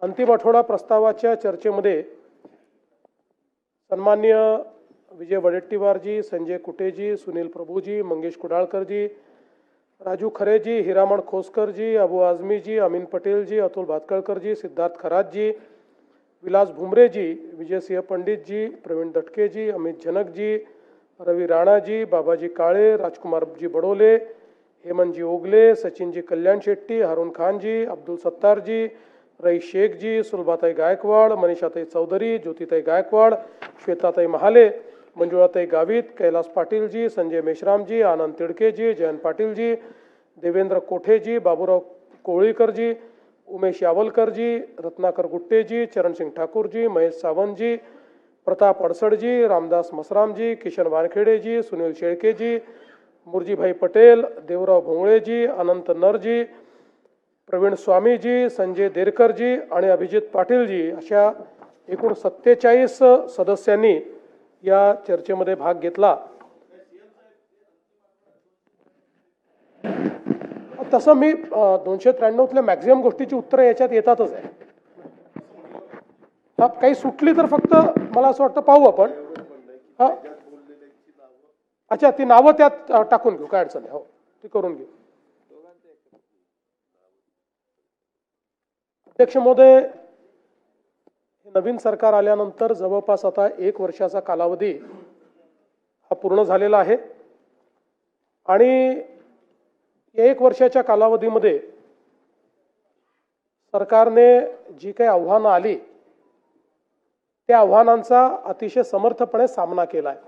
अंतिम आठवडा प्रस्तावाच्या चर्चेमध्ये सन्माननीय विजय वडेट्टीवारजी, संजय कुटेजी, सुनील प्रभूजी, मंगेश कुडाळकरजी, राजू खरेजी, हिरामण खोसकरजी, अबू आझमीजी, अमीन पटेलजी, अतुल भातकळकरजी, सिद्धार्थ खरातजी, विलास भुमरेजी, विजयसिंह पंडितजी, प्रवीण दटकेजी, अमित जनकजी, रवी राणाजी, बाबाजी काळे, राजकुमारजी बडोले, हेमंतजी ओगले, सचिनजी कल्याण शेट्टी, हारून खानजी, अब्दुल सत्तारजी, रईस शेखजी, सुलभाताई गायकवाड, मनीषाताई चौधरी, ज्योतिताई गायकवाड, श्वेताताई महाले, मंजुळाताई गावित, कैलास पाटीलजी, संजय मेश्रामजी, आनंद तिडकेजी, जयंत पाटीलजी, देवेंद्र कोठेजी, बाबूराव कोळीकरजी, उमेश यावलकरजी, रत्नाकर गुट्टेजी, चरणसिंग ठाकूरजी, महेश सावंतजी, प्रताप अडसडजी, रामदास मसरामजी, किशन वानखेडेजी, सुनील शेळकेजी, मुरजीभाई पटेल, देवराव भोंगळेजी, अनंत नरजी, प्रवीण स्वामीजी, संजय देरकरजी आणि अभिजित पाटीलजी अशा एकूण 47 सदस्यांनी या चर्चेमध्ये भाग घेतला। तसं मी 293तल्या मॅक्झिमम गोष्टीची उत्तरं याच्यात येतातच आहे। काही सुटली तर फक्त मला असं वाटतं पाहू आपण। अच्छा, ती नावं त्यात टाकून घेऊ, काय अडचण नाही, हो ती करून घेऊ। अध्यक्ष महोदय, नवीन सरकार आल्यानंतर जवळपास आता 1 वर्षाचा कालावधी हा पूर्ण झालेला आहे आणि 1 वर्षाच्या कालावधीमध्ये सरकारने जी काही आव्हानं आली त्या आव्हानांचा अतिशय समर्थपणे सामना केला आहे।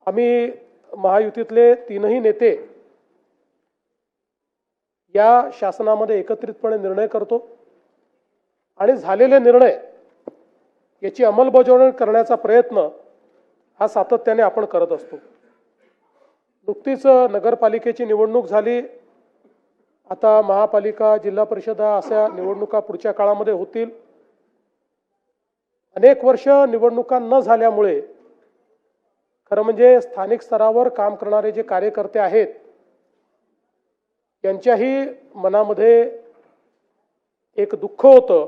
आम्ही महायुतीतले 3ही नेते या शासनामध्ये एकत्रितपणे निर्णय करतो आणि झालेले निर्णय याची अंमलबजावणी करण्याचा प्रयत्न हा सातत्याने आपण करत असतो। नुकतीच नगरपालिकेची निवडणूक झाली, आता महापालिका, जिल्हा परिषदा अशा निवडणुका पुढच्या काळामध्ये होतील। अनेक वर्ष निवडणुका न झाल्यामुळे खरं म्हणजे स्थानिक स्तरावर काम करणारे जे कार्यकर्ते आहेत त्यांच्याही मनामध्ये एक दुःख होतं,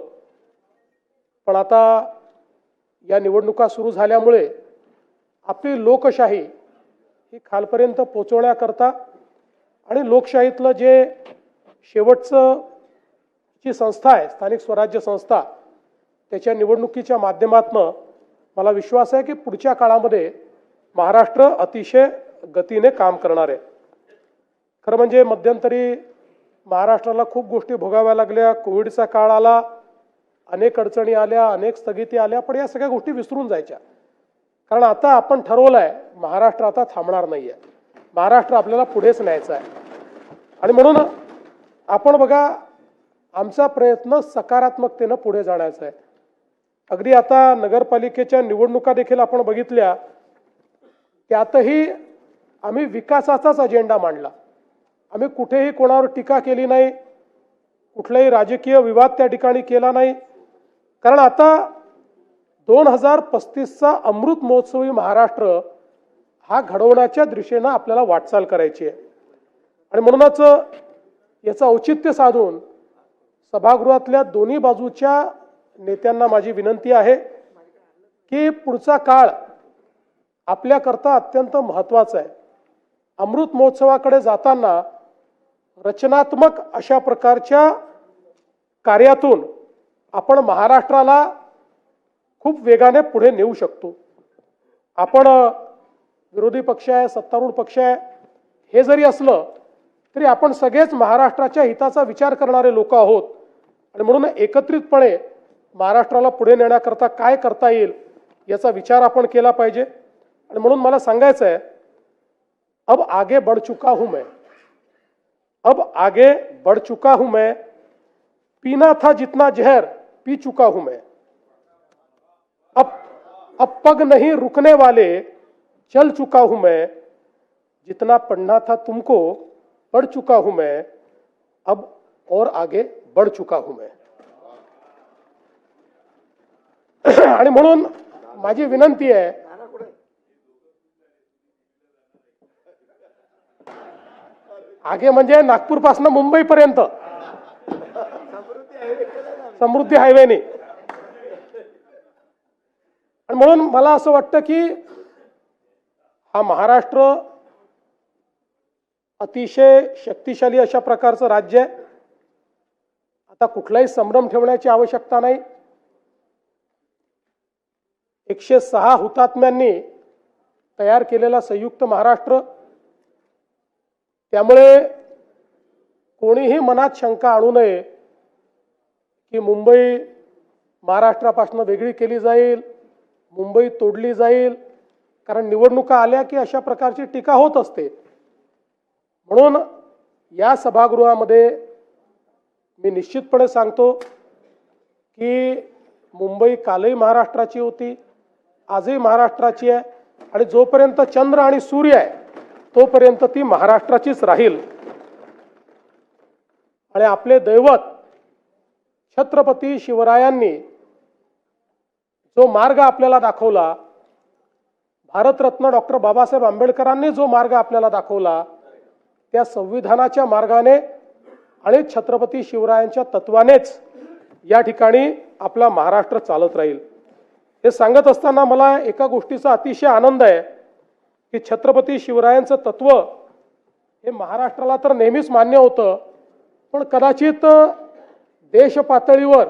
पण आता या निवडणुका सुरू झाल्यामुळे आपली लोकशाही ही खालपर्यंत पोहोचवण्याकरता आणि लोकशाहीतलं जे शेवटचं जी संस्था आहे स्थानिक स्वराज्य संस्था त्याच्या निवडणुकीच्या माध्यमातून मला विश्वास आहे की पुढच्या काळामध्ये महाराष्ट्र अतिशय गतीने काम करणार आहे। खरं म्हणजे मध्यंतरी महाराष्ट्राला खूप गोष्टी भोगाव्या लागल्या, कोविडचा काळ आला, अनेक अडचणी आल्या, अनेक स्थगिती आल्या, पण या सगळ्या गोष्टी विसरून जायच्या। कारण आता आपण ठरवलंय महाराष्ट्र आता थांबणार नाहीये, महाराष्ट्र आपल्याला पुढेच न्यायचा आहे आणि म्हणून आपण बघा आमचा प्रयत्न सकारात्मकतेने पुढे जाण्याचा आहे। अगदी आता नगरपालिकेच्या निवडणुका देखील आपण बघितल्या, त्यातही आम्ही विकासाचाच अजेंडा मांडला। आम्ही कुठेही कोणावर टीका केली नाही, कुठलाही राजकीय विवाद त्या ठिकाणी केला नाही, कारण आता 2035चा अमृत महोत्सवी महाराष्ट्र हा घडवण्याच्या दिशेने आपल्याला वाटचाल करायची आहे आणि म्हणूनच याचं औचित्य साधून सभागृहातल्या दोन्ही बाजूच्या नेत्यांना माझी विनंती आहे की पुढचा काळ आपल्याकरता अत्यंत महत्त्वाचा आहे। अमृत महोत्सवाकडे जाताना रचनात्मक अशा प्रकारच्या कार्यातून आपण महाराष्ट्राला खूप वेगाने पुढे नेऊ शकतो। आपण विरोधी पक्ष आहे, सत्तारूढ पक्ष आहे, हे जरी असलं तरी आपण सगळेच महाराष्ट्राच्या हिताचा विचार करणारे लोक आहोत आणि म्हणून एकत्रितपणे महाराष्ट्राला पुढे नेण्याकरता काय करता येईल याचा विचार आपण केला पाहिजे आणि म्हणून मला सांगायचं आहे, अब आगे बढ़ चुका हूं मैं, अब आगे बढ़ चुका हूं मैं, पीना था जितना जहर पी चुका हूं मैं, अब पग नहीं रुकने वाले चल चुका हूं मैं, जितना पढ़ना था तुमको पढ़ चुका हूं मैं, अब और आगे बढ़ चुका हूं मैं। आणि म्हणून माझी विनंती आहे, आगे म्हणजे नागपूर पासून मुंबई पर्यंत समृद्धी हायवेने. आणि म्हणून मला असं वाटतं की हा महाराष्ट्र अतिशय शक्तिशाली अशा प्रकारचं राज्य आहे. आता कुठलाही संभ्रम ठेवण्याची आवश्यकता नाही. 106 हुतात्म्यांनी तयार केलेला संयुक्त महाराष्ट्र, त्यामुळे कोणीही मनात शंका आणू नये की मुंबई महाराष्ट्रापासून वेगळी केली जाईल, मुंबई तोडली जाईल. कारण निवडणुका आल्या की अशा प्रकारची टीका होत असते. म्हणून या सभागृहामध्ये मी निश्चितपणे सांगतो की मुंबई कालही महाराष्ट्राची होती, आजही महाराष्ट्राची आहे आणि जोपर्यंत चंद्र आणि सूर्य आहे तोपर्यंत ती महाराष्ट्राचीच राहील. आणि आपले दैवत छत्रपती शिवरायांनी जो मार्ग आपल्याला दाखवला, भारतरत्न डॉक्टर बाबासाहेब आंबेडकरांनी जो मार्ग आपल्याला दाखवला, त्या संविधानाच्या मार्गाने आणि छत्रपती शिवरायांच्या तत्वानेच या ठिकाणी आपला महाराष्ट्र चालत राहील. हे सांगत असताना मला एका गोष्टीचा अतिशय आनंद आहे की छत्रपती शिवरायांचं तत्व हे महाराष्ट्राला तर नेहमीच मान्य होतं, पण कदाचित देश पातळीवर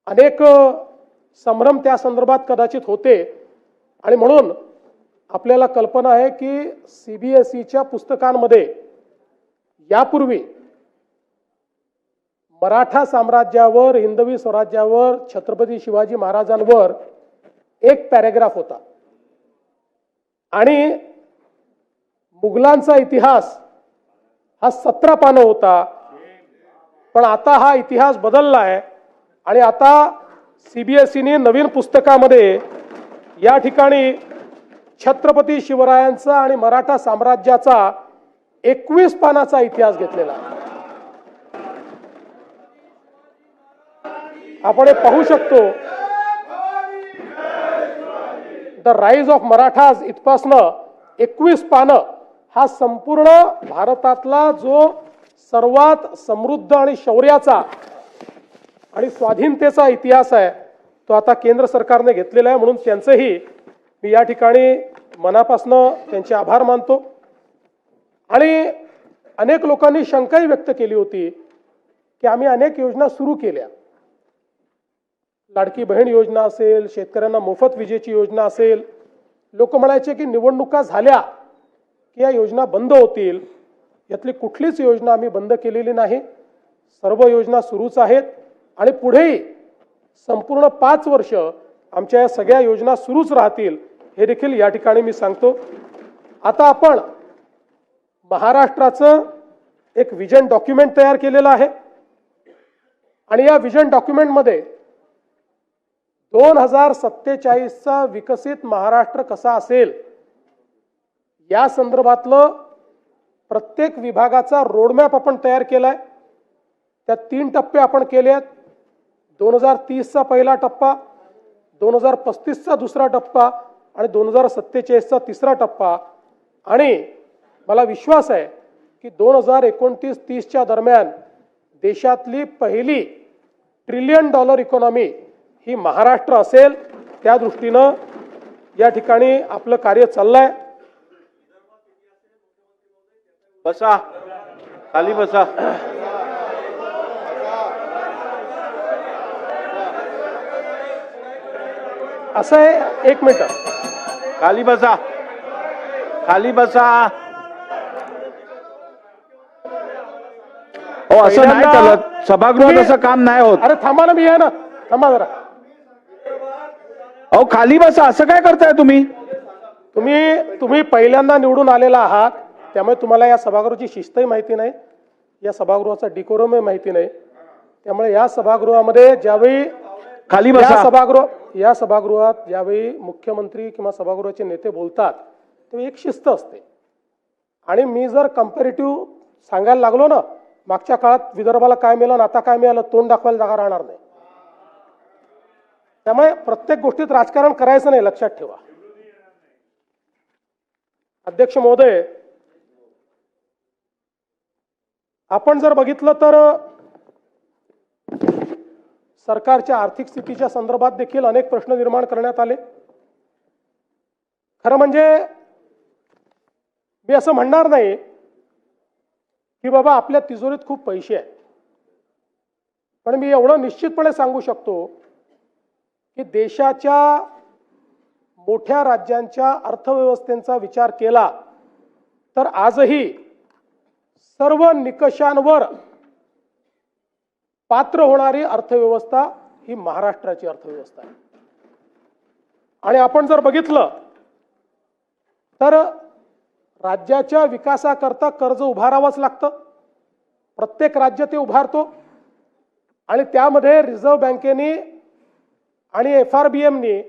अनेक संभ्रम त्या संदर्भात कदाचित होते. आणि म्हणून आपल्याला कल्पना आहे की CBSEच्या पुस्तकांमध्ये यापूर्वी मराठा साम्राज्यावर, हिंदवी स्वराज्यावर, छत्रपती शिवाजी महाराजांवर एक पॅरेग्राफ होता आणि मुघलांचा इतिहास हा 17 पानं होता. पण आता हा इतिहास बदलला आहे आणि आता CBSEने नवीन पुस्तकामध्ये या ठिकाणी छत्रपती शिवरायांचा आणि मराठा साम्राज्याचा 21 पानाचा इतिहास घेतलेला आहे. आपण हे पाहू शकतो, द राईज ऑफ मराठाज इथपासनं 21 पानं हा संपूर्ण भारतातला जो सर्वात समृद्ध आणि शौर्याचा आणि स्वाधीनतेचा इतिहास आहे तो आता केंद्र सरकारने घेतलेला आहे. म्हणून त्यांचंही मी या ठिकाणी मनापासून त्यांचे आभार मानतो. आणि अनेक लोकांनी शंकाही व्यक्त केली होती की आम्ही अनेक योजना सुरू केल्या, लाडकी बहीण योजना असेल, शेतकऱ्यांना मोफत विजेची योजना असेल. लोक म्हणायचे की निवडणुका झाल्या की या योजना बंद होतील. यातली कुठलीच योजना आम्ही बंद केलेली नाही. सर्व योजना सुरूच आहेत आणि पुढेही संपूर्ण 5 वर्ष आमच्या या सगळ्या योजना सुरूच राहतील हे देखील या ठिकाणी मी सांगतो. आता आपण महाराष्ट्राचं एक विजन डॉक्युमेंट तयार केलेलं आहे आणि या विजन डॉक्युमेंटमध्ये 2047चा विकसित महाराष्ट्र कसा असेल या संदर्भातलं प्रत्येक विभागाचा रोडमॅप आपण तयार केलाय. त्यात 3 टप्पे आपण केले आहेत. 2030चा पहिला टप्पा, 2035चा दुसरा टप्पा आणि 2047चा तिसरा टप्पा. आणि मला विश्वास आहे की 2029-30च्या दरम्यान देशातली पहिली $1 ट्रिलियन इकॉनॉमी ही महाराष्ट्र असेल. त्या दृष्टीनं या ठिकाणी आपलं कार्य चाललंय. बसा, खाली बसा. असं आहे, 1 मिनिट, खाली बसा, खाली बसा. हो, असं नाही चालत. सभागृहात असं काम नाही होत. अरे थांबा ना, मी आहे ना, थांबा जरा. अहो खाली बसा, असं काय करताय तुम्ही? तुम्ही पहिल्यांदा निवडून आलेला आहात, त्यामुळे तुम्हाला या सभागृहाची शिस्तही माहिती नाही, या सभागृहाचा डिकोरमही माहिती नाही. त्यामुळे या सभागृहामध्ये ज्यावेळी खाली बसा. या सभागृहात ज्यावेळी मुख्यमंत्री किंवा सभागृहाचे नेते बोलतात तेव्हा एक शिस्त असते. आणि मी जर कंपॅरेटिव्ह सांगायला लागलो ना, मागच्या काळात विदर्भाला काय मिळालं आणि आता काय मिळालं, तोंड दाखवायला जागा राहणार नाही. त्यामुळे प्रत्येक गोष्टीत राजकारण करायचं नाही, लक्षात ठेवा. अध्यक्ष महोदय, आपण जर बघितलं तर सरकारच्या आर्थिक स्थितीच्या संदर्भात देखील अनेक प्रश्न निर्माण करण्यात आले. खरं म्हणजे मी असं म्हणणार नाही की बाबा आपल्या तिजोरीत खूप पैसे आहेत, पण मी एवढं निश्चितपणे सांगू शकतो की देशाच्या मोठ्या राज्यांच्या अर्थव्यवस्थेचा विचार केला तर आजही सर्व निकषांवर पात्र होणारी अर्थव्यवस्था ही महाराष्ट्राची अर्थव्यवस्था आहे. आणि आपण जर बघितलं तर राज्याच्या विकासाकरता कर्ज उभारावंच लागतं. प्रत्येक राज्य ते उभारतो आणि त्यामध्ये रिझर्व्ह बँकेने आणि FRBMने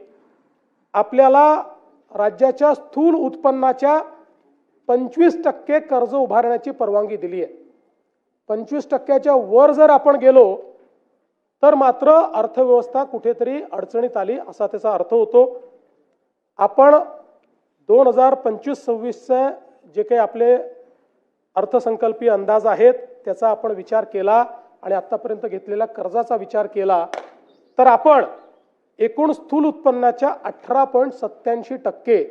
आपल्याला राज्याच्या स्थूल उत्पन्नाच्या 25% कर्ज उभारण्याची परवानगी दिली आहे. 25%च्या वर जर आपण गेलो तर मात्र अर्थव्यवस्था कुठेतरी अडचणीत आली असा त्याचा अर्थ होतो. आपण 2025-26चे जे काही आपले अर्थसंकल्पीय अंदाज आहेत त्याचा आपण विचार केला आणि आतापर्यंत घेतलेल्या कर्जाचा विचार केला तर आपण एकूण स्थूल उत्पन्नाच्या 18.87%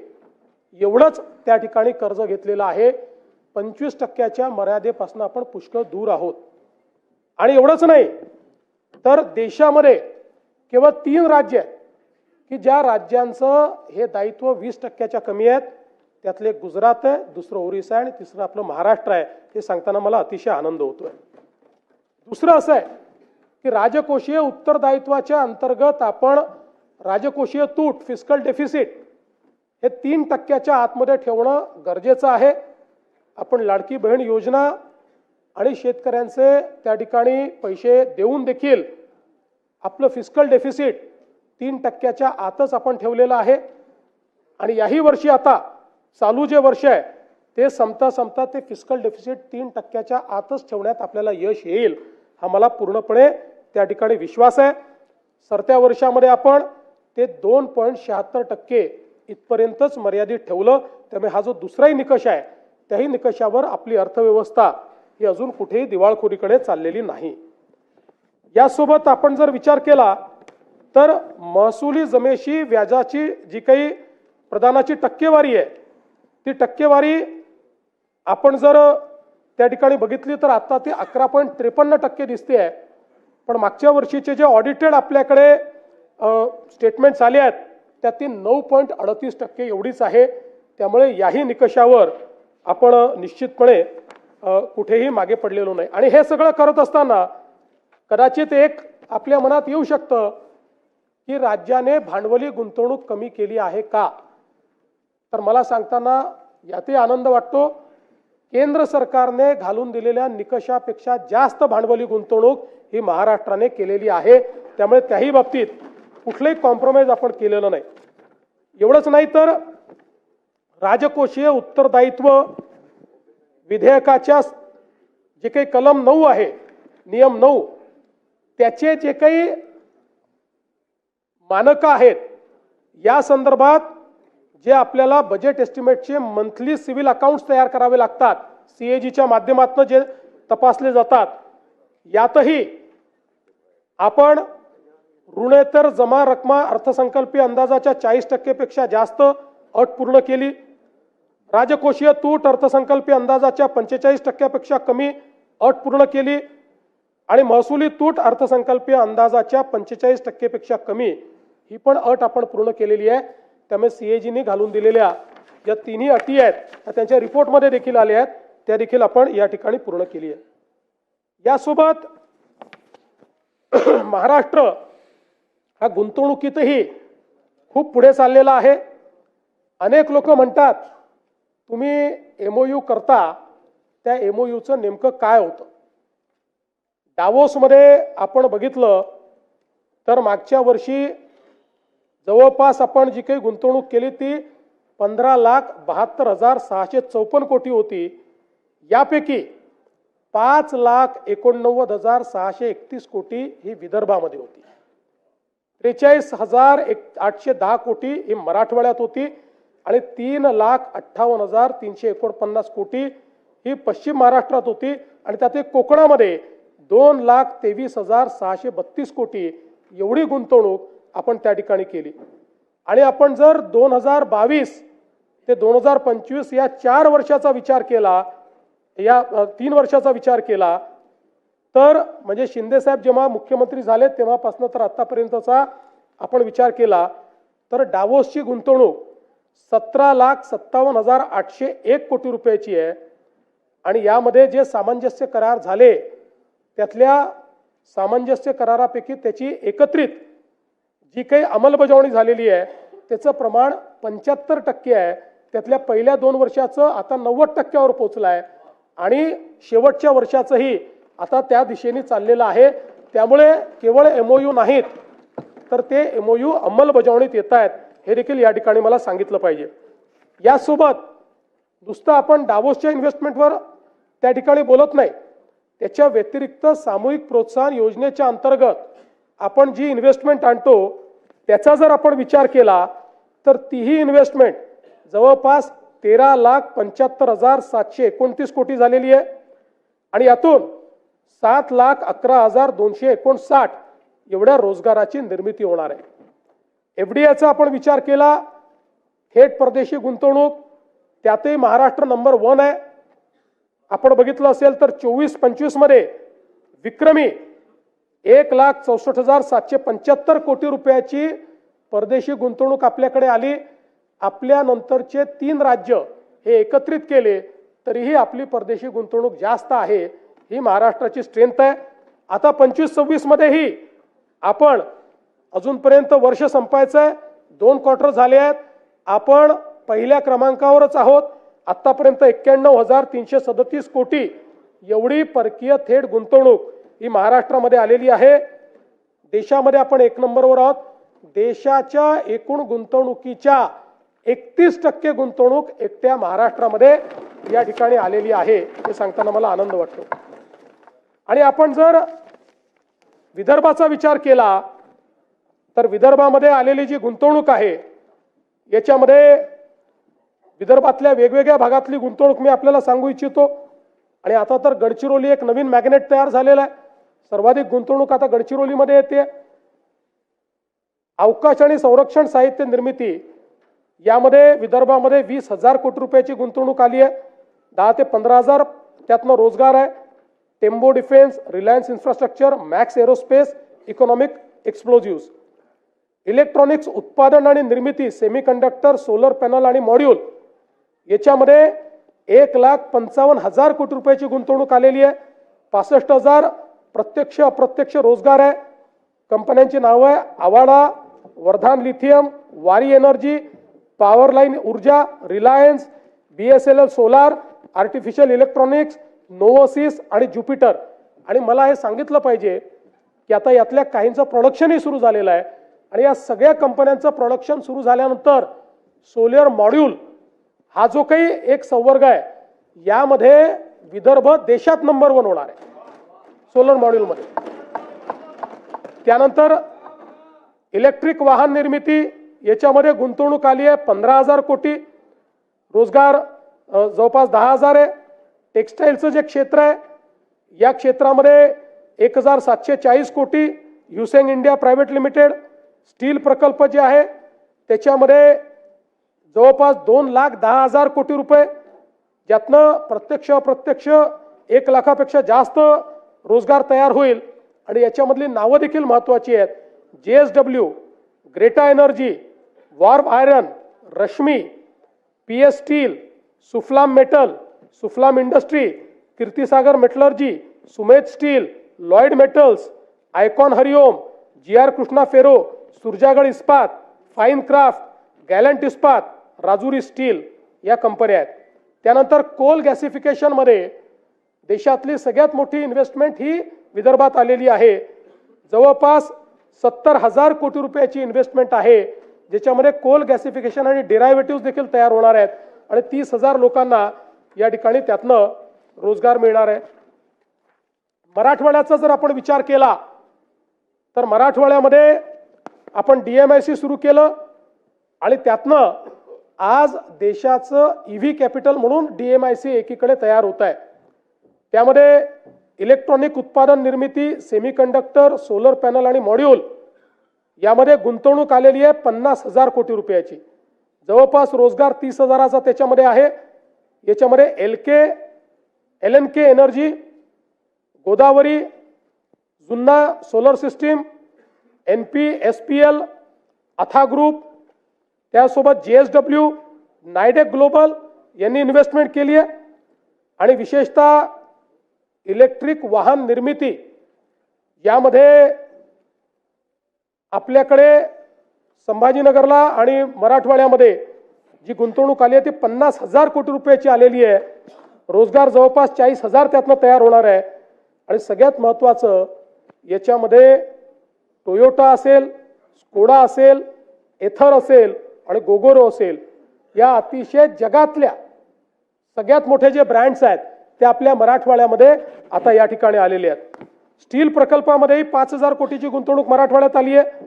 एवढंच त्या ठिकाणी कर्ज घेतलेलं आहे. 25%च्या मर्यादेपासून आपण पुष्कळ दूर आहोत. आणि एवढंच नाही तर देशामध्ये केवळ 3 राज्य आहेत की ज्या राज्यांचं हे दायित्व 20%च्या कमी आहेत. त्यातले एक गुजरात आहे, दुसरं ओरिसा आहे आणि तिसरं आपलं महाराष्ट्र आहे. हे सांगताना मला अतिशय आनंद होतोय. दुसरं असं आहे की राजकोषीय उत्तरदायित्वाच्या अंतर्गत आपण राजकोषीय तूट फिस्कल डेफिसिट हे 3%च्या आतमध्ये ठेवणं गरजेचं आहे. आपण लाडकी बहीण योजना आणि शेतकऱ्यांचे त्या ठिकाणी पैसे देऊन देखील आपलं फिस्कल डेफिसिट 3%च्या आतच आपण ठेवलेलं आहे. आणि याही वर्षी आता चालू जे वर्ष आहे ते संपता ते फिस्कल डेफिसिट 3%च्या आतच ठेवण्यात आपल्याला यश येईल हा मला पूर्णपणे त्या ठिकाणी विश्वास आहे. सरत्या वर्षामध्ये आपण ते 2.76% इथपर्यंतच मर्यादित ठेवलं. त्यामुळे हा जो दुसराही निकष आहे त्याही निकषावर आपली अर्थव्यवस्था ही अजून कुठेही दिवाळखोरीकडे चाललेली नाही. यासोबत आपण जर विचार केला तर महसुली जमेशी व्याजाची जी काही प्रदानाची टक्केवारी आहे ती टक्केवारी आपण जर त्या ठिकाणी बघितली तर आता ती 11.53% दिसते आहे. पण मागच्या वर्षीचे जे ऑडिटेड आपल्याकडे स्टेटमेंट्स आले आहेत त्यात ती 9.38% एवढीच आहे. त्यामुळे याही निकषावर आपण निश्चितपणे कुठेही मागे पडलेलो नाही. आणि हे सगळं करत असताना कदाचित एक आपल्या मनात येऊ शकतं की राज्याने भांडवली गुंतवणूक कमी केली आहे का. तर मला सांगताना यातही आनंद वाटतो. केंद्र सरकारने घालून दिलेल्या निकषापेक्षा जास्त भांडवली गुंतवणूक ही महाराष्ट्राने केलेली आहे. त्यामुळे त्याही बाबतीत कुठलंही कॉम्प्रोमाइज आपण केलेलं नाही. एवढंच नाही तर राजकोषीय उत्तरदायित्व विधेयकाच्या जे काही कलम 9 आहे नियम 9 त्याचे जे काही मानकं आहेत या संदर्भात जे आपल्याला बजेट एस्टिमेटचे मंथली सिव्हिल अकाउंट्स तयार करावे लागतात CAGच्या माध्यमातून जे तपासले जातात यातही आपण ऋणेतर जमा रक्कम अर्थसंकल्पीय अंदाजाच्या 40% पेक्षा जास्त अट पूर्ण केली. राजकोषीय तूट अर्थसंकल्पीय अंदाजाच्या 45% पेक्षा कमी अट पूर्ण केली आणि महसुली तूट अर्थसंकल्पीय अंदाजाच्या 45% पेक्षा कमी ही पण अट आपण पूर्ण केलेली आहे. त्यामुळे CAGने घालून दिलेल्या ज्या तिन्ही अटी आहेत त्या त्यांच्या रिपोर्टमध्ये देखील आल्या आहेत त्या देखील आपण या ठिकाणी पूर्ण केली आहे. यासोबत महाराष्ट्र हा गुंतवणुकीतही खूप पुढे चाललेला आहे. अनेक लोक म्हणतात तुम्ही MOU करता त्या MOUचं नेमकं काय होतं. डावोसमध्ये आपण बघितलं तर मागच्या वर्षी जवळपास आपण जी काही गुंतवणूक केली ती 15,72,654 कोटी होती. यापैकी 5,89,631 कोटी ही विदर्भामध्ये होती. 43,810 कोटी ही मराठवाड्यात होती आणि 3,58,349 कोटी ही पश्चिम महाराष्ट्रात होती आणि त्यात कोकणामध्ये 2,23,632 कोटी एवढी गुंतवणूक आपण त्या ठिकाणी केली. आणि आपण जर 2022 ते 2025 या 4 वर्षाचा विचार केला, या 3 वर्षाचा विचार केला, तर म्हणजे शिंदे साहेब जेव्हा मुख्यमंत्री झाले तेव्हापासून तर आतापर्यंतचा आपण विचार केला तर डावोसची गुंतवणूक 17,57,801 कोटी रुपयाची आहे. आणि यामध्ये जे सामंजस्य करार झाले त्यातल्या सामंजस्य करारापैकी त्याची एकत्रित जी काही अंमलबजावणी झालेली आहे त्याचं प्रमाण 75% आहे. त्यातल्या पहिल्या 2 वर्षाचं आता 90%वर पोहोचलं आहे आणि शेवटच्या वर्षाचंही आता त्या दिशेने चाललेलं आहे. त्यामुळे केवळ MOU नाहीत तर ते MOU अंमलबजावणीत येत आहेत हे देखील या ठिकाणी मला सांगितलं पाहिजे. यासोबत नुसतं आपण डावोसच्या इन्व्हेस्टमेंटवर त्या ठिकाणी बोलत नाही, त्याच्या व्यतिरिक्त सामूहिक प्रोत्साहन योजनेच्या अंतर्गत आपण जी इन्व्हेस्टमेंट आणतो त्याचा जर आपण विचार केला तर तीही इन्व्हेस्टमेंट जवळपास 13,75,729 कोटी झालेली आहे. आणि यातून 7,11,259 एवढ्या रोजगाराची निर्मिती होणार आहे. FDIचा आपण विचार केला, थेट परदेशी गुंतवणूक, त्यातही महाराष्ट्र नंबर 1 आहे. आपण बघितलं असेल तर 24-25 मध्ये विक्रमी 1,64,775 कोटी रुपयाची परदेशी गुंतवणूक आपल्याकडे आली. आपल्या नंतरचे 3 राज्य हे एकत्रित केले तरीही आपली परदेशी गुंतवणूक जास्त आहे. ही महाराष्ट्राची स्ट्रेंथ आहे. आता 25-26 मध्येही आपण अजूनपर्यंत वर्ष संपायचं आहे, 2 क्वार्टर झाले आहेत, आपण पहिल्या क्रमांकावरच आहोत. आतापर्यंत 91,337 कोटी एवढी परकीय थेट गुंतवणूक ही महाराष्ट्रामध्ये आलेली आहे. देशामध्ये आपण 1 नंबरवर आहोत. देशाच्या एकूण गुंतवणुकीच्या 31% गुंतवणूक एकट्या महाराष्ट्रामध्ये या ठिकाणी आलेली आहे हे सांगताना मला आनंद वाटतो. आणि आपण जर विदर्भाचा विचार केला तर विदर्भामध्ये आलेली जी गुंतवणूक आहे याच्यामध्ये विदर्भातल्या वेगवेगळ्या भागातली गुंतवणूक मी आपल्याला सांगू इच्छितो. आणि आता तर गडचिरोली एक नवीन मॅग्नेट तयार झालेला आहे. सर्वाधिक गुंतवणूक आता गडचिरोलीमध्ये येते. अवकाश आणि संरक्षण साहित्य निर्मिती यामध्ये विदर्भामध्ये 20,000 कोटी रुपयाची गुंतवणूक आली आहे. 10 ते 15,000 त्यातनं रोजगार आहे. Tembo defence, Reliance infrastructure, Max aerospace, economic explosives, electronics उत्पादन आणि निर्मिती, सेमीकंडक्टर, सोलर पॅनल आणि मॉड्यूल याच्यामध्ये 1,55,000 कोटी रुपयाची गुंतवणूक आलेली आहे. 65,000 प्रत्यक्ष अप्रत्यक्ष रोजगार आहे. कंपन्यांची नावं आहे Avaada, Vardhan lithium, Waaree energy, power line ऊर्जा, Reliance, BSNL solar, artificial electronics, नोवोसिस आणि ज्युपिटर. आणि मला हे सांगितलं पाहिजे की आता यातल्या काहींचं प्रोडक्शनही सुरू झालेलं आहे. आणि या सगळ्या कंपन्यांचं प्रोडक्शन सुरू झाल्यानंतर सोलर मॉड्यूल हा जो काही एक संवर्ग आहे यामध्ये विदर्भ देशात नंबर 1 होणार आहे सोलर मॉड्यूलमध्ये. त्यानंतर इलेक्ट्रिक वाहन निर्मिती याच्यामध्ये गुंतवणूक आली आहे 15,000 कोटी. रोजगार जवळपास 10,000 आहे. टेक्स्टाईलचं जे क्षेत्र आहे या क्षेत्रामध्ये 1,740 कोटी. ह्युसेंग इंडिया प्रायव्हेट लिमिटेड स्टील प्रकल्प जे आहे त्याच्यामध्ये जवळपास 2,10,000 कोटी रुपये, ज्यातनं प्रत्यक्ष अप्रत्यक्ष 1 लाखापेक्षा जास्त रोजगार तयार होईल. आणि याच्यामधली नावं देखील महत्वाची आहेत. JSW, Greta energy, warm iron, Rashmi, PS steel, Suphalam metal, Suphalam industry, Kirtisagar metallurgy, Sumedh steel, Lloyds metals, icon Hariom, GR Krishna ferro, Surjagad Ispat, fine craft, गॅलंट इस्पात, राजुरी स्टील या कंपन्या आहेत. त्यानंतर कोल गॅसिफिकेशनमध्ये देशातली सगळ्यात मोठी इन्व्हेस्टमेंट ही विदर्भात आलेली आहे. जवळपास 70,000 कोटी रुपयाची इन्व्हेस्टमेंट आहे ज्याच्यामध्ये कोल गॅसिफिकेशन आणि डेरायव्हेटिव्ह देखील तयार होणार आहेत. आणि 30,000 लोकांना या ठिकाणी त्यातनं रोजगार मिळणार आहे. मराठवाड्याचा जर आपण विचार केला तर मराठवाड्यामध्ये आपण DMIC सुरू केलं आणि त्यातनं आज देशाचं EV कॅपिटल म्हणून DMIC एकीकडे तयार होत आहे. त्यामध्ये इलेक्ट्रॉनिक उत्पादन निर्मिती, सेमीकंडक्टर, सोलर पॅनल आणि मॉड्यूल यामध्ये गुंतवणूक आलेली आहे 50,000 कोटी रुपयाची. जवळपास रोजगार 30,000चा त्याच्यामध्ये आहे. याच्यामध्ये LNK एनर्जी, गोदावरी, जुन्ना सोलर सिस्टीम, NPSPL, अथा ग्रुप, त्यासोबत JSW, नायडेक ग्लोबल यांनी इन्व्हेस्टमेंट केली आहे. आणि विशेषतः इलेक्ट्रिक वाहन निर्मिती यामध्ये आपल्याकडे संभाजीनगरला आणि मराठवाड्यामध्ये जी गुंतवणूक आली आहे ती 50,000 कोटी रुपयाची आलेली आहे. रोजगार जवळपास 40,000 त्यातनं तयार होणार आहे. आणि सगळ्यात महत्त्वाचं याच्यामध्ये टोयोटा असेल, स्कोडा असेल, एथर असेल आणि गोगोरो असेल, या अतिशय जगातल्या सगळ्यात मोठे जे ब्रँड्स आहेत ते आपल्या मराठवाड्यामध्ये आता या ठिकाणी आलेले आहेत. स्टील प्रकल्पामध्येही 5,000 कोटीची गुंतवणूक मराठवाड्यात आली आहे,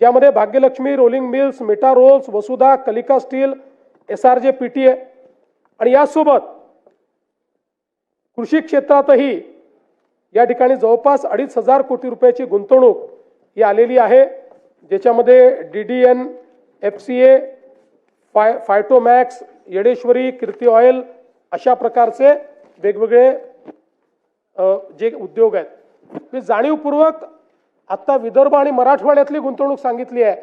ज्यामध्ये Bhagyalakshmi, rolling mills, meta rolls, Vasudha, Kalika steel, SRJ PTA. आणि यासोबत कृषी क्षेत्रातही या ठिकाणी जवळपास 2,500 कोटी रुपयाची गुंतवणूक ही आलेली आहे, ज्याच्यामध्ये DDN, FCA, फायटोमॅक्स, येडेश्वरी, कीर्ती ऑइल अशा प्रकारचे वेगवेगळे जे उद्योग आहेत. मी जाणीवपूर्वक आता विदर्भ आणि मराठवाड्यातली गुंतवणूक सांगितली आहे.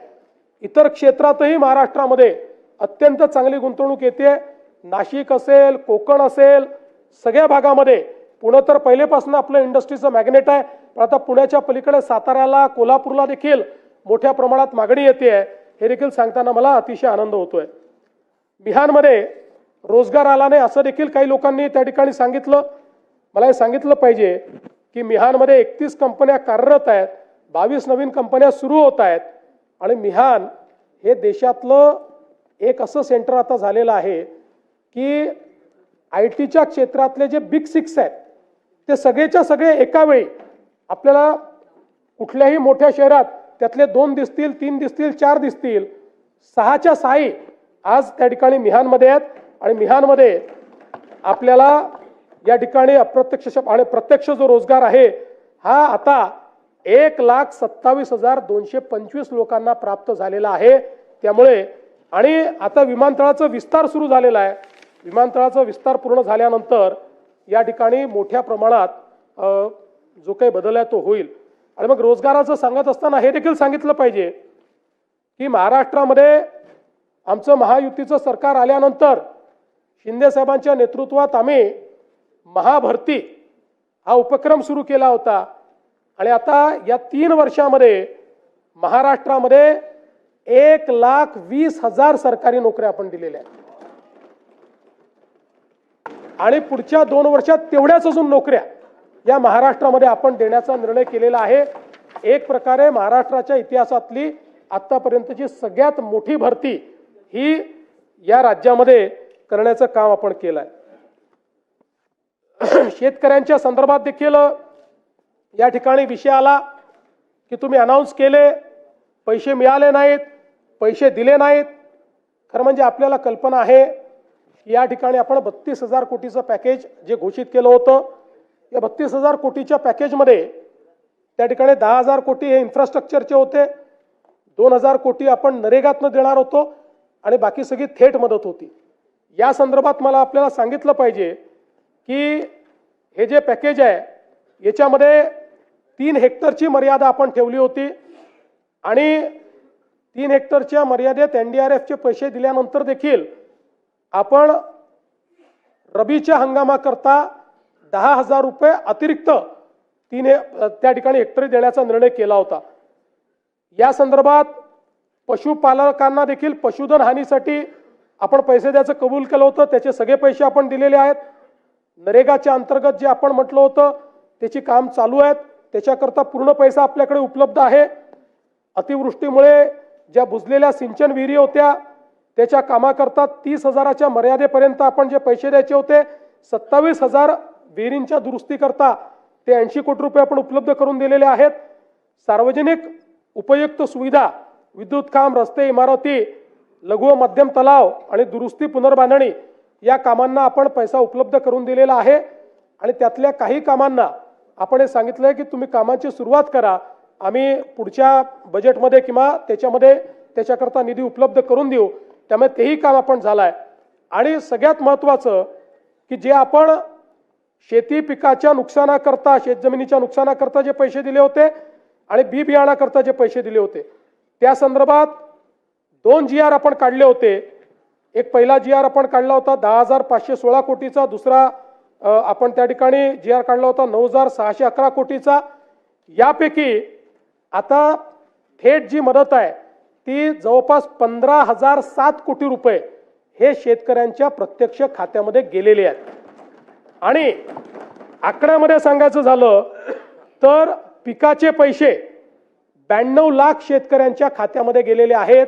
इतर क्षेत्रातही महाराष्ट्रामध्ये अत्यंत चांगली गुंतवणूक येते. नाशिक असेल, कोकण असेल, सगळ्या भागामध्ये. पुणे तर पहिलेपासून आपलं इंडस्ट्रीचं मॅग्नेट आहे, पण आता पुण्याच्या पलीकडे साताऱ्याला, कोल्हापूरला देखील मोठ्या प्रमाणात मागणी येते आहे. हे देखील सांगताना मला अतिशय आनंद होतोय. मिहानमध्ये रोजगार आला नाही असं देखील काही लोकांनी त्या ठिकाणी सांगितलं. मला हे सांगितलं पाहिजे की मिहानमध्ये 31 कंपन्या कार्यरत आहेत, 22 नवीन कंपन्या सुरू होत आहेत. आणि मिहान हे देशातलं एक असं सेंटर आता झालेलं आहे की IT क्षेत्रातले जे बिग 6 आहेत ते सगळेच्या सगळे एका वेळी आपल्याला कुठल्याही मोठ्या शहरात त्यातले 2 दिसतील, 3 दिसतील, 4 दिसतील, 6च्या 6 आज त्या ठिकाणी मिहानमध्ये आहेत. आणि मिहानमध्ये आपल्याला या ठिकाणी अप्रत्यक्ष आणि प्रत्यक्ष जो रोजगार आहे हा आता 1,27,225 लोकांना प्राप्त झालेला आहे. त्यामुळे आणि आता विमानतळाचा विस्तार सुरू झालेला आहे. विमानतळाचा विस्तार पूर्ण झाल्यानंतर या ठिकाणी मोठ्या प्रमाणात जो काही बदल आहे तो होईल. आणि मग रोजगाराचं सांगत असताना हे देखील सांगितलं पाहिजे की महाराष्ट्रामध्ये आमचं महायुतीचं सरकार आल्यानंतर शिंदे साहेबांच्या नेतृत्वात आम्ही महाभरती हा उपक्रम सुरू केला होता. आणि आता या 3 वर्षामध्ये महाराष्ट्रामध्ये 1,20,000 सरकारी नोकऱ्या आपण दिलेल्या आहेत. आणि पुढच्या 2 वर्षात तेवढ्याच अजून नोकऱ्या या महाराष्ट्रामध्ये आपण देण्याचा निर्णय केलेला आहे. एक प्रकारे महाराष्ट्राच्या इतिहासातली आतापर्यंतची सगळ्यात मोठी भरती ही या राज्यामध्ये करण्याचं काम आपण केलं आहे. शेतकऱ्यांच्या संदर्भात देखील या ठिकाणी विषय आला की तुम्ही अनाऊन्स केले, पैसे मिळाले नाहीत, पैसे दिले नाहीत. खरं म्हणजे आपल्याला कल्पना आहे की या ठिकाणी आपण 32,000 कोटीचं पॅकेज जे घोषित केलं होतं, या 32,000 कोटीच्या पॅकेजमध्ये त्या ठिकाणी 10,000 कोटी हे इन्फ्रास्ट्रक्चरचे होते, 2,000 कोटी आपण नरेगातनं देणार होतो आणि बाकी सगळी थेट मदत होती. या संदर्भात मला आपल्याला सांगितलं पाहिजे की हे जे पॅकेज आहे याच्यामध्ये 3 हेक्टरची मर्यादा आपण ठेवली होती. आणि 3 हेक्टरच्या मर्यादेत NDRFचे पैसे दिल्यानंतर देखील आपण रबीच्या हंगामाकरता 10,000 रुपये अतिरिक्त त्या ठिकाणी हेक्टरी देण्याचा निर्णय केला होता. या संदर्भात पशुपालकांना देखील पशुधन हानीसाठी आपण पैसे द्यायचं कबूल केलं होतं, त्याचे सगळे पैसे आपण दिलेले आहेत. नरेगाच्या अंतर्गत जे आपण म्हटलं होतं त्याची काम चालू आहेत, त्याच्याकरता पूर्ण पैसा आपल्याकडे उपलब्ध आहे. अतिवृष्टीमुळे ज्या बुजलेल्या सिंचन विहिरी होत्या त्याच्या कामाकरता 30,000च्या मर्यादेपर्यंत आपण जे पैसे द्यायचे होते, 27,000 विहिरींच्या दुरुस्तीकरता ते 80 कोटी रुपये आपण उपलब्ध करून दिलेले आहेत. सार्वजनिक उपयुक्त सुविधा, विद्युत खांब, रस्ते, इमारती, लघु व मध्यम तलाव आणि दुरुस्ती पुनर्बांधणी या कामांना आपण पैसा उपलब्ध करून दिलेला आहे. आणि त्यातल्या काही कामांना आपण हे सांगितलंय की तुम्ही कामांची सुरुवात करा, आम्ही पुढच्या बजेटमध्ये किंवा त्याच्यामध्ये त्याच्याकरता निधी उपलब्ध करून देऊ. त्यामुळे तेही काम आपण झालंय. आणि सगळ्यात महत्त्वाचं की जे आपण शेती पिकाच्या नुकसानाकरता, शेतजमिनीच्या नुकसानाकरता जे पैसे दिले होते आणि बी बियाणाकरता जे पैसे दिले होते त्या संदर्भात 2 GR आपण काढले होते. एक पहिला GR आपण काढला होता 10,516 कोटीचा, दुसरा आपण त्या ठिकाणी GR काढला होता 9,611 कोटीचा. यापैकी आता थेट जी मदत आहे ती जवळपास 15,007 कोटी रुपये हे शेतकऱ्यांच्या प्रत्यक्ष खात्यामध्ये गेलेले आहेत. आणि आकड्यामध्ये सांगायचं झालं तर पिकाचे पैसे 92 लाख शेतकऱ्यांच्या खात्यामध्ये गेलेले आहेत.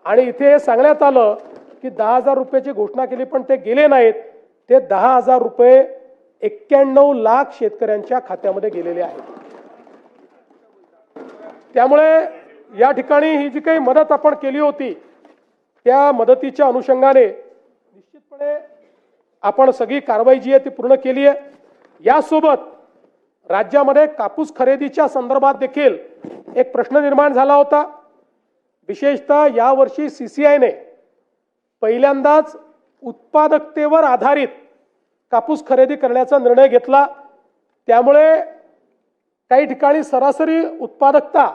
आणि इथे सांगण्यात आलं की 10,000 रुपयाची घोषणा केली पण ते गेले नाहीत. ते 10,000 रुपये 91 लाख शेतकऱ्यांच्या खात्यामध्ये गेलेले आहेत. त्यामुळे या ठिकाणी ही जी काही मदत आपण केली होती त्या मदतीच्या अनुषंगाने निश्चितपणे आपण सगळी कारवाई जी आहे ती पूर्ण केली आहे. यासोबत राज्यामध्ये कापूस खरेदीच्या संदर्भात देखील एक प्रश्न निर्माण झाला होता. विशेषतः यावर्षी CCIने पहिल्यांदाच उत्पादकतेवर आधारित कापूस खरेदी करण्याचा निर्णय घेतला. त्यामुळे काही ठिकाणी सरासरी उत्पादकता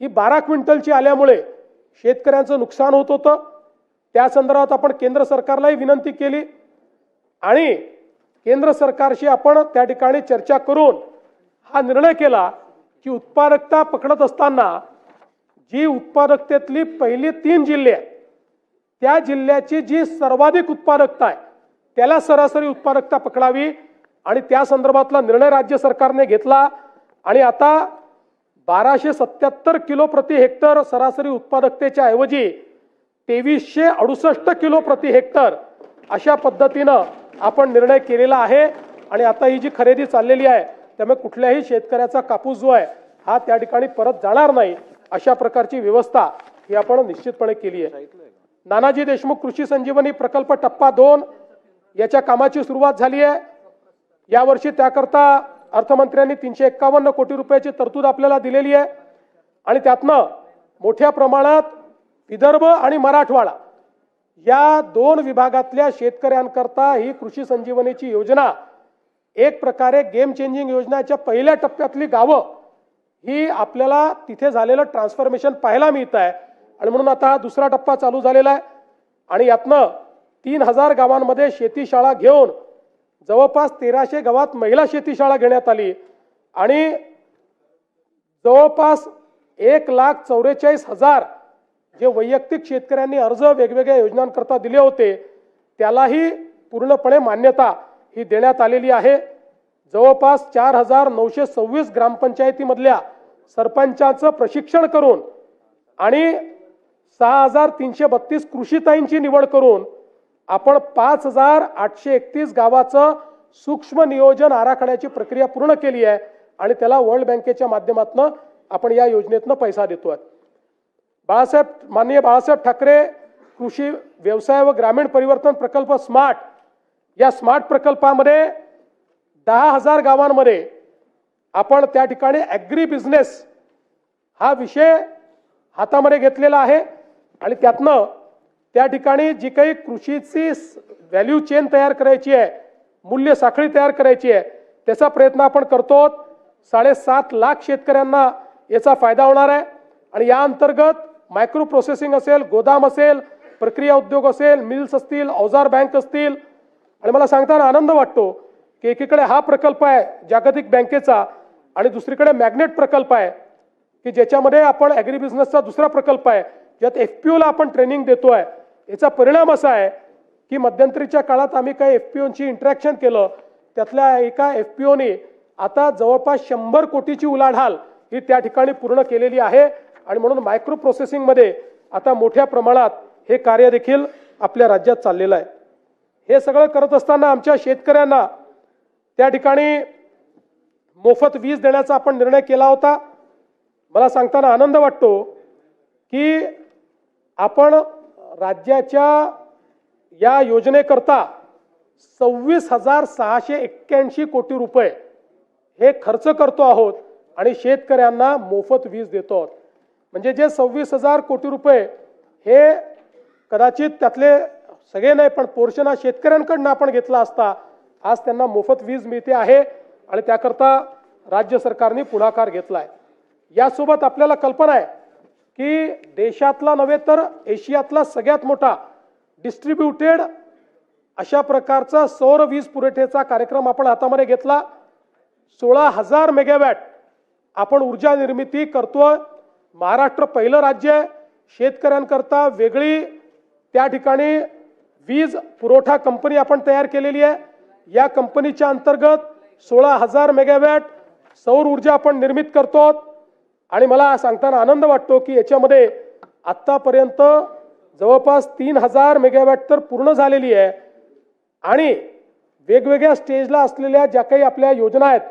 ही 12 क्विंटलची आल्यामुळे शेतकऱ्यांचं नुकसान होत होतं. त्या संदर्भात आपण केंद्र सरकारलाही विनंती केली आणि केंद्र सरकारशी आपण त्या ठिकाणी चर्चा करून हा निर्णय केला की उत्पादकता पकडत असताना जी उत्पादकतेतली पहिली 3 जिल्हे आहेत त्या जिल्ह्याची जी सर्वाधिक उत्पादकता आहे त्याला सरासरी उत्पादकता पकडावी आणि त्या संदर्भातला निर्णय राज्य सरकारने घेतला. आणि आता 1277 किलो प्रति हेक्टर सरासरी उत्पादकतेच्या ऐवजी 2368 किलो प्रति हेक्टर अशा पद्धतीनं आपण निर्णय केलेला आहे. आणि आता ही जी खरेदी चाललेली आहे त्यामुळे कुठल्याही शेतकऱ्याचा कापूस जो आहे हा त्या ठिकाणी परत जाणार नाही अशा प्रकारची व्यवस्था ही आपण निश्चितपणे केली आहे. नानाजी देशमुख कृषी संजीवनी प्रकल्प टप्पा 2 याच्या कामाची सुरुवात झाली आहे. यावर्षी त्याकरता अर्थमंत्र्यांनी 351 कोटी रुपयाची तरतूद आपल्याला दिलेली आहे. आणि त्यातनं मोठ्या प्रमाणात विदर्भ आणि मराठवाडा या 2 विभागातल्या शेतकऱ्यांकरता ही कृषी संजीवनीची योजना एक प्रकारे गेम चेंजिंग योजनेच्या पहिल्या टप्प्यातली गावं ही आपल्याला तिथे झालेलं ट्रान्सफॉर्मेशन पाहायला मिळत आहे. आणि म्हणून आता हा दुसरा टप्पा चालू झालेला आहे. आणि यातनं 3000 गावांमध्ये शेतीशाळा घेऊन जवळपास 1300 गावात महिला शेतीशाळा घेण्यात आली. आणि जवळपास 1,44,000 जे वैयक्तिक शेतकऱ्यांनी अर्ज वेगवेगळ्या योजनांकरता दिले होते त्यालाही पूर्णपणे मान्यता ही देण्यात आलेली आहे. जवळपास 4,926 ग्रामपंचायतीमधल्या सरपंचांचं प्रशिक्षण करून आणि 6,332 कृषीताईंची निवड करून आपण 5,831 गावाचं सूक्ष्म नियोजन आराखड्याची प्रक्रिया पूर्ण केली आहे. आणि त्याला वर्ल्ड बँकेच्या माध्यमातून आपण या योजनेतनं पैसा देतोय. माननीय बाळासाहेब ठाकरे कृषी व्यवसाय व ग्रामीण परिवर्तन प्रकल्प स्मार्ट या स्मार्ट प्रकल्पामध्ये 10,000 गावांमध्ये आपण त्या ठिकाणी ॲग्री बिझनेस हा विषय हातामध्ये घेतलेला आहे. आणि त्यातनं त्या ठिकाणी जी काही कृषीची व्हॅल्यू चेन तयार करायची आहे, मूल्य साखळी तयार करायची आहे त्याचा प्रयत्न आपण करतो. 7.5 लाख शेतकऱ्यांना याचा फायदा होणार आहे. आणि या अंतर्गत मायक्रो प्रोसेसिंग असेल, गोदाम असेल, प्रक्रिया उद्योग असेल, मिल्स असतील, अवजार बँक असतील. आणि मला सांगताना आनंद वाटतो की एकीकडे हा प्रकल्प आहे जागतिक बँकेचा आणि दुसरीकडे मॅग्नेट प्रकल्प आहे की ज्याच्यामध्ये आपण ॲग्री बिझनेसचा दुसरा प्रकल्प आहे ज्यात FPOला आपण ट्रेनिंग देतोय. याचा परिणाम असा आहे की मध्यंतरीच्या काळात आम्ही काही FPOंची इंटरॅक्शन केलं. त्यातल्या एका FPOने आता जवळपास 100 कोटीची उलाढाल ही त्या ठिकाणी पूर्ण केलेली आहे. आणि म्हणून मायक्रो प्रोसेसिंगमध्ये आता मोठ्या प्रमाणात हे कार्य देखील आपल्या राज्यात चाललेलं आहे. हे सगळं करत असताना आमच्या शेतकऱ्यांना त्या ठिकाणी मोफत वीज देण्याचा आपण निर्णय केला होता. मला सांगताना आनंद वाटतो की आपण राज्याच्या या योजनेकरता 26,681 कोटी रुपये हे खर्च करतो आहोत आणि शेतकऱ्यांना मोफत वीज देतो आहोत. म्हणजे जे 26,000 कोटी रुपये हे कदाचित त्यातले सगळे नाही पण पोर्शन हा शेतकऱ्यांकडून आपण घेतला असता आज त्यांना मोफत वीज मिळते आहे आणि त्याकरता राज्य सरकारने पुढाकार घेतलाय. यासोबत आपल्याला कल्पना आहे की देशातला नव्हे तर एशियातला सगळ्यात मोठा डिस्ट्रीब्युटेड अशा प्रकारचा सौर वीज पुरवठ्याचा कार्यक्रम आपण हातामध्ये घेतला. 16,000 मेगावॅट आपण ऊर्जा निर्मिती करतोय. महाराष्ट्र पहिलं राज्य आहे. शेतकऱ्यांकरता वेगळी त्या ठिकाणी वीज पुरवठा कंपनी आपण तयार केलेली आहे. या कंपनीच्या अंतर्गत 16,000 मेगावॅट सौर ऊर्जा आपण निर्मित करतो आणि मला सांगताना आनंद वाटतो की याच्यामध्ये आतापर्यंत जवळपास 3,000 मेगावॅट तर पूर्ण झालेली आहे आणि वेगवेगळ्या स्टेजला असलेल्या ज्या काही आपल्या योजना आहेत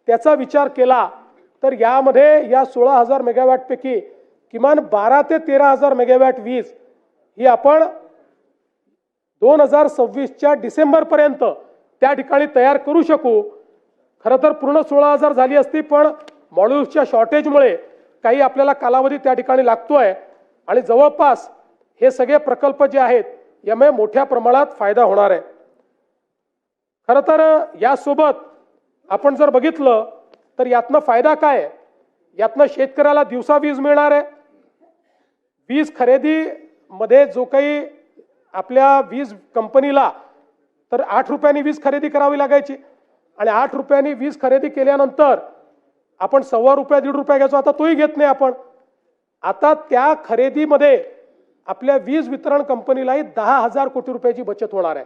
त्याचा विचार केला तर यामध्ये या 16,000 मेगावॅट पैकी किमान 12 ते 13,000 मेगावॅट वीज ही आपण 2026च्या डिसेंबर पर्यंत त्या ठिकाणी तयार करू शकू. खरं तर पूर्ण 16,000 झाली असती पण मॉड्यूल्सच्या शॉर्टेजमुळे काही आपल्याला कालावधी त्या ठिकाणी लागतोय आणि जवळपास हे सगळे प्रकल्प जे आहेत यामुळे मोठ्या प्रमाणात फायदा होणार आहे. खरं तर यासोबत आपण जर बघितलं तर यातनं फायदा काय आहे. यातनं शेतकऱ्याला दिवसा वीज मिळणार आहे. वीज खरेदीमध्ये जो काही आपल्या वीज कंपनीला तर 8 रुपयांनी वीज खरेदी करावी लागायची आणि 8 रुपयांनी वीज खरेदी केल्यानंतर आपण ₹1.25 ₹1.5 घ्यायचो. आता तोही घेत नाही आपण. आता त्या खरेदीमध्ये आपल्या वीज वितरण कंपनीलाही 10,000 कोटी रुपयाची बचत होणार आहे.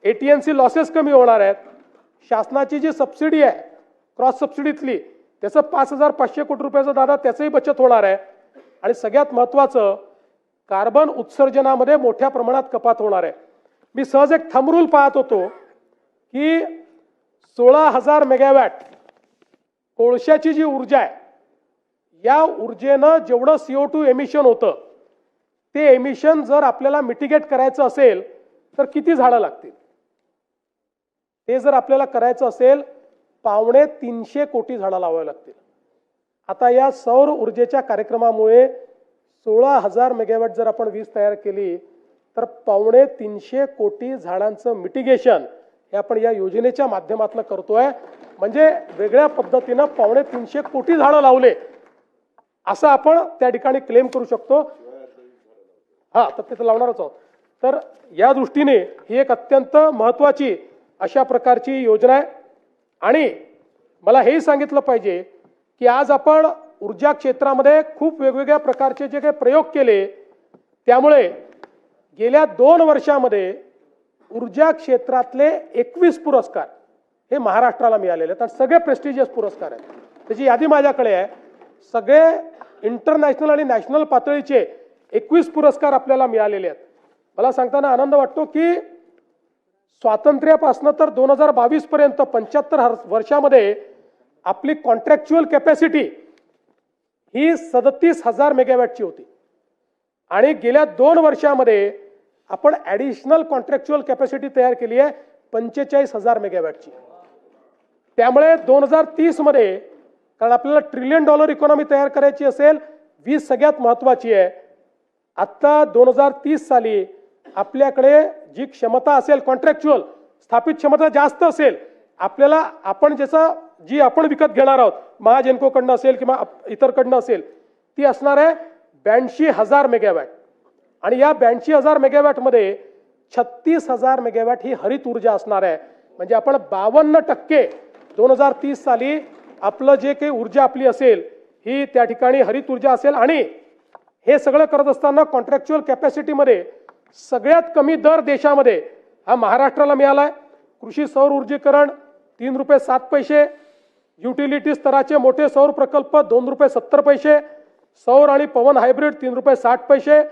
AT&C लॉसेस कमी होणार आहेत. शासनाची जी सबसिडी आहे क्रॉस सबसिडीतली त्याचं 5,500 कोटी रुपयाचं दादा त्याचंही बचत होणार आहे आणि सगळ्यात महत्त्वाचं कार्बन उत्सर्जनामध्ये मोठ्या प्रमाणात कपात होणार आहे. मी सहज एक थंब रूल पाहत होतो की 16,000 मेगावॅट कोळशाची जी ऊर्जा आहे या ऊर्जेनं जेवढं CO2 एमिशन होतं ते एमिशन जर आपल्याला मिटिगेट करायचं असेल तर किती झाडं लागतील. ते जर आपल्याला करायचं असेल 250 कोटी झाडं लावावी लागतील. आता या सौर ऊर्जेच्या कार्यक्रमामुळे 16,000 मेगावॅट जर आपण वीज तयार केली तर 250 कोटी झाडांचं मिटिगेशन हे आपण या योजनेच्या माध्यमातून करतोय. म्हणजे वेगळ्या पद्धतीनं 250 कोटी झाडं लावले असं आपण त्या ठिकाणी क्लेम करू शकतो. हा तर तिथं लावणारच आहोत. तर या दृष्टीने ही एक अत्यंत महत्त्वाची अशा प्रकारची योजना आहे आणि मला हेही सांगितलं पाहिजे की आज आपण ऊर्जा क्षेत्रामध्ये खूप वेगवेगळ्या प्रकारचे जे काही प्रयोग केले त्यामुळे गेल्या 2 वर्षामध्ये ऊर्जा क्षेत्रातले 21 पुरस्कार हे महाराष्ट्राला मिळालेले आहेत आणि सगळे प्रेस्टिजियस पुरस्कार आहेत. त्याची यादी माझ्याकडे आहे. सगळे इंटरनॅशनल आणि नॅशनल पातळीचे 21 पुरस्कार आपल्याला मिळालेले आहेत. मला सांगताना आनंद वाटतो की स्वातंत्र्यापासून तर 2022 पर्यंत 75 वर्षामध्ये आपली कॉन्ट्रॅक्च्युअल कॅपॅसिटी ही 37,000 मेगावॅटची होती आणि गेल्या 2 वर्षामध्ये आपण ॲडिशनल कॉन्ट्रॅक्च्युअल कॅपॅसिटी तयार केली आहे 45,000 मेगावॅटची. त्यामुळे 2030 मध्ये कारण आपल्याला $1 ट्रिलियन इकॉनॉमी तयार करायची असेल वीज सगळ्यात महत्त्वाची आहे. आत्ता 2030 साली आपल्याकडे जी क्षमता असेल कॉन्ट्रॅक्च्युअल स्थापित क्षमता जास्त असेल आपल्याला आपण जी आपण विकत घेणार आहोत महाजेनकोकडनं असेल किंवा इतरकडनं असेल ती असणार आहे 82,000 मेगावॅट आणि या 82,000 मेगावॅटमध्ये 36,000 मेगावॅट ही हरित ऊर्जा असणार आहे. म्हणजे आपण 52% 2030 साली आपलं जे काही ऊर्जा आपली असेल ही त्या ठिकाणी हरित ऊर्जा असेल आणि हे सगळं करत असताना कॉन्ट्रॅक्च्युअल कॅपॅसिटीमध्ये सगळ्यात कमी दर देशामध्ये हा महाराष्ट्राला मिळाला आहे. कृषी सौर ऊर्जीकरण ₹3.07, युटिलिटी स्तराचे मोठे सौर प्रकल्प ₹2.70, सौर आणि पवन hybrid ₹3.60,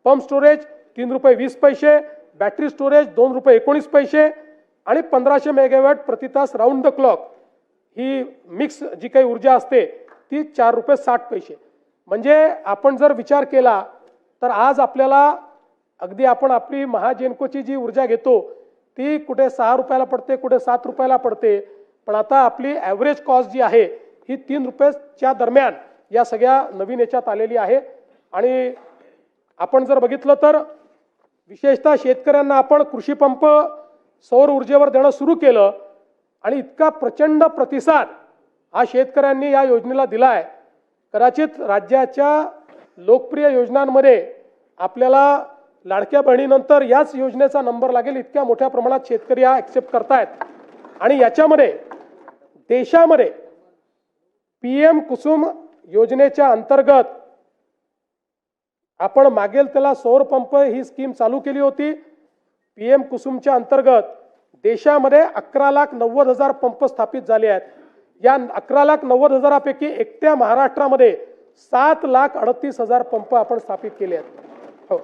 pump storage ₹3.20, battery storage ₹2.19 आणि 1500 मेगावॅट प्रति तास राऊंड द क्लॉक ही मिक्स जी काही ऊर्जा असते ती ₹4.60. म्हणजे आपण जर विचार केला तर आज आपल्याला अगदी आपण आपली महाजेनकोची जी ऊर्जा घेतो ती कुठे 6 रुपयाला पडते, कुठे 7 रुपयाला पडते, पण आता आपली ॲव्हरेज कॉस्ट जी आहे ही 3 रुपयाच्या दरम्यान या सगळ्या नवीन याच्यात आलेली आहे. आणि आपण जर बघितलं तर विशेषतः शेतकऱ्यांना आपण कृषी पंप सौर ऊर्जेवर देणं सुरू केलं आणि इतका प्रचंड प्रतिसाद हा शेतकऱ्यांनी या योजनेला दिला आहे. कदाचित राज्याच्या लोकप्रिय योजनांमध्ये आपल्याला लाडक्या बहिणीनंतर याच योजनेचा नंबर लागेल, इतक्या मोठ्या प्रमाणात शेतकरी हा ॲक्सेप्ट करतायत. आणि याच्यामध्ये देशामध्ये PM कुसुम योजनेच्या अंतर्गत आपण मागेल त्याला सौर पंप ही स्कीम चालू केली होती. PM कुसुमच्या अंतर्गत देशामध्ये 11,90,000 पंप स्थापित झाले आहेत. या 11,90,000पैकी एकट्या महाराष्ट्रामध्ये 7,38,000 पंप आपण स्थापित केले आहेत. हो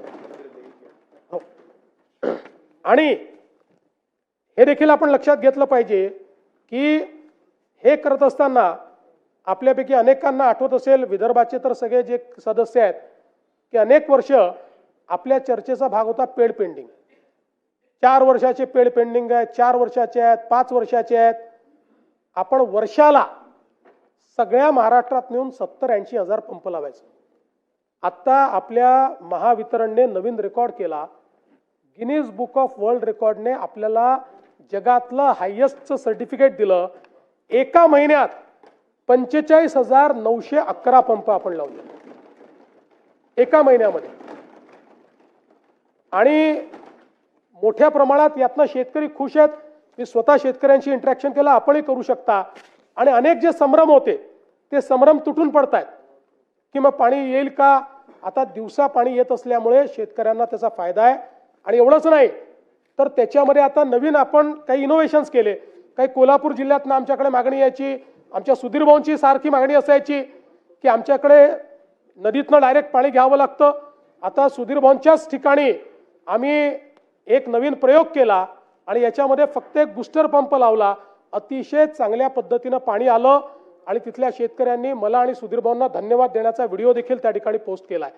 हो. आणि हे देखील आपण लक्षात घेतलं पाहिजे की हे करत असताना आपल्यापैकी अनेकांना आठवत असेल, विदर्भाचे तर सगळे जे सदस्य आहेत की अनेक वर्ष आपल्या चर्चेचा भाग होता पेड पेंडिंग. 4 वर्षाचे पेड पेंडिंग आहेत, 4 वर्षाचे आहेत, 5 वर्षाचे आहेत. आपण वर्षाला सगळ्या महाराष्ट्रात नेऊन 70-80 हजार पंप लावायचं. आता आपल्या महावितरणने नवीन रेकॉर्ड केला. गिनीज बुक ऑफ वर्ल्ड रेकॉर्डने आपल्याला जगातलं हायेस्टचं सर्टिफिकेट दिलं. एका महिन्यात 45,911 पंप आपण लावले एका महिन्यामध्ये. आणि मोठ्या प्रमाणात यातनं शेतकरी खुश आहेत. मी स्वतः शेतकऱ्यांशी इंटरॅक्शन केलं, आपणही करू शकता. आणि अनेक जे संभ्रम होते ते संभ्रम तुटून पडतायत की मग पाणी येईल का. आता दिवसा पाणी येत असल्यामुळे शेतकऱ्यांना त्याचा फायदा आहे. आणि एवढंच नाही तर त्याच्यामध्ये आता नवीन आपण काही इनोव्हेशन्स केले. काही कोल्हापूर जिल्ह्यातनं आमच्याकडे मागणी यायची, आमच्या सुधीर भाऊंची सारखी मागणी असायची की आमच्याकडे नदीतनं डायरेक्ट पाणी घ्यावं लागतं. आता सुधीर भाऊंच्याच ठिकाणी आम्ही एक नवीन प्रयोग केला आणि याच्यामध्ये फक्त एक बूस्टर पंप लावला. अतिशय चांगल्या पद्धतीनं पाणी आलं आणि तिथल्या शेतकऱ्यांनी मला आणि सुधीर भाऊंना धन्यवाद देण्याचा व्हिडिओ देखील त्या ठिकाणी पोस्ट केलाय.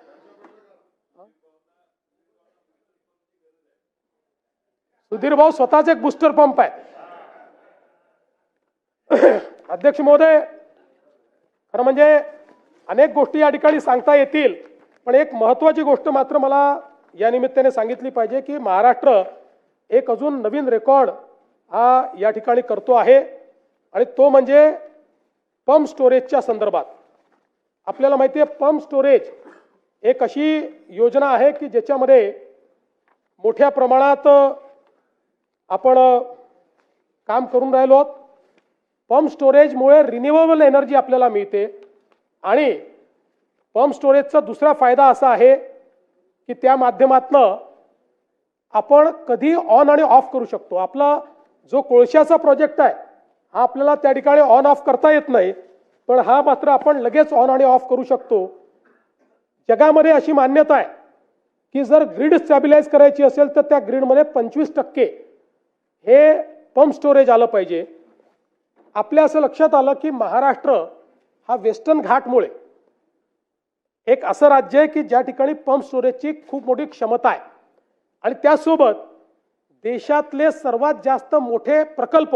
सुधीर भाऊ स्वतःच एक बूस्टर पंप आहे. अध्यक्ष महोदय, खरं म्हणजे अनेक गोष्टी या ठिकाणी सांगता येतील, पण एक महत्त्वाची गोष्ट मात्र मला या निमित्ताने सांगितली पाहिजे की महाराष्ट्र एक अजून नवीन रेकॉर्ड हा या ठिकाणी करतो आहे आणि तो म्हणजे पंप स्टोरेजच्या संदर्भात. आपल्याला माहिती आहे पंप स्टोरेज एक अशी योजना आहे की ज्याच्यामध्ये मोठ्या प्रमाणात आपण काम करून राहिलो आहोत. पंप स्टोरेजमुळे रिन्युएबल एनर्जी आपल्याला मिळते आणि पंप स्टोरेजचा दुसरा फायदा असा आहे की त्या माध्यमातनं आपण कधी ऑन आणि ऑफ करू शकतो. आपला जो कोळशाचा प्रोजेक्ट आहे हा आपल्याला त्या ठिकाणी ऑन ऑफ करता येत नाही, पण हा मात्र आपण लगेच ऑन आणि ऑफ करू शकतो. जगामध्ये अशी मान्यता आहे की जर ग्रीड स्टॅबिलाइज करायची असेल तर त्या ग्रीडमध्ये 25% हे पंप स्टोरेज आलं पाहिजे. आपल्या असं लक्षात आलं की महाराष्ट्र हा वेस्टर्न घाटमुळे एक असं राज्य आहे की ज्या ठिकाणी पंप स्टोरेजची खूप मोठी क्षमता आहे आणि त्यासोबत देशातले सर्वात जास्त मोठे प्रकल्प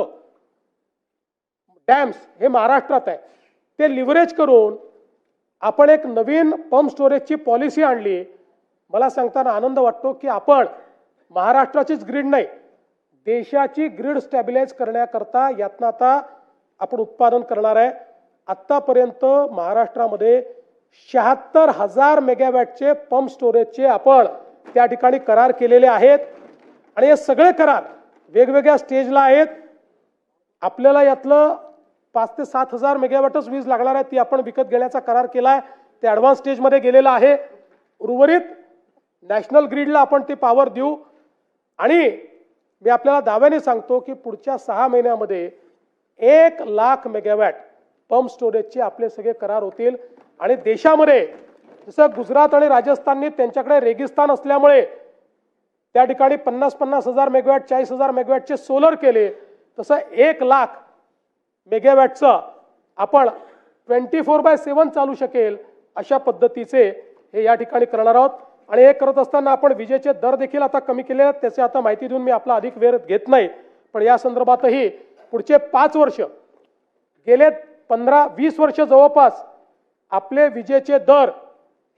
डॅम्स हे महाराष्ट्रात आहे. ते लिव्हरेज करून आपण एक नवीन पंप स्टोरेजची पॉलिसी आणली. मला सांगताना आनंद वाटतो की आपण महाराष्ट्राचीच ग्रीड नाही, देशाची ग्रीड स्टॅबिलाइज करण्याकरता यातनं आता आपण उत्पादन करणार आहे. आत्तापर्यंत महाराष्ट्रामध्ये 76,000 मेगावॅटचे पंप स्टोरेजचे आपण त्या ठिकाणी करार केलेले आहेत आणि हे सगळे करार वेगवेगळ्या स्टेजला आहेत. आपल्याला यातलं 5,000 ते 7,000 मेगावॅटच वीज लागणार आहे, ती आपण विकत घेण्याचा करार केला आहे. ते ॲडव्हान्स स्टेजमध्ये गेलेलं आहे. उर्वरित नॅशनल ग्रीडला आपण ते पॉवर देऊ आणि मी आपल्याला दाव्याने सांगतो की पुढच्या 6 महिन्यामध्ये 1,00,000 मेगावॅट पंप स्टोरेजचे आपले सगळे करार होतील. आणि देशामध्ये जसं गुजरात आणि राजस्थानने त्यांच्याकडे रेगिस्तान असल्यामुळे त्या ठिकाणी 50,000 मेगावॅट 40,000 मेगावॅटचे सोलर केले, तसं 1,00,000 मेगावॅटचं आपण 24/7 चालू शकेल अशा पद्धतीचे हे या ठिकाणी करणार आहोत. आणि हे करत असताना आपण विजेचे दर देखील आता कमी केले आहेत. त्याची आता माहिती देऊन मी आपला अधिक वेळ घेत नाही, पण या संदर्भातही पुढचे 5 वर्ष, गेले 15-20 वर्ष जवळपास आपले विजेचे दर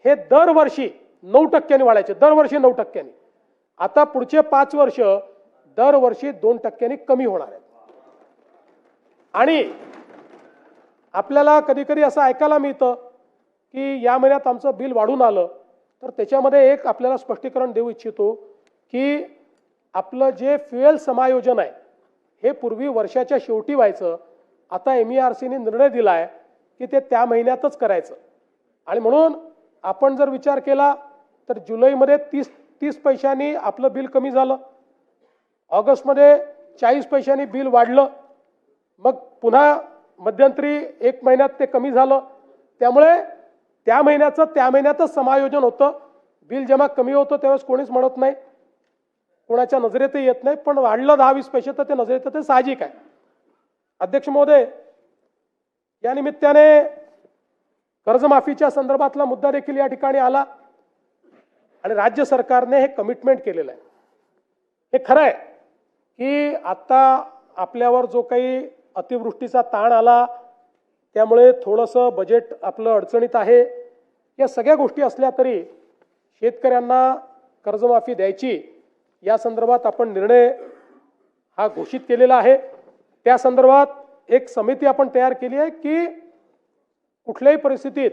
हे दरवर्षी 9% वाढायचे, दरवर्षी 9%. आता पुढचे 5 वर्ष दरवर्षी 2% कमी होणार आहेत. आणि आपल्याला कधी कधी असं ऐकायला मिळतं की या महिन्यात आमचं बिल वाढून आलं, तर त्याच्यामध्ये एक आपल्याला स्पष्टीकरण देऊ इच्छितो की आपलं जे फ्युएल समायोजन आहे हे पूर्वी वर्षाच्या शेवटी व्हायचं. आता MERCने निर्णय दिला आहे की ते त्या महिन्यातच करायचं. आणि म्हणून आपण जर विचार केला तर जुलैमध्ये 30 पैशांनी आपलं बिल कमी झालं, ऑगस्टमध्ये 40 पैशांनी बिल वाढलं, मग पुन्हा मध्यंतरी 1 महिन्यात ते कमी झालं. त्यामुळे त्या महिन्यातच समायोजन होतं. बिल जेव्हा कमी होतं त्यावेळेस कोणीच म्हणत नाही, कोणाच्या नजरेतही येत नाही, पण वाढलं 10-20 पैसे तर ते नजरेत ते साहजिक आहे. अध्यक्ष महोदय, या निमित्ताने कर्जमाफीच्या संदर्भातला मुद्दा देखील या ठिकाणी आला आणि राज्य सरकारने हे कमिटमेंट केलेलं आहे. हे खरं आहे की आता आपल्यावर जो काही अतिवृष्टीचा ताण आला त्यामुळे थोडंसं बजेट आपलं अडचणीत आहे. या सगळ्या गोष्टी असल्या तरी शेतकऱ्यांना कर्जमाफी द्यायची या संदर्भात आपण निर्णय हा घोषित केलेला आहे. त्या संदर्भात एक समिती आपण तयार केली आहे की कुठल्याही परिस्थितीत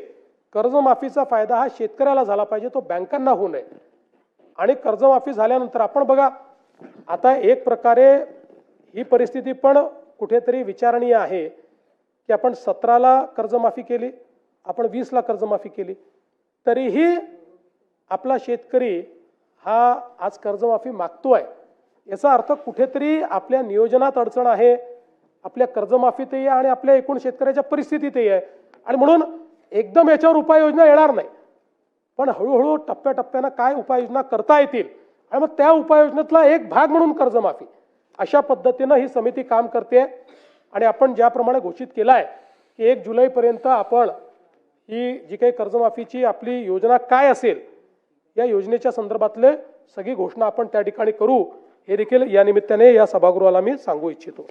कर्जमाफीचा फायदा हा शेतकऱ्याला झाला पाहिजे, तो बँकांना होऊ नये. आणि कर्जमाफी झाल्यानंतर आपण बघा, आता एक प्रकारे ही परिस्थिती पण कुठेतरी विचारणीय आहे की आपण 17ला कर्जमाफी केली, आपण 20ला कर्जमाफी केली, तरीही आपला शेतकरी हा आज कर्जमाफी मागतोय. याचा अर्थ कुठेतरी आपल्या नियोजनात अडचण आहे, आपल्या कर्जमाफीतही आहे आणि आपल्या एकूण शेतकऱ्याच्या परिस्थितीतही आहे. आणि म्हणून एकदम याच्यावर उपाययोजना येणार नाही, पण हळूहळू टप्प्याटप्प्यानं काय उपाययोजना करता येतील आणि मग त्या उपाययोजनेतला एक भाग म्हणून कर्जमाफी, अशा पद्धतीनं ही समिती काम करते. आणि आपण ज्याप्रमाणे घोषित केलं आहे की 1 जुलैपर्यंत आपण ही जी काही कर्जमाफीची आपली योजना काय असेल या योजनेच्या संदर्भातले सगळी घोषणा आपण त्या ठिकाणी करू, हे देखील या निमित्ताने या सभागृहाला मी सांगू इच्छितो.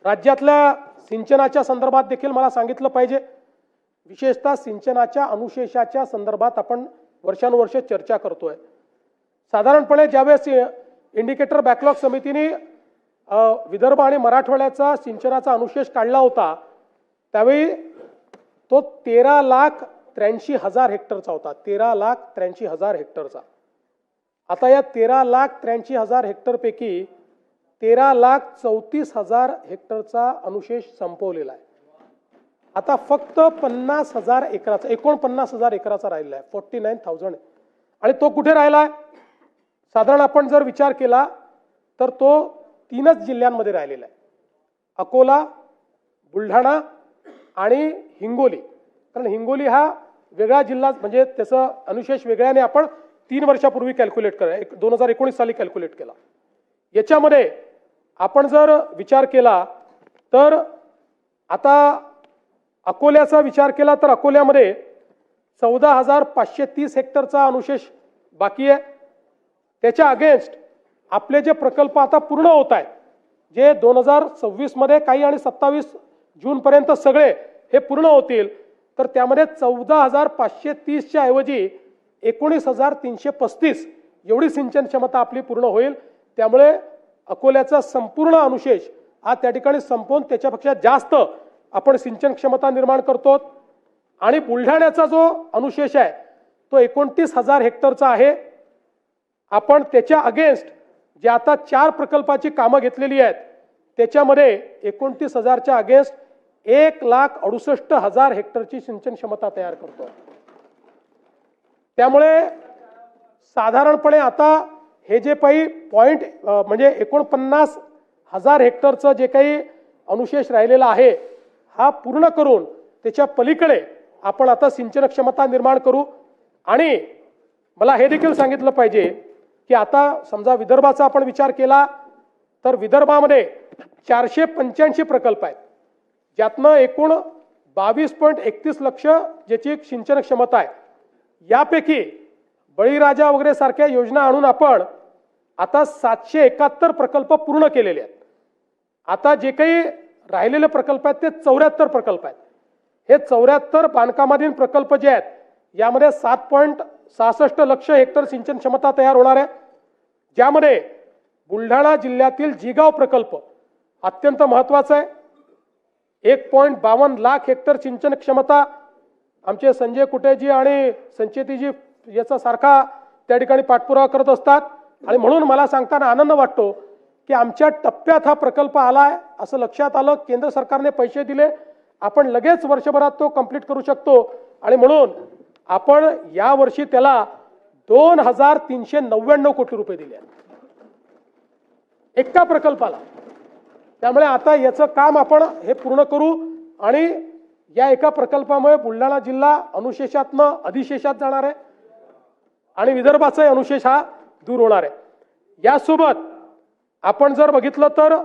राज्यातल्या सिंचनाच्या संदर्भात देखील मला सांगितलं पाहिजे. विशेषतः सिंचनाच्या अनुशेषाच्या संदर्भात आपण वर्षानुवर्ष चर्चा करतोय. साधारणपणे ज्यावेळेस इंडिकेटर बॅकलॉग समितीने विदर्भ आणि मराठवाड्याचा सिंचनाचा अनुशेष काढला होता त्यावेळी तो 13,83,000 हेक्टरचा होता. 13,83,000 हेक्टरचा. आता या 13,83,000 हेक्टरपैकी 13,34,000 हेक्टरचा अनुशेष संपवलेला आहे. आता फक्त 50,000 एकराचा, 49,000 एकराचा राहिला आहे, 49,000. आणि तो कुठे राहिला आहे? साधारण आपण जर विचार केला तर तो 3च जिल्ह्यांमध्ये राहिलेला आहे, अकोला, बुलढाणा आणि हिंगोली. कारण हिंगोली हा वेगळा जिल्हा, म्हणजे त्याचं अनुशेष वेगळ्याने आपण 3 वर्षापूर्वी कॅल्क्युलेट करा, 2019 साली कॅल्क्युलेट केला. याच्यामध्ये आपण जर विचार केला तर आता अकोल्याचा विचार केला तर अकोल्यामध्ये 14,530 हेक्टरचा अनुशेष बाकी आहे. त्याच्या अगेन्स्ट आपले जे प्रकल्प आता पूर्ण होत आहेत, जे 2026 मध्ये काही आणि 27 जूनपर्यंत सगळे हे पूर्ण होतील, तर त्यामध्ये 14,530च्या ऐवजी 19,335 एवढी सिंचन क्षमता आपली पूर्ण होईल. त्यामुळे अकोल्याचा संपूर्ण अनुशेष हा त्या ठिकाणी संपवून त्याच्यापेक्षा जास्त आपण सिंचन क्षमता निर्माण करतो. आणि बुलढाण्याचा जो अनुशेष आहे तो 29,000 हेक्टरचा आहे. आपण त्याच्या अगेन्स्ट जे आता 4 प्रकल्पाची कामं घेतलेली आहेत त्याच्यामध्ये 29,000च्या अगेन्स्ट 1,68,000 हेक्टरची सिंचन क्षमता तयार करतो. त्यामुळे साधारणपणे आता हे जे काही पॉइंट म्हणजे 49,000 हेक्टरचं जे काही अनुशेष राहिलेला आहे हा पूर्ण करून त्याच्या पलीकडे आपण आता सिंचन क्षमता निर्माण करू. आणि मला हे देखील सांगितलं पाहिजे की आता समजा विदर्भाचा आपण विचार केला तर विदर्भामध्ये 485 प्रकल्प आहेत, ज्यातनं एकूण 22.31 लक्ष ज्याची सिंचन क्षमता आहे. यापैकी बळीराजा वगैरे सारख्या योजना आणून आपण आता 771 प्रकल्प पूर्ण केलेले आहेत. आता जे काही राहिलेले प्रकल्प आहेत ते 74 प्रकल्प आहेत. हे 74 बांधकामाधीन प्रकल्प जे आहेत यामध्ये 7.66 लक्ष हेक्टर सिंचन क्षमता तयार होणार आहे, ज्यामध्ये बुलढाणा जिल्ह्यातील जिगाव प्रकल्प अत्यंत महत्वाचा आहे. 1.52 लाख हेक्टर सिंचन क्षमता आमचे संजय कुटेजी आणि संचेतीजी याचा सारखा त्या ठिकाणी पाठपुरावा करत असतात. आणि म्हणून मला सांगताना आनंद वाटतो की आमच्या टप्प्यात हा प्रकल्प आलाय, असं लक्षात आलं. केंद्र सरकारने पैसे दिले, आपण लगेच वर्षभरात तो कंप्लीट करू शकतो. आणि म्हणून आपण या वर्षी त्याला 2399 कोटी रुपये दिले एका प्रकल्पाला. त्यामुळे आता याचं काम आपण हे पूर्ण करू आणि या एका प्रकल्पामुळे बुलढाणा जिल्हा अनुशेषातनं अधिशेषात जाणार आहे आणि विदर्भाचा अनुशेष हा दूर होणार आहे. यासोबत आपण जर बघितलं तर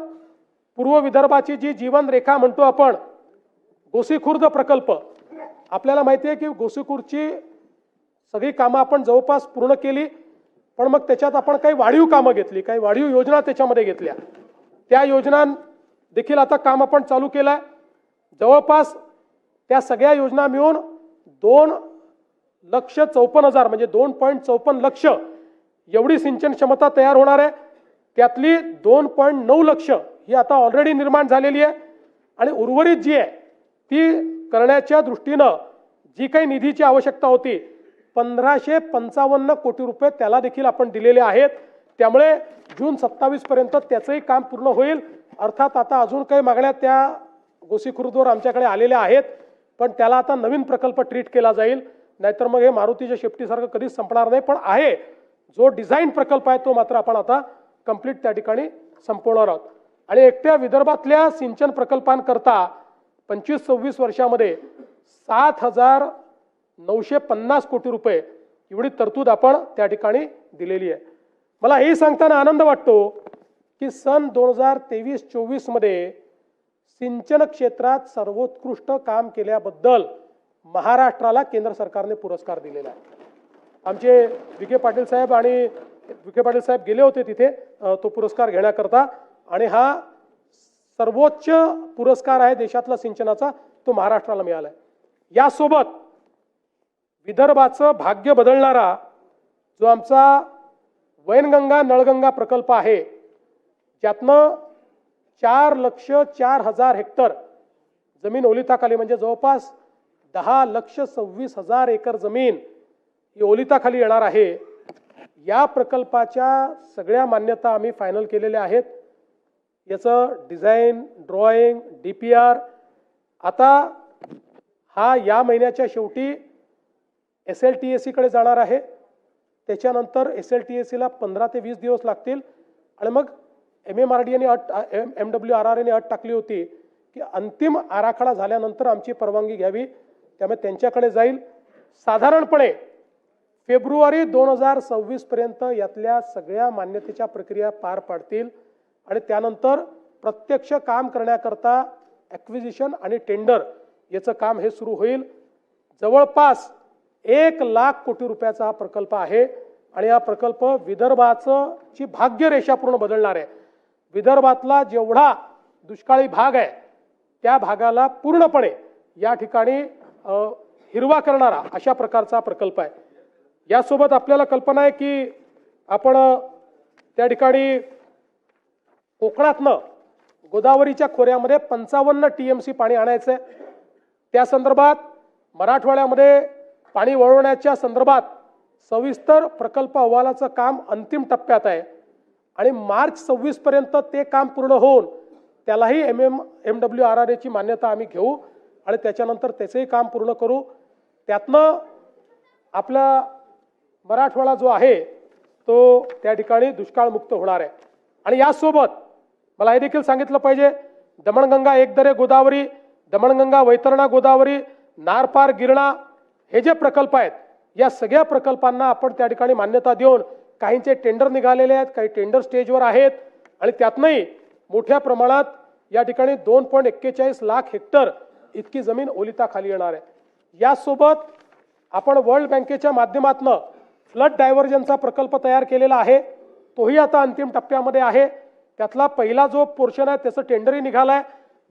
पूर्व विदर्भाची जी जीवन रेखा म्हणतो आपण, गोसीखुर्द प्रकल्प, आपल्याला माहिती आहे की गोसीखुर्दची सगळी कामं आपण जवळपास पूर्ण केली, पण मग त्याच्यात आपण काही वाढीव कामं घेतली, काही वाढीव योजना त्याच्यामध्ये घेतल्या. त्या योजना देखील आता काम आपण चालू केलंय. जवळपास त्या सगळ्या योजना मिळून 2,54,000 म्हणजे 2.54 लक्ष एवढी सिंचन क्षमता तयार होणार आहे. त्यातली 2.9 लक्ष ही आता ऑलरेडी निर्माण झालेली आहे आणि उर्वरित जी आहे ती करण्याच्या दृष्टीनं जी काही निधीची आवश्यकता होती 1555 कोटी रुपये त्याला देखील आपण दिलेले आहेत. त्यामुळे जून 27 पर्यंत त्याचंही काम पूर्ण होईल. अर्थात आता अजून काही मागण्या त्या गोसीखुर्दवर आमच्याकडे आलेल्या आहेत, पण त्याला आता नवीन प्रकल्प ट्रीट केला जाईल, नाहीतर मग हे मारुतीच्या शेपटीसारखं कधीच संपणार नाही. पण आहे जो डिझाईन प्रकल्प आहे तो मात्र आपण आता कंप्लीट त्या ठिकाणी संपवणार आहोत. आणि एकट्या विदर्भातल्या सिंचन प्रकल्पांकरता 25-26 वर्षामध्ये 7,950 कोटी रुपये एवढी तरतूद आपण त्या ठिकाणी दिलेली आहे. मला हे सांगताना आनंद वाटतो की सन 2023-24 मध्ये सिंचन क्षेत्रात सर्वोत्कृष्ट काम केल्याबद्दल महाराष्ट्राला केंद्र सरकारने पुरस्कार दिलेला आहे. आमचे विखे पाटील साहेब गेले होते तिथे तो पुरस्कार घेण्याकरता, आणि हा सर्वोच्च पुरस्कार आहे देशातला सिंचनाचा, तो महाराष्ट्राला मिळाला आहे. यासोबत विदर्भाचं भाग्य बदलणारा जो आमचा वैनगंगा नळगंगा प्रकल्प आहे, ज्यातनं 4,04,000 हेक्टर जमीन ओलिताखाली म्हणजे जवळपास 10,26,000 एकर जमीन ही ओलिताखाली येणार आहे. या प्रकल्पाच्या सगळ्या मान्यता आम्ही फायनल केलेल्या आहेत. याचं डिझाईन, ड्रॉइंग, DPR आता हा या महिन्याच्या शेवटी SLTAC कडे जाणार आहे. त्याच्यानंतर SLTAC ला 15 ते 20 दिवस लागतील आणि मग MMRDA MWRRA अट टाकली होती की अंतिम आराखडा झाल्यानंतर आमची परवानगी घ्यावी, त्यामुळे त्यांच्याकडे जाईल. साधारणपणे फेब्रुवारी 2026 पर्यंत यातल्या सगळ्या मान्यतेच्या प्रक्रिया पार पाडतील आणि त्यानंतर प्रत्यक्ष काम करण्याकरता ॲक्विजिशन आणि टेंडर याचं काम हे सुरू होईल. जवळपास 1,00,000 कोटी रुपयाचा हा प्रकल्प आहे आणि हा प्रकल्प विदर्भाचं ची भाग्यरेषा पूर्ण बदलणार आहे. विदर्भातला जेवढा दुष्काळी भाग आहे त्या भागाला पूर्णपणे या ठिकाणी हिरवा करणारा अशा प्रकारचा प्रकल्प आहे. यासोबत आपल्याला कल्पना आहे की आपण त्या ठिकाणी कोकणातनं गोदावरीच्या खोऱ्यामध्ये 55 TMC पाणी आणायचं आहे. त्या संदर्भात मराठवाड्यामध्ये पाणी वळवण्याच्या संदर्भात सविस्तर प्रकल्प अहवालाचं काम अंतिम टप्प्यात आहे आणि मार्च 26 पर्यंत ते काम पूर्ण होऊन त्यालाही MWRRA ची मान्यता आम्ही घेऊ आणि त्याच्यानंतर त्याचंही काम पूर्ण करू. त्यातनं आपला मराठवाडा जो आहे तो त्या ठिकाणी दुष्काळमुक्त होणार आहे. आणि यासोबत मला हे देखील सांगितलं पाहिजे, दमणगंगा एकदरे गोदावरी, दमणगंगा वैतरणा गोदावरी, नारपार गिरणा हे जे प्रकल्प आहेत या सगळ्या प्रकल्पांना आपण त्या ठिकाणी मान्यता देऊन काहींचे टेंडर निघालेले आहेत, काही टेंडर स्टेजवर आहेत आणि त्यातनंही मोठ्या प्रमाणात या ठिकाणी 2.41 लाख हेक्टर इतकी जमीन ओलिताखाली येणार आहे. यासोबत आपण वर्ल्ड बँकेच्या माध्यमातून फ्लड डायव्हर्जनचा प्रकल्प तयार केलेला आहे. तोही आता अंतिम टप्प्यामध्ये आहे. त्यातला पहिला जो पोर्शन आहे त्याचं टेंडरही निघालाय.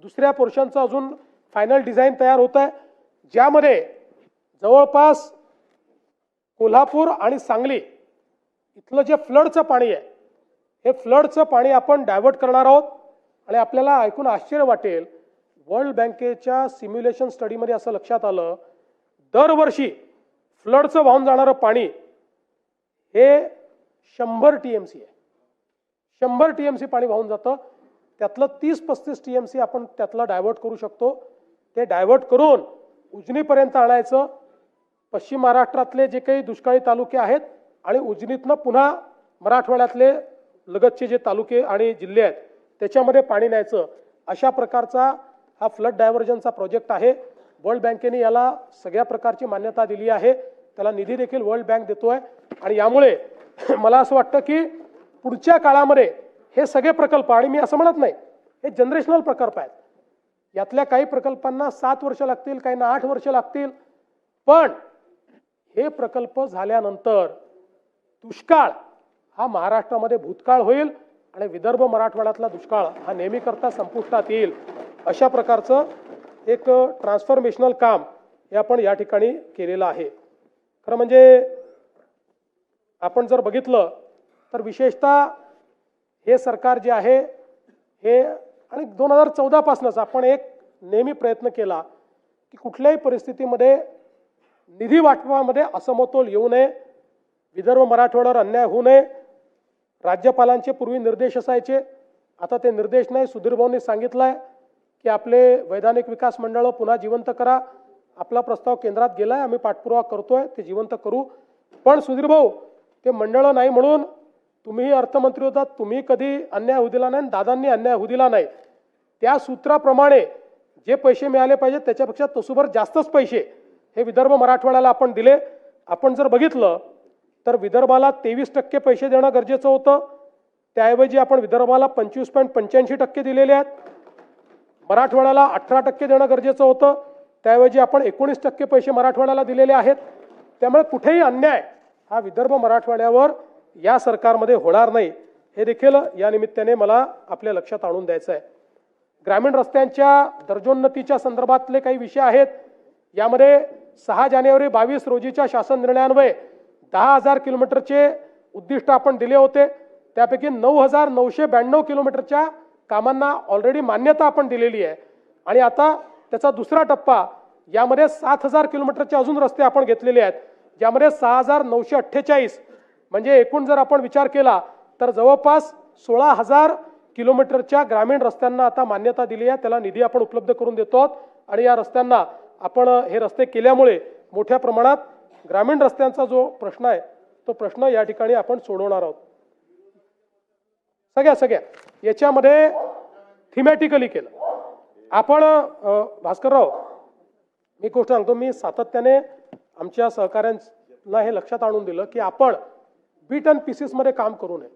दुसऱ्या पोर्शनचं अजून फायनल डिझाईन तयार होत आहे, ज्यामध्ये जवळपास कोल्हापूर आणि सांगली इथलं जे फ्लडचं पाणी आहे, हे फ्लडचं पाणी आपण डायव्हर्ट करणार आहोत. आणि आपल्याला ऐकून आश्चर्य वाटेल, वर्ल्ड बँकेच्या सिम्युलेशन स्टडीमध्ये असं लक्षात आलं, दरवर्षी फ्लडचं वाहून जाणारं पाणी हे 100 TMC आहे. 100 TMC पाणी वाहून जातं. त्यातलं 30-35 TMC आपण त्यातलं डायव्हर्ट करू शकतो. ते डायव्हर्ट करून उजनीपर्यंत आणायचं. पश्चिम महाराष्ट्रातले जे काही दुष्काळी तालुके आहेत आणि उजनीतनं पुन्हा मराठवाड्यातले लगतचे जे तालुके आणि जिल्हे आहेत त्याच्यामध्ये पाणी न्यायचं. अशा प्रकारचा हा फ्लड डायव्हर्जनचा प्रोजेक्ट आहे. वर्ल्ड बँकेने याला सगळ्या प्रकारची मान्यता दिली आहे. त्याला निधी देखील वर्ल्ड बँक देतोय. आणि यामुळे मला असं वाटतं की पुढच्या काळामध्ये हे सगळे प्रकल्प, आणि मी असं म्हणत नाही, हे जनरेशनल प्रकल्प आहेत. यातल्या काही प्रकल्पांना 7 वर्ष लागतील, काहींना 8 वर्ष लागतील. पण हे प्रकल्प झाल्यानंतर दुष्काळ हा महाराष्ट्रामध्ये भूतकाळ होईल आणि विदर्भ मराठवाड्यातला दुष्काळ हा नेहमीकरता संपुष्टात येईल. अशा प्रकारचं एक ट्रान्सफॉर्मेशनल काम हे आपण या ठिकाणी केलेलं आहे. खरं म्हणजे आपण जर बघितलं तर विशेषतः हे सरकार जे आहे हे, आणि 2014 पासूनच आपण एक नेहमी प्रयत्न केला की कुठल्याही परिस्थितीमध्ये निधी वाटपामध्ये असमतोल येऊ नये, विदर्भ मराठवाड्यावर अन्याय होऊ नये. राज्यपालांचे पूर्वी निर्देश असायचे, आता ते निर्देश नाही. सुधीर भाऊंनी सांगितलंय की आपले वैधानिक विकास मंडळ पुन्हा जिवंत करा. आपला प्रस्ताव केंद्रात गेलाय, आम्ही पाठपुरावा करतोय, ते जिवंत करू. पण सुधीर भाऊ, ते मंडळ नाही म्हणून तुम्ही अर्थमंत्री होतात, तुम्ही कधी अन्याय होऊ दिला नाही, दादांनी अन्याय होऊ दिला नाही. त्या सूत्राप्रमाणे जे पैसे मिळाले पाहिजे त्याच्यापेक्षा तसूभर जास्तच पैसे हे विदर्भ मराठवाड्याला आपण दिले. आपण जर बघितलं तर विदर्भाला 23% पैसे देणं गरजेचं होतं. त्याऐवजी आपण विदर्भाला 25.85% दिलेले आहेत. मराठवाड्याला 18% देणं गरजेचं होतं. त्याऐवजी आपण 19% पैसे मराठवाड्याला दिलेले आहेत. त्यामुळे कुठेही अन्याय हा विदर्भ मराठवाड्यावर या सरकारमध्ये होणार नाही, हे देखील या निमित्ताने मला आपल्या लक्षात आणून द्यायचं आहे. ग्रामीण रस्त्यांच्या दर्जोन्नतीच्या संदर्भातले काही विषय आहेत. यामध्ये 6 जानेवारी 22 रोजीच्या शासन निर्णयान्वये 10,000 किलोमीटरचे उद्दिष्ट आपण दिले होते. त्यापैकी 9,992 किलोमीटरच्या कामांना ऑलरेडी मान्यता आपण दिलेली आहे. आणि आता त्याचा दुसरा टप्पा, यामध्ये 7,000 किलोमीटरचे अजून रस्ते आपण घेतलेले आहेत, ज्यामध्ये 6,948, म्हणजे एकूण जर आपण विचार केला तर जवळपास 16,000 किलोमीटरच्या ग्रामीण रस्त्यांना आता मान्यता दिली आहे. त्याला निधी आपण उपलब्ध करून देतो आहोत. आणि या रस्त्यांना आपण हे रस्ते केल्यामुळे मोठ्या प्रमाणात ग्रामीण रस्त्यांचा जो प्रश्न आहे तो प्रश्न या ठिकाणी आपण सोडवणार आहोत. सगळ्या याच्यामध्ये थिमॅटिकली केलं आपण. भास्करराव, मी गोष्ट सांगतो, मी सातत्याने आमच्या सहकाऱ्यांना हे लक्षात आणून दिलं की आपण बीट अँड पीसेस मध्ये काम करू नये.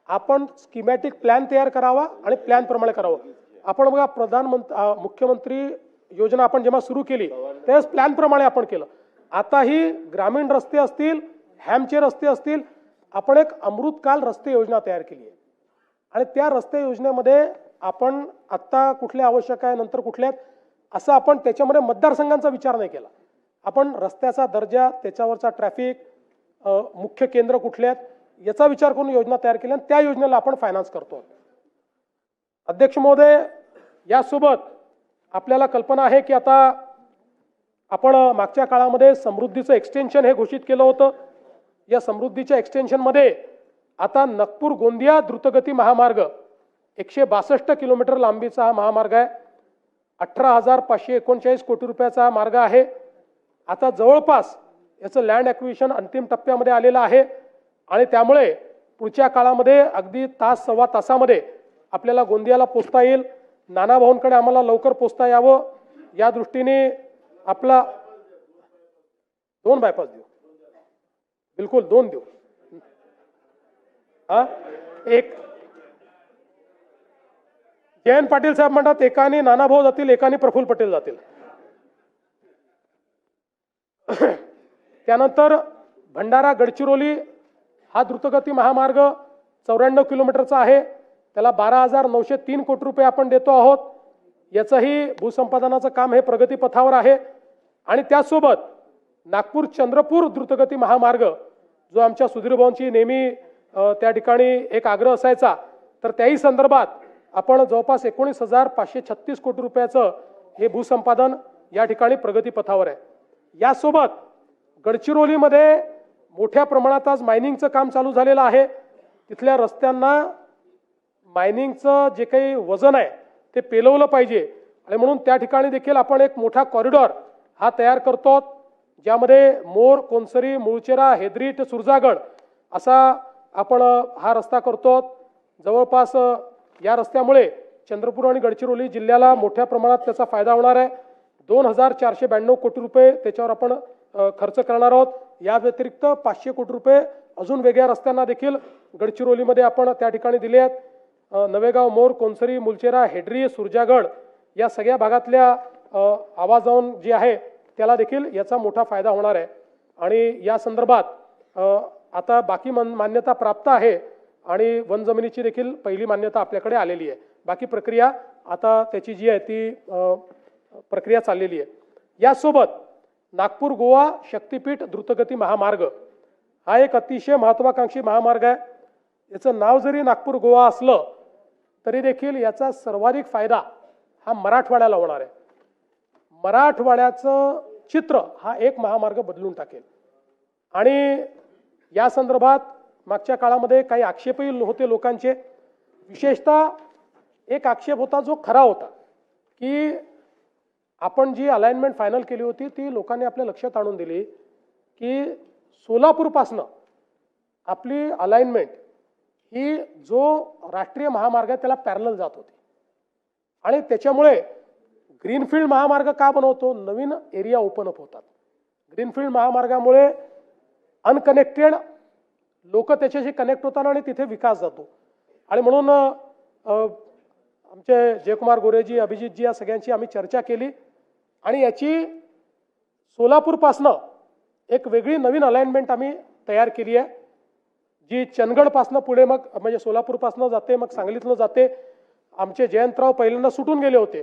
आपण स्कीमॅटिक प्लॅन तयार करावा आणि प्लॅन प्रमाणे करावं. आपण बघा, मुख्यमंत्री योजना आपण जेव्हा सुरू केली त्यावेळेस प्लॅन प्रमाणे आपण केलं. आताही ग्रामीण रस्ते असतील, हॅमचे रस्ते असतील, आपण एक अमृतकाल रस्ते योजना तयार केली आहे. आणि त्या रस्ते योजनेमध्ये आपण आत्ता कुठल्या आवश्यक आहे, नंतर कुठल्या, असं आपण त्याच्यामध्ये मतदारसंघांचा विचार नाही केला. आपण रस्त्याचा दर्जा, त्याच्यावरचा ट्रॅफिक, मुख्य केंद्र कुठले आहेत याचा विचार करून योजना तयार केली आणि त्या योजनेला आपण फायनान्स करतो. अध्यक्ष महोदय, यासोबत आपल्याला कल्पना आहे की आता आपण मागच्या काळामध्ये समृद्धीचं एक्सटेन्शन हे घोषित केलं होतं. या समृद्धीच्या एक्सटेन्शनमध्ये आता नागपूर गोंदिया द्रुतगती महामार्ग 162 किलोमीटर लांबीचा हा महामार्ग आहे. 18,539 कोटी रुपयाचा हा मार्ग आहे. आता जवळपास याचं लँड ॲक्विजिशन अंतिम टप्प्यामध्ये आलेलं आहे आणि त्यामुळे पुढच्या काळामध्ये अगदी तास सव्वा तासामध्ये आपल्याला गोंदियाला पोचता येईल. नाना भाऊंकडे आम्हाला लवकर पोचता यावं या दृष्टीने आपला 2 बायपास देऊ, बिलकुल 2 देऊ. एक जयंत पाटील साहेब म्हणतात एकाने नानाभाऊ जातील, एकाने प्रफुल्ल पटेल जातील. त्यानंतर भंडारा गडचिरोली हा द्रुतगती महामार्ग 94 किलोमीटरचा आहे. त्याला 12,903 कोटी रुपये आपण देतो आहोत. याचंही भूसंपादनाचं काम हे प्रगतीपथावर आहे. आणि त्यासोबत नागपूर चंद्रपूर द्रुतगती महामार्ग जो आमच्या सुधीर भाऊंची नेहमी त्या ठिकाणी एक आग्रह असायचा, तर त्याही संदर्भात आपण जवळपास 19,536 कोटी रुपयाचं हे भूसंपादन या ठिकाणी प्रगतीपथावर आहे. यासोबत गडचिरोलीमध्ये मोठ्या प्रमाणात आज मायनिंगचं काम चालू झालेलं आहे. तिथल्या रस्त्यांना मायनिंगचं जे काही वजन आहे ते पेलवलं पाहिजे आणि म्हणून त्या ठिकाणी देखील आपण एक मोठा कॉरिडॉर हा तयार करतो, ज्यामध्ये मोर, कोनसरी, मुळचेरा, हेदरीट, सुरजागड असा आपण हा रस्ता करतो. जवळपास या रस्त्यामुळे चंद्रपूर आणि गडचिरोली जिल्ह्याला मोठ्या प्रमाणात त्याचा फायदा होणार आहे. 2,492 कोटी रुपये त्याच्यावर आपण खर्च करणार आहोत. या व्यतिरिक्त 500 कोटी रुपये अजून वेगळ्या रस्त्यांना देखील गडचिरोलीमध्ये आपण त्या ठिकाणी दिले आहेत. नवेगाव, मोर, कोनसरी, मुलचेरा, हेडरी, सुरजागड या सगळ्या भागातल्या आवाजावून जी आहे त्याला देखील याचा मोठा फायदा होणार आहे. आणि या संदर्भात आता बाकी मान्यता प्राप्त आहे आणि वन जमिनीची देखील पहिली मान्यता आपल्याकडे आलेली आहे. बाकी प्रक्रिया आता त्याची जी आहे ती प्रक्रिया चाललेली आहे. यासोबत नागपूर गोवा शक्तीपीठ द्रुतगती महामार्ग हा एक अतिशय महत्त्वाकांक्षी महामार्ग आहे. याचं नाव जरी नागपूर गोवा असलं तरी देखील याचा सर्वाधिक फायदा हा मराठवाड्याला होणार आहे. मराठवाड्याचं चित्र हा एक महामार्ग बदलून टाकेल. आणि या संदर्भात मागच्या काळामध्ये काही आक्षेपही होते लोकांचे. विशेषतः एक आक्षेप होता जो खरा होता की आपण जी अलाइनमेंट फायनल केली होती ती लोकांनी आपल्या लक्षात आणून दिली की सोलापूरपासनं आपली अलाइनमेंट ही जो राष्ट्रीय महामार्ग आहे त्याला पॅरलल जात होती. आणि त्याच्यामुळे ग्रीनफील्ड महामार्ग का बनवतो, नवीन एरिया ओपन अप होतात. ग्रीनफील्ड महामार्गामुळे अनकनेक्टेड लोक त्याच्याशी कनेक्ट होतात आणि तिथे विकास जातो. आणि म्हणून आमचे जयकुमार गोरेजी, अभिजितजी या सगळ्यांची आम्ही चर्चा केली आणि याची सोलापूरपासनं एक वेगळी नवीन अलाइनमेंट आम्ही तयार केली आहे, जी चंदगडपासनं पुढे मग म्हणजे सोलापूरपासनं जाते, मग सांगलीतनं जाते. आमचे जयंतराव पहिल्यांदा सुटून गेले होते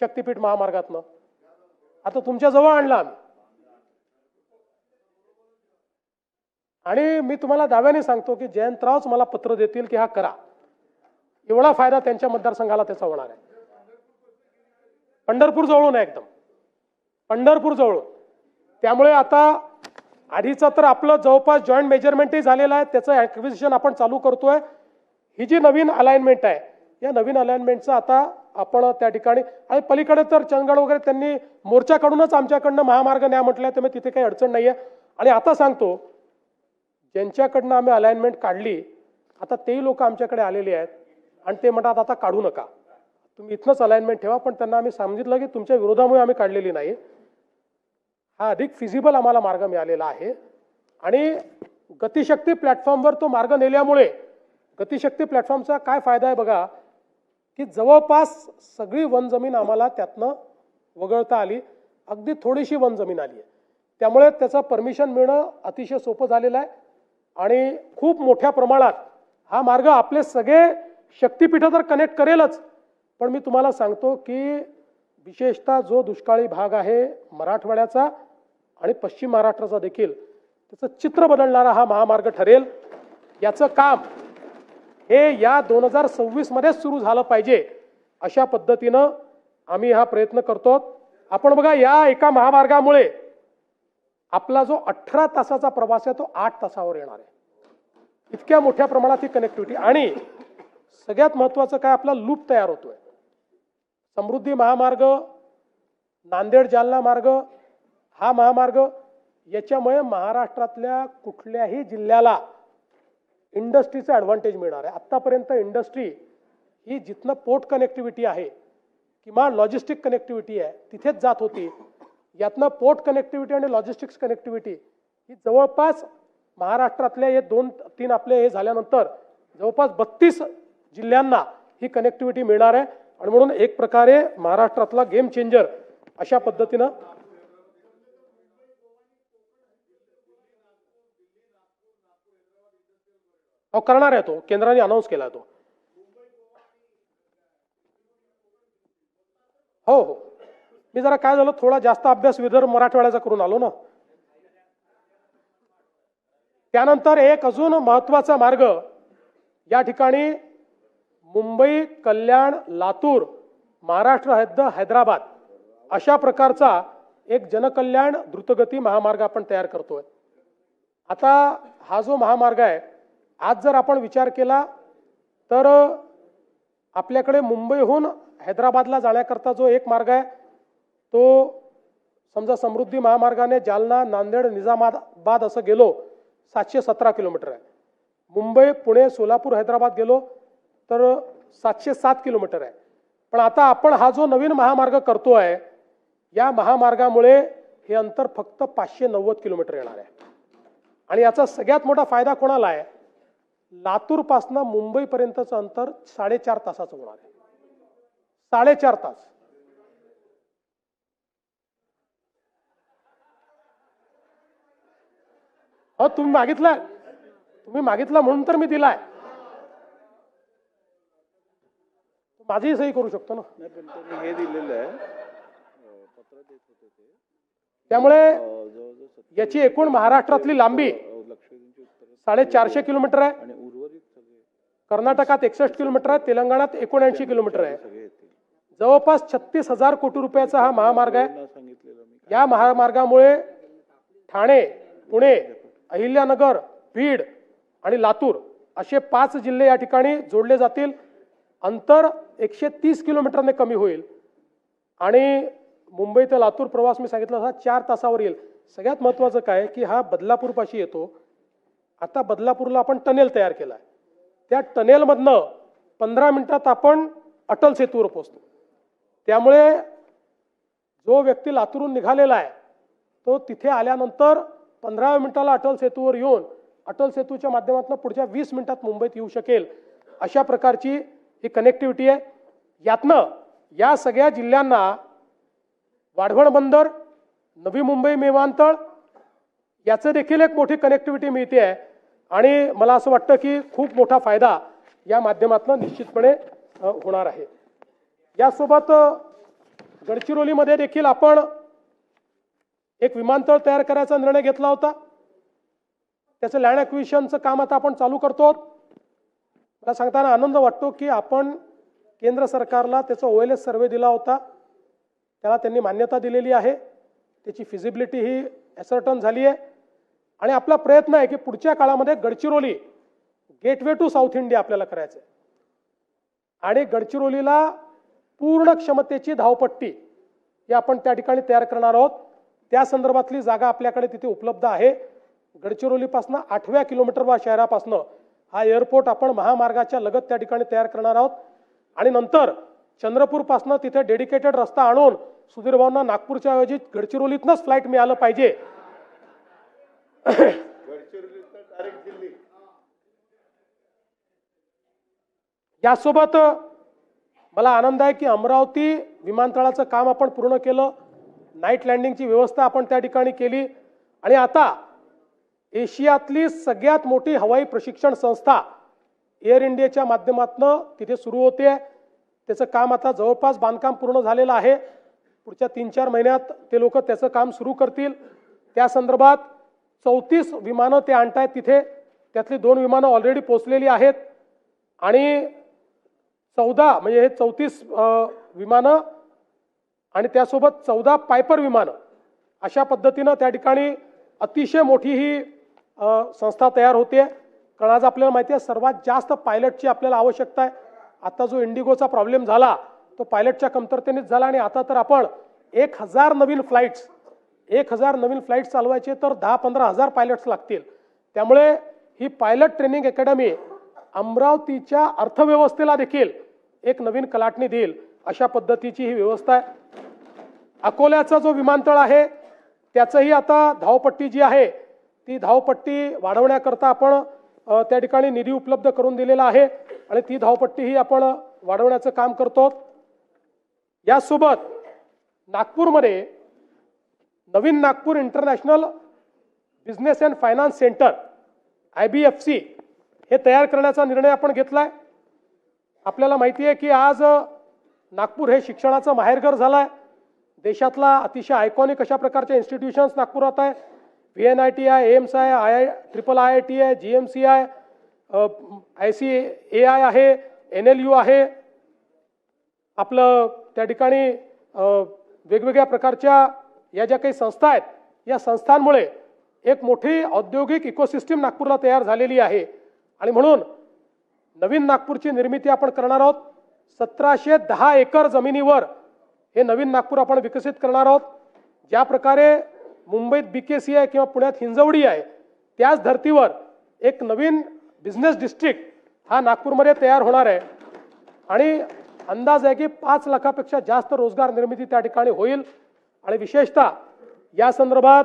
शक्तीपीठ महामार्गातनं, आता तुमच्या जवळ आणला आम्ही. आणि मी तुम्हाला दाव्याने सांगतो की जयंतरावच मला पत्र देतील की हा करा. एवढा फायदा त्यांच्या मतदारसंघाला त्याचा होणार आहे. पंढरपूर जवळून आहे, एकदम पंढरपूर जवळून. त्यामुळे आता आधीचं तर आपलं जवळपास जॉईंट मेजरमेंटही झालेलं आहे, त्याचं ॲक्विजिशन आपण चालू करतोय. ही जी नवीन अलाइनमेंट आहे या नवीन अलाइनमेंटचं आता आपण त्या ठिकाणी आणि पलीकडे तर चंदगड वगैरे त्यांनी मोर्चाकडूनच आमच्याकडनं महामार्ग न्या म्हटलंय, त्यामुळे तिथे काही अडचण नाही आहे. आणि आता सांगतो, ज्यांच्याकडनं आम्ही अलाइनमेंट काढली आता तेही लोक आमच्याकडे आलेले आहेत आणि ते म्हणतात आता काढू नका, तुम्ही इथनंच अलाइनमेंट ठेवा. पण त्यांना आम्ही सांगितलं की तुमच्या विरोधामुळे आम्ही काढलेली नाही, हा अधिक फिजिबल आम्हाला मार्ग मिळालेला आहे. आणि गतिशक्ती प्लॅटफॉर्मवर तो मार्ग नेल्यामुळे गतिशक्ती प्लॅटफॉर्मचा काय फायदा आहे बघा, की जवळपास सगळी वन जमीन आम्हाला त्यातनं वगळता आली. अगदी थोडीशी वन जमीन आली आहे, त्यामुळे त्याचं परमिशन मिळणं अतिशय सोपं झालेलं आहे. आणि खूप मोठ्या प्रमाणात हा मार्ग आपले सगळे शक्तीपीठं तर कनेक्ट करेलच, पण मी तुम्हाला सांगतो की विशेषतः जो दुष्काळी भाग आहे मराठवाड्याचा आणि पश्चिम महाराष्ट्राचा देखील त्याचं चित्र बदलणारा हा महामार्ग ठरेल. याचं काम हे या 2026 मध्येच सुरू झालं पाहिजे अशा पद्धतीनं आम्ही हा प्रयत्न करतो. आपण बघा, या एका महामार्गामुळे आपला जो 18 तासाचा प्रवास आहे तो 8 तासावर येणार आहे. इतक्या मोठ्या प्रमाणात ही कनेक्टिव्हिटी. आणि सगळ्यात महत्त्वाचं काय, आपला लूप तयार होतोय. समृद्धी महामार्ग, नांदेड जालना मार्ग, हा महामार्ग याच्यामुळे महाराष्ट्रातल्या कुठल्याही जिल्ह्याला इंडस्ट्रीचा ॲडव्हान्टेज मिळणार आहे. आत्तापर्यंत इंडस्ट्री ही जिथनं पोर्ट कनेक्टिव्हिटी आहे किंवा लॉजिस्टिक कनेक्टिव्हिटी आहे तिथेच जात होती. यातनं पोर्ट कनेक्टिव्हिटी आणि लॉजिस्टिक्स कनेक्टिव्हिटी ही जवळपास महाराष्ट्रातल्या हे 2-3 आपले हे झाल्यानंतर जवळपास 32 जिल्ह्यांना ही कनेक्टिव्हिटी मिळणार आहे. आणि म्हणून एक प्रकारे महाराष्ट्रातला गेम चेंजर अशा पद्धतीनं करणार आहे तो, केंद्राने अनाऊन्स केला तो. हो हो, मी जरा काय झालं थोडा जास्त अभ्यास विदर्भ मराठवाड्याचा करून आलो ना. त्यानंतर एक अजून महत्वाचा मार्ग या ठिकाणी मुंबई, कल्याण, लातूर, महाराष्ट्र हद्द हैदराबाद अशा प्रकारचा एक जनकल्याण द्रुतगती महामार्ग आपण तयार करतोय. आता हा जो महामार्ग आहे, आज जर आपण विचार केला तर आपल्याकडे मुंबईहून हैदराबादला जाण्याकरता जो एक मार्ग आहे तो समजा समृद्धी महामार्गाने जालना, नांदेड, निजामाबाद असं गेलो 717 किलोमीटर आहे. मुंबई, पुणे, सोलापूर, हैदराबाद गेलो तर 707 किलोमीटर आहे. पण आता आपण हा जो नवीन महामार्ग करतोय, या महामार्गामुळे हे अंतर फक्त 590 किलोमीटर येणार आहे. आणि याचा सगळ्यात मोठा फायदा कोणाला आहे? लातूर पासून मुंबई पर्यंतचं अंतर 4.5 तासाचं होणार आहे. 4.5 तास. हो, तुम्ही मागितला म्हणून तर मी दिलाय. माझीही सही करू शकतो ना. हे दिलेलं आहे त्यामुळे याची एकूण महाराष्ट्रातली लांबी 450 किलोमीटर आहे. कर्नाटकात 61 किलोमीटर आहे. तेलंगणात 79 किलोमीटर आहे. जवळपास 36,000 कोटी रुपयाचा हा महामार्ग आहे. या महामार्गामुळे ठाणे, पुणे, अहिल्यानगर, बीड आणि लातूर असे 5 जिल्हे या ठिकाणी जोडले जातील. अंतर 130 किलोमीटरने कमी होईल आणि मुंबई ते लातूर प्रवास मी सांगितलं हा 4 तासावर येईल. सगळ्यात महत्त्वाचं काय की हा बदलापूर पाशी येतो. आता बदलापूरला आपण टनेल तयार केला आहे. त्या टनेलमधनं 15 मिनिटात आपण अटल सेतूवर पोहोचतो. त्यामुळे जो व्यक्ती लातूरून निघालेला आहे तो तिथे आल्यानंतर 15 मिनिटाला अटल सेतूवर येऊन अटल सेतूच्या माध्यमातून पुढच्या 20 मिनिटात मुंबईत येऊ शकेल. अशा प्रकारची ही कनेक्टिव्हिटी आहे. यातनं या सगळ्या जिल्ह्यांना वाढवण बंदर, नवी मुंबई विमानतळ याचं देखील एक मोठी कनेक्टिव्हिटी मिळते आहे. आणि मला असं वाटतं की खूप मोठा फायदा या माध्यमातून निश्चितपणे होणार आहे. यासोबत गडचिरोलीमध्ये देखील आपण एक विमानतळ तयार करायचा निर्णय घेतला होता. त्याचं लँड ॲक्विजिशनचं काम आता आपण चालू करतो. मला सांगताना आनंद वाटतो की आपण केंद्र सरकारला त्याचा OLS सर्वे दिला होता. त्याला त्यांनी मान्यता दिलेली आहे. त्याची फिजिबिलिटी ही ॲसर्टन झाली आहे. आणि आपला प्रयत्न आहे की पुढच्या काळामध्ये Gadchiroli gateway to South India आपल्याला करायचं आहे. आणि गडचिरोलीला पूर्ण क्षमतेची धावपट्टी ही आपण त्या ठिकाणी तयार करणार आहोत. त्या संदर्भातली जागा आपल्याकडे तिथे उपलब्ध आहे. गडचिरोलीपासून 8व्या किलोमीटरवर शहरापासून हा एअरपोर्ट आपण महामार्गाच्या लगत त्या ठिकाणी तयार करणार आहोत. आणि नंतर चंद्रपूरपासून तिथे डेडिकेटेड रस्ता आणून सुधीर भाऊंना नागपूरच्या ऐवजी गडचिरोलीतनंच फ्लाईट मिळालं पाहिजे. यासोबत मला आनंद आहे की अमरावती विमानतळाचं काम आपण पूर्ण केलं. नाईट लँडिंगची व्यवस्था आपण त्या ठिकाणी केली. आणि आता एशियातली सगळ्यात मोठी हवाई प्रशिक्षण संस्था एअर इंडियाच्या माध्यमातून तिथे सुरू होते. त्याचं काम आता जवळपास बांधकाम पूर्ण झालेलं आहे. पुढच्या 3-4 महिन्यात ते लोक त्याचं काम सुरू करतील. त्या संदर्भात 34 विमानं ते आणतायत तिथे. त्यातली 2 विमानं ऑलरेडी पोहोचलेली आहेत. आणि 14 म्हणजे हे 34 विमानं आणि त्यासोबत 14 पायपर विमानं अशा पद्धतीनं त्या ठिकाणी अतिशय मोठी ही संस्था तयार होते. कारण आज आपल्याला माहिती आहे सर्वात जास्त पायलटची आपल्याला आवश्यकता आहे. आता जो इंडिगोचा प्रॉब्लेम झाला तो पायलटच्या कमतरतेनेच झाला. आणि आता तर आपण 1000 नवीन फ्लाईट्स चालवायचे तर 10-15 हजार पायलट्स लागतील. त्यामुळे ही पायलट ट्रेनिंग अकॅडमी अमरावतीच्या अर्थव्यवस्थेला देखील एक नवीन कलाटणी देईल अशा पद्धतीची ही व्यवस्था आहे. अकोल्याचा जो विमानतळ आहे त्याचंही आता धावपट्टी जी आहे ती धावपट्टी वाढवण्याकरता आपण त्या ठिकाणी निधी उपलब्ध करून दिलेला आहे. आणि ती धावपट्टी ही आपण वाढवण्याचं काम करतो. यासोबत नागपूरमध्ये नवीन Nagpur international business and finance centre IBFC हे तयार करण्याचा निर्णय आपण घेतलाय. आपल्याला माहिती आहे की आज नागपूर हे शिक्षणाचं माहेरघर झालं आहे. देशातला अतिशय आयकॉनिक अशा प्रकारच्या इन्स्टिट्यूशन्स नागपुरात आहे. VNIT आहे, एम्स आहे, IIT आहे, GMC आहे, ICAI आहे, NLU आहे. आपलं त्या ठिकाणी वेगवेगळ्या प्रकारच्या या ज्या काही संस्था आहेत, या संस्थांमुळे एक मोठी औद्योगिक इकोसिस्टीम नागपूरला तयार झालेली आहे. आणि म्हणून नवीन नागपूरची निर्मिती आपण करणार आहोत. 1710 एकर जमिनीवर हे नवीन नागपूर आपण विकसित करणार आहोत. ज्या प्रकारे मुंबईत BKC आहे किंवा पुण्यात हिंजवडी आहे, त्याच धर्तीवर एक नवीन बिझनेस डिस्ट्रिक्ट हा नागपूरमध्ये तयार होणार आहे. आणि अंदाज आहे की 5 लाखापेक्षा जास्त रोजगार निर्मिती त्या ठिकाणी होईल. आणि विशेषतः या संदर्भात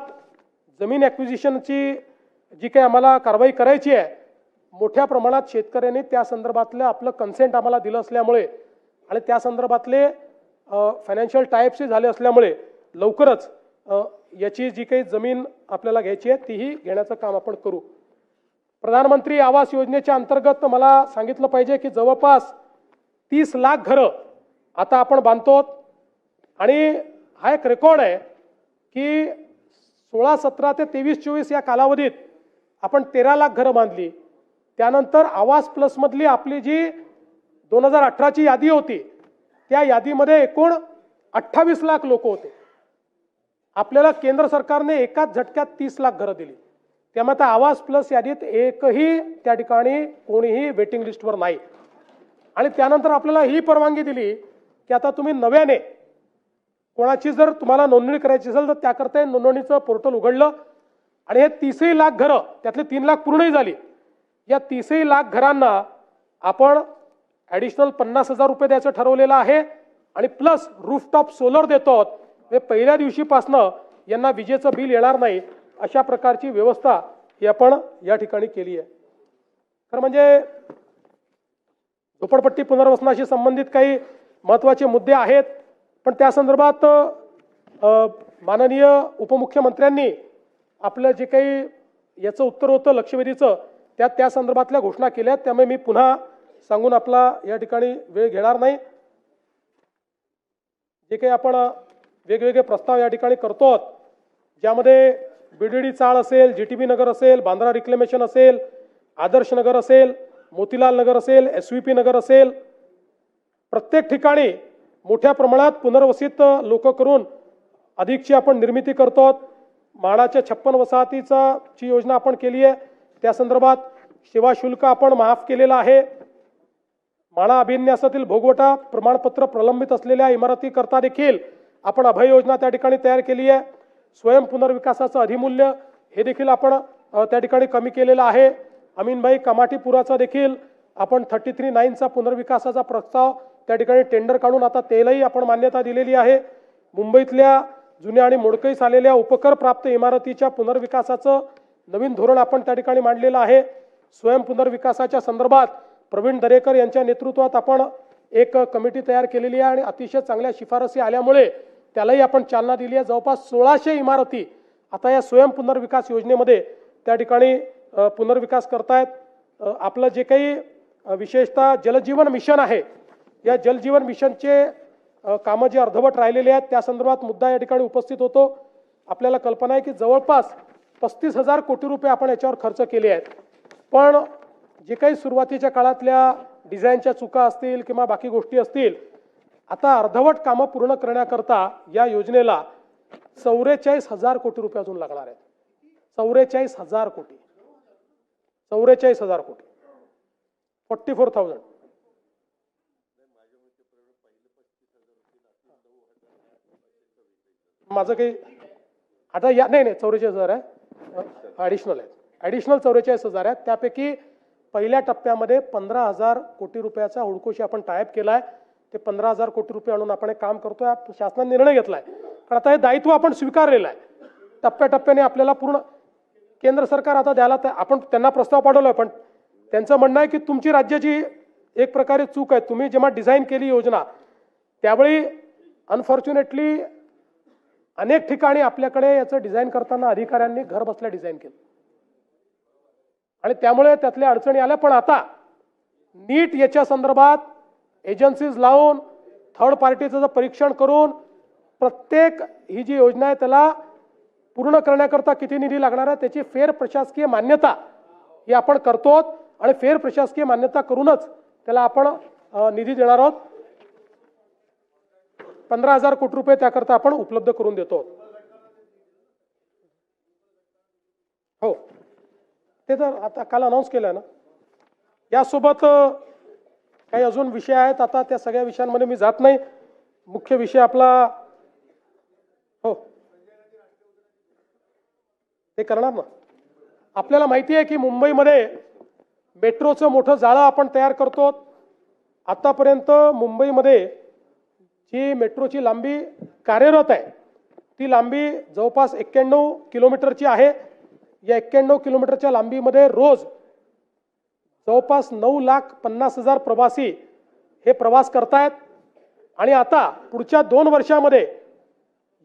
जमीन ॲक्विजिशनची जी काही आम्हाला कारवाई करायची आहे, मोठ्या प्रमाणात शेतकऱ्यांनी त्या संदर्भातलं आपलं कन्सेंट आम्हाला दिलं असल्यामुळे आणि त्या संदर्भातले फायनान्शियल टाईप्सही झाले असल्यामुळे लवकरच याची जी काही जमीन आपल्याला घ्यायची आहे तीही घेण्याचं काम आपण करू. प्रधानमंत्री आवास योजनेच्या अंतर्गत मला सांगितलं पाहिजे की जवळपास 30 लाख घरं आता आपण बांधतो. आणि हा एक रेकॉर्ड आहे की 16, 17 ते 23, 24 या कालावधीत आपण 13 लाख घरं बांधली. त्यानंतर आवास प्लसमधली आपली जी 2018ची यादी होती, त्या यादीमध्ये एकूण 28 लाख लोक होते. आपल्याला केंद्र सरकारने एकाच झटक्यात 30 लाख घरं दिली. त्यामुळे आता आवास प्लस यादीत एकही त्या ठिकाणी कोणीही वेटिंग लिस्टवर नाही. आणि त्यानंतर आपल्याला ही परवानगी दिली की आता तुम्ही नव्याने कोणाची जर तुम्हाला नोंदणी करायची असेल तर त्याकरता नोंदणीचं पोर्टल उघडलं. आणि हे 30 लाख घरं, त्यातले 3 लाख पूर्णही झाली. या 30 लाख घरांना आपण ॲडिशनल 50,000 रुपये द्यायचं ठरवलेलं आहे. आणि प्लस रूफटॉप सोलर देतो. हे पहिल्या दिवशीपासनं यांना विजेचं बिल येणार नाही, अशा प्रकारची व्यवस्था ही आपण या ठिकाणी केली आहे. तर म्हणजे झोपडपट्टी पुनर्वसनाशी संबंधित काही महत्त्वाचे मुद्दे आहेत. पण त्या संदर्भात माननीय उपमुख्यमंत्र्यांनी आपलं जे काही याचं उत्तर होतं लक्षवेधीचं, त्या संदर्भातल्या घोषणा केल्या. त्यामुळे मी पुन्हा सांगून आपला या ठिकाणी वेळ घेणार नाही. जे काही आपण वेगवेगळे प्रस्ताव या ठिकाणी करतो, ज्यामध्ये BDD चाळ असेल, GTB नगर असेल, बांद्रा रिक्लेमेशन असेल, आदर्श नगर असेल, मोतीलाल नगर असेल, SVP नगर असेल, प्रत्येक ठिकाणी मोठ्या प्रमाणात पुनर्वसित लोक करून अधिकची आपण निर्मिती करतो. म्हाडाच्या 56 वसाहतीची योजना आपण केली आहे. त्या संदर्भात सेवा शुल्क आपण माफ केलेलं आहे. म्हाडा अभिन्यासातील भोगवटा प्रमाणपत्र प्रलंबित असलेल्या इमारतीकरता देखील आपण अभय योजना त्या ठिकाणी तयार केली आहे. स्वयं पुनर्विकासाचं अधिमूल्य हे देखील आपण त्या ठिकाणी कमी केलेलं आहे. अमीनभाई कमाटीपुराचा देखील आपण 33/9चा पुनर्विकासाचा प्रस्ताव त्या ठिकाणी टेंडर काढून आता त्यालाही आपण मान्यता दिलेली आहे. मुंबईतल्या जुन्या आणि मोडकळीस आलेल्या उपकर प्राप्त इमारतीच्या पुनर्विकासाचं नवीन धोरण आपण त्या ठिकाणी मांडलेलं आहे. स्वयं पुनर्विकासाच्या संदर्भात प्रवीण दरेकर यांच्या नेतृत्वात आपण एक कमिटी तयार केलेली आहे आणि अतिशय चांगल्या शिफारसी आल्यामुळे त्यालाही आपण चालना दिली आहे. जवळपास 1600 इमारती आता या स्वयं पुनर्विकास योजनेमध्ये त्या ठिकाणी पुनर्विकास करतायत. आपलं जे काही विशेषतः जलजीवन मिशन आहे, या जलजीवन मिशनचे कामं जे अर्धवट राहिलेले आहेत त्या संदर्भात मुद्दा या ठिकाणी उपस्थित होतो. आपल्याला कल्पना आहे की जवळपास 35,000 कोटी रुपये आपण याच्यावर खर्च केले आहेत. पण जे काही सुरुवातीच्या काळातल्या डिझाईनच्या चुका असतील किंवा बाकी गोष्टी असतील, आता अर्धवट कामं पूर्ण करण्याकरता या योजनेला 44,000 कोटी रुपये अजून लागणार आहेत. 44,000 कोटी, 44,000 कोटी, 44,000. माझं काही आता या नाही 44,000 आहे, ॲडिशनल आहे. ॲडिशनल 44,000 आहेत. त्यापैकी पहिल्या टप्प्यामध्ये 15,000 कोटी रुपयाचा हुडकोशी आपण टायप केला आहे. ते 15,000 कोटी रुपये आणून आपण एक काम करतोय. शासनाने निर्णय घेतलाय, पण आता हे दायित्व आपण स्वीकारलेलं आहे. टप्प्याटप्प्याने आपल्याला पूर्ण केंद्र सरकार आता द्यायला आपण त्यांना प्रस्ताव पाठवलाय. पण त्यांचं म्हणणं आहे की तुमची राज्याची एक प्रकारे चूक आहे. तुम्ही जेव्हा डिझाईन केली योजना त्यावेळी अनफॉर्च्युनेटली अनेक ठिकाणी आपल्याकडे याचं डिझाईन करताना अधिकाऱ्यांनी घर बसल्या डिझाईन केलं. आणि त्यामुळे त्यातल्या अडचणी आल्या. पण आता नीट याच्या संदर्भात एजन्सीज लावून थर्ड पार्टीचं परीक्षण करून प्रत्येक ही जी योजना आहे त्याला पूर्ण करण्याकरता किती निधी लागणार आहे त्याची फेर प्रशासकीय मान्यता ही आपण करतो आणि फेर प्रशासकीय मान्यता करूनच त्याला आपण निधी देणार आहोत. 15,000 कोटी रुपये त्याकरता आपण उपलब्ध करून देतो. हो, ते तर आता काल अनाऊन्स केलं ना. यासोबत काही अजून विषय आहेत. आता त्या सगळ्या विषयांमध्ये मी जात नाही. मुख्य विषय आपला हो ते करणार ना. आपल्याला माहिती आहे की मुंबईमध्ये मेट्रोचं मोठं जाळं आपण तयार करतो. आतापर्यंत मुंबईमध्ये जी मेट्रोची लांबी कार्यरत आहे ती लांबी जवळपास 91 किलोमीटरची आहे. या 91 किलोमीटरच्या लांबीमध्ये रोज जवळपास 9,50,000 प्रवासी हे प्रवास करतायत. आणि आता पुढच्या 2 वर्षामध्ये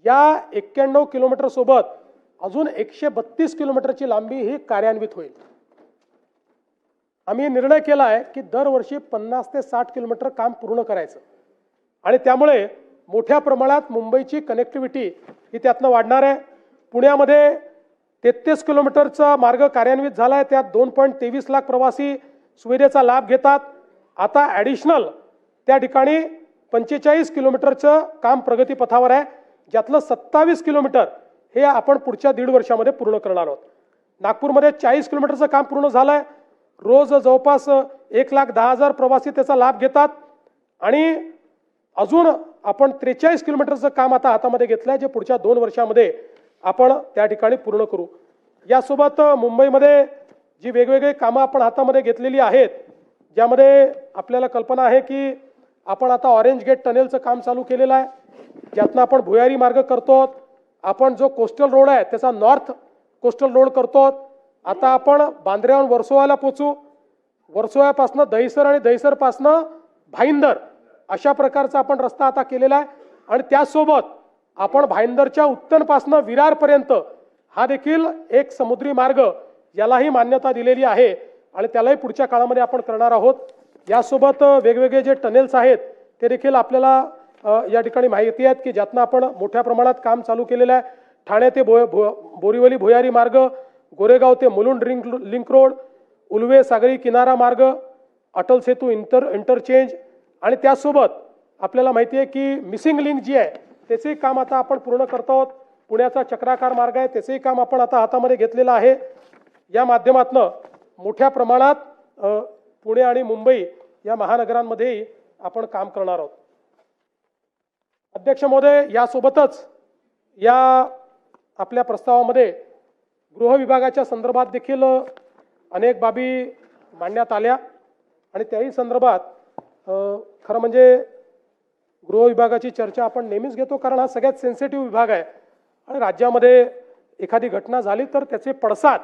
या 91 किलोमीटर सोबत अजून 132 किलोमीटरची लांबी ही कार्यान्वित होईल. आम्ही निर्णय केला आहे की दरवर्षी 50 ते 60 किलोमीटर काम पूर्ण करायचं आणि त्यामुळे मोठ्या प्रमाणात मुंबईची कनेक्टिव्हिटी ही त्यातनं वाढणार आहे. पुण्यामध्ये 33 किलोमीटरचा मार्ग कार्यान्वित झाला आहे. त्यात 2.23 लाख प्रवासी सुविधेचा लाभ घेतात. आता ॲडिशनल त्या ठिकाणी 45 किलोमीटरचं काम प्रगतीपथावर आहे, ज्यातलं 27 किलोमीटर हे आपण पुढच्या 1.5 वर्षामध्ये पूर्ण करणार आहोत. नागपूरमध्ये 40 किलोमीटरचं काम पूर्ण झालं आहे. रोज जवळपास 1,10,000 प्रवासी त्याचा लाभ घेतात आणि अजून आपण 43 किलोमीटरचं काम आता हातामध्ये घेतलं आहे, जे पुढच्या 2 वर्षामध्ये आपण त्या ठिकाणी पूर्ण करू. यासोबत मुंबईमध्ये जी वेगवेगळी कामं आपण हातामध्ये घेतलेली आहेत, ज्यामध्ये आपल्याला कल्पना आहे की आपण आता ऑरेंज गेट टनेलचं काम चालू केलेलं आहे, ज्यातनं आपण भुयारी मार्ग करतो. आपण जो कोस्टल रोड आहे त्याचा नॉर्थ कोस्टल रोड करतो. आता आपण बांद्र्याहून वर्सोवाला पोचू. वर्सोव्यापासनं दहिसर आणि दहिसरपासनं भाईंदर अशा प्रकारचा आपण रस्ता आता केलेला आहे. आणि त्यासोबत आपण भाईंदरच्या उत्तरपासनं विरारपर्यंत हा देखील एक समुद्री मार्ग यालाही मान्यता दिलेली आहे आणि त्यालाही पुढच्या काळामध्ये आपण करणार आहोत. यासोबत वेगवेगळे जे टनेल्स आहेत ते देखील आपल्याला या ठिकाणी माहिती आहेत की ज्यातनं आपण मोठ्या प्रमाणात काम चालू केलेलं आहे. ठाणे ते बोरिवली भुयारी मार्ग, गोरेगाव ते मुलुंड लिंक रोड, उल्वे सागरी किनारा मार्ग, अटल सेतू इंटरचेंज आणि त्यासोबत आपल्याला माहिती आहे की मिसिंग लिंक जी आहे त्याचंही काम आता आपण पूर्ण करतो आहोत. पुण्याचा चक्राकार मार्ग आहे त्याचंही काम आपण आता हातामध्ये घेतलेलं आहे. या माध्यमातून मोठ्या प्रमाणात पुणे आणि मुंबई या महानगरांमध्येही आपण काम करणार आहोत. अध्यक्ष महोदय, यासोबतच या आपल्या प्रस्तावामध्ये गृह विभागाच्या संदर्भात देखील अनेक बाबी मांडण्यात आल्या आणि त्याही संदर्भात खरं म्हणजे गृह विभागाची चर्चा आपण नेहमीच घेतो, कारण हा सगळ्यात सेन्सिटिव्ह विभाग आहे आणि राज्यामध्ये एखादी घटना झाली तर त्याचे पडसाद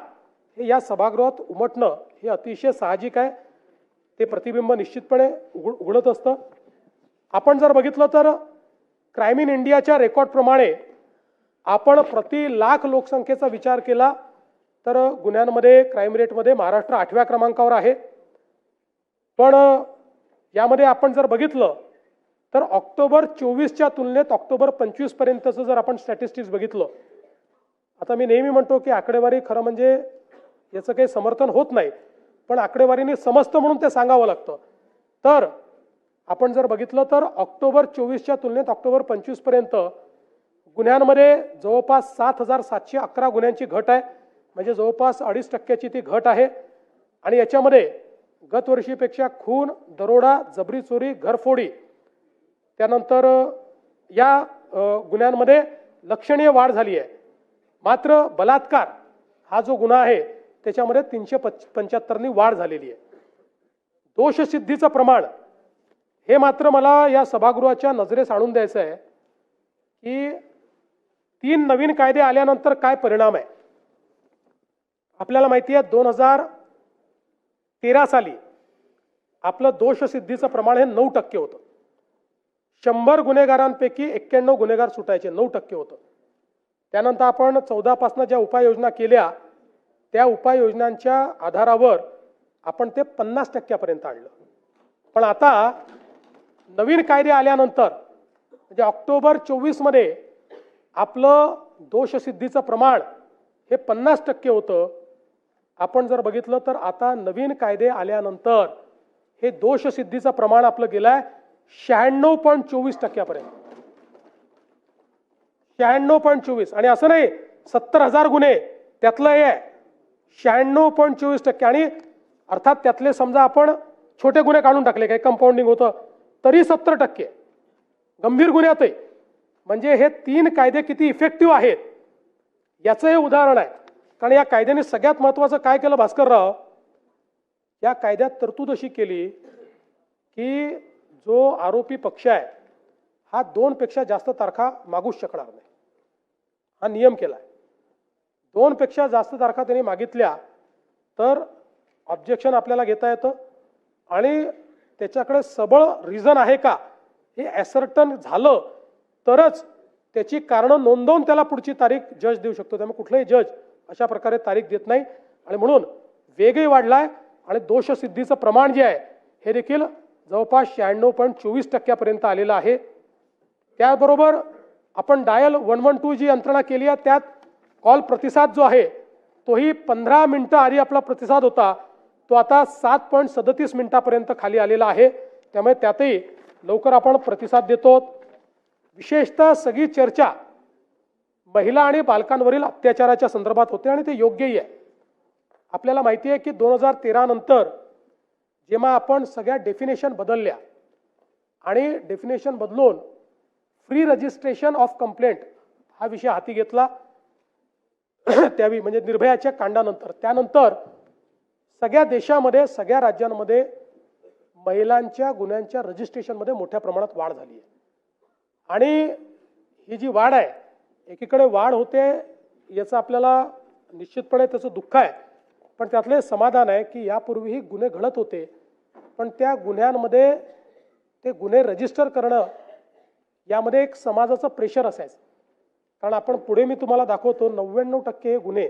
हे या सभागृहात उमटणं हे अतिशय साहजिक आहे. ते प्रतिबिंब निश्चितपणे उघडत असतं. आपण जर बघितलं तर क्राईम इन इंडियाच्या रेकॉर्डप्रमाणे आपण प्रति लाख लोकसंख्येचा विचार केला तर गुन्ह्यांमध्ये क्राईम रेटमध्ये महाराष्ट्र 8व्या क्रमांकावर आहे. पण यामध्ये आपण जर बघितलं तर ऑक्टोबर 24च्या तुलनेत ऑक्टोबर 25 पर्यंतचं जर आपण स्टॅटिस्टिक्स बघितलं, आता मी नेहमी म्हणतो की आकडेवारी खरं म्हणजे याचं काही समर्थन होत नाही, पण आकडेवारीने समजतं म्हणून ते सांगावं लागतं. तर आपण जर बघितलं तर ऑक्टोबर 24च्या तुलनेत ऑक्टोबर 25 पर्यंत गुन्ह्यांमध्ये जवळपास 7,711 गुन्ह्यांची घट आहे, म्हणजे जवळपास 2.5% ती घट आहे. आणि याच्यामध्ये गत वर्षीपेक्षा खून, दरोडा, जबरी चोरी, घरफोडी त्यानंतर या गुन्ह्यांमध्ये लक्षणीय वाढ झाली आहे. मात्र बलात्कार हा जो गुन्हा आहे त्याच्यामध्ये 375नी वाढ झालेली आहे. दोषसिद्धीचं प्रमाण हे मात्र मला या सभागृहाच्या नजरेस आणून द्यायचं आहे की 3 नवीन कायदे आल्यानंतर काय परिणाम आहे. आपल्याला माहिती आहे 2013 साली आपलं दोषसिद्धीचं प्रमाण हे 9% होतं. 100 गुन्हेगारांपैकी 91 गुन्हेगार सुटायचे, 9% होतं. त्यानंतर आपण 14 पासून ज्या उपाययोजना केल्या त्या उपाययोजनांच्या आधारावर आपण ते 50% आणलं. पण आता नवीन कायदे आल्यानंतर म्हणजे ऑक्टोबर 24 मध्ये आपलं दोषसिद्धीचं प्रमाण हे 50% होतं. आपण जर बघितलं तर आता नवीन कायदे आल्यानंतर हे दोषसिद्धीचं प्रमाण आपलं गेलंय 96.24%. 96.24 आणि असं नाही 70,000 गुन्हे त्यातलं हे 96.24%. आणि अर्थात त्यातले समजा आपण छोटे गुन्हे काढून टाकले, काही कंपाऊंडिंग होतं तरी 70% गंभीर गुन्ह्यातही. म्हणजे हे 3 कायदे किती इफेक्टिव्ह आहेत याचं हे उदाहरण आहे. कारण या कायद्याने सगळ्यात महत्त्वाचं काय केलं भास्करराव, या कायद्यात तरतूद अशी केली की जो आरोपी पक्ष आहे हा 2 पेक्षा जास्त तारखा मागूच शकणार नाही. हा नियम केलाय. 2 पेक्षा जास्त तारखा त्यांनी मागितल्या तर ऑब्जेक्शन आपल्याला घेता येतं आणि त्याच्याकडे सबळ रिझन आहे का हे ॲसर्टन झालं तरच त्याची कारणं नोंदवून त्याला पुढची तारीख जज देऊ शकतो. त्यामुळे कुठलाही जज अशा प्रकारे तारीख देत नाही आणि म्हणून वेगही वाढलाय आणि दोषसिद्धीचं प्रमाण जे आहे हे देखील जवळपास 96.24% आलेलं आहे. त्याबरोबर आपण डायल 112 जी यंत्रणा केली आहे त्यात कॉल प्रतिसाद जो आहे तोही 15 मिनिटं आधी आपला प्रतिसाद होता तो आता 7.37 मिनिटापर्यंत खाली आलेला आहे. त्यामुळे त्यातही लवकर आपण प्रतिसाद देतो. विशेषतः सगळी चर्चा महिला आणि बालकांवरील अत्याचाराच्या संदर्भात होते आणि ते योग्यही आहे. आपल्याला माहिती आहे की 2013 नंतर जेव्हा आपण सगळ्या डेफिनेशन बदलल्या आणि डेफिनेशन बदलून फ्री रजिस्ट्रेशन ऑफ कंप्लेंट हा विषय हाती घेतला त्यावेळी म्हणजे निर्भयाच्या कांडानंतर, त्यानंतर सगळ्या देशामध्ये सगळ्या राज्यांमध्ये महिलांच्या गुन्ह्यांच्या रजिस्ट्रेशनमध्ये मोठ्या प्रमाणात वाढ झाली आहे. आणि ही जी वाढ आहे एकीकडे वाढ होते याचं आपल्याला निश्चितपणे त्याचं दुःख आहे, पण त्यातले समाधान आहे की यापूर्वीही गुन्हे घडत होते पण त्या गुन्ह्यांमध्ये ते गुन्हे रजिस्टर करणं यामध्ये एक समाजाचं प्रेशर असायचं. कारण आपण पुढे मी तुम्हाला दाखवतो 99% हे गुन्हे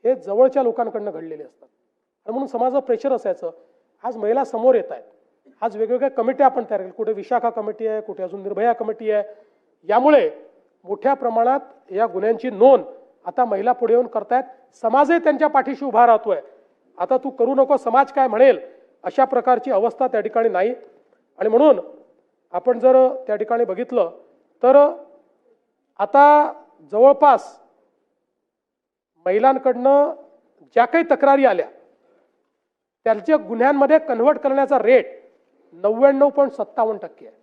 हे जवळच्या लोकांकडनं घडलेले असतात आणि म्हणून समाजाचं प्रेशर असायचं. आज महिला समोर येत आहेत. आज वेगवेगळ्या कमिट्या आपण तयार केल्या, कुठे विशाखा कमिटी आहे, कुठे अजून निर्भया कमिटी आहे. यामुळे मोठ्या प्रमाणात या गुन्ह्यांची नोंद आता महिला पुढे येऊन करतायत. समाजही त्यांच्या पाठीशी उभा राहतोय. आता तू करू नको समाज काय म्हणेल अशा प्रकारची अवस्था त्या ठिकाणी नाही. आणि म्हणून आपण जर त्या ठिकाणी बघितलं तर आता जवळपास महिलांकडनं ज्या काही तक्रारी आल्या त्यांच्या गुन्ह्यांमध्ये कन्व्हर्ट करण्याचा रेट 99.57% आहे.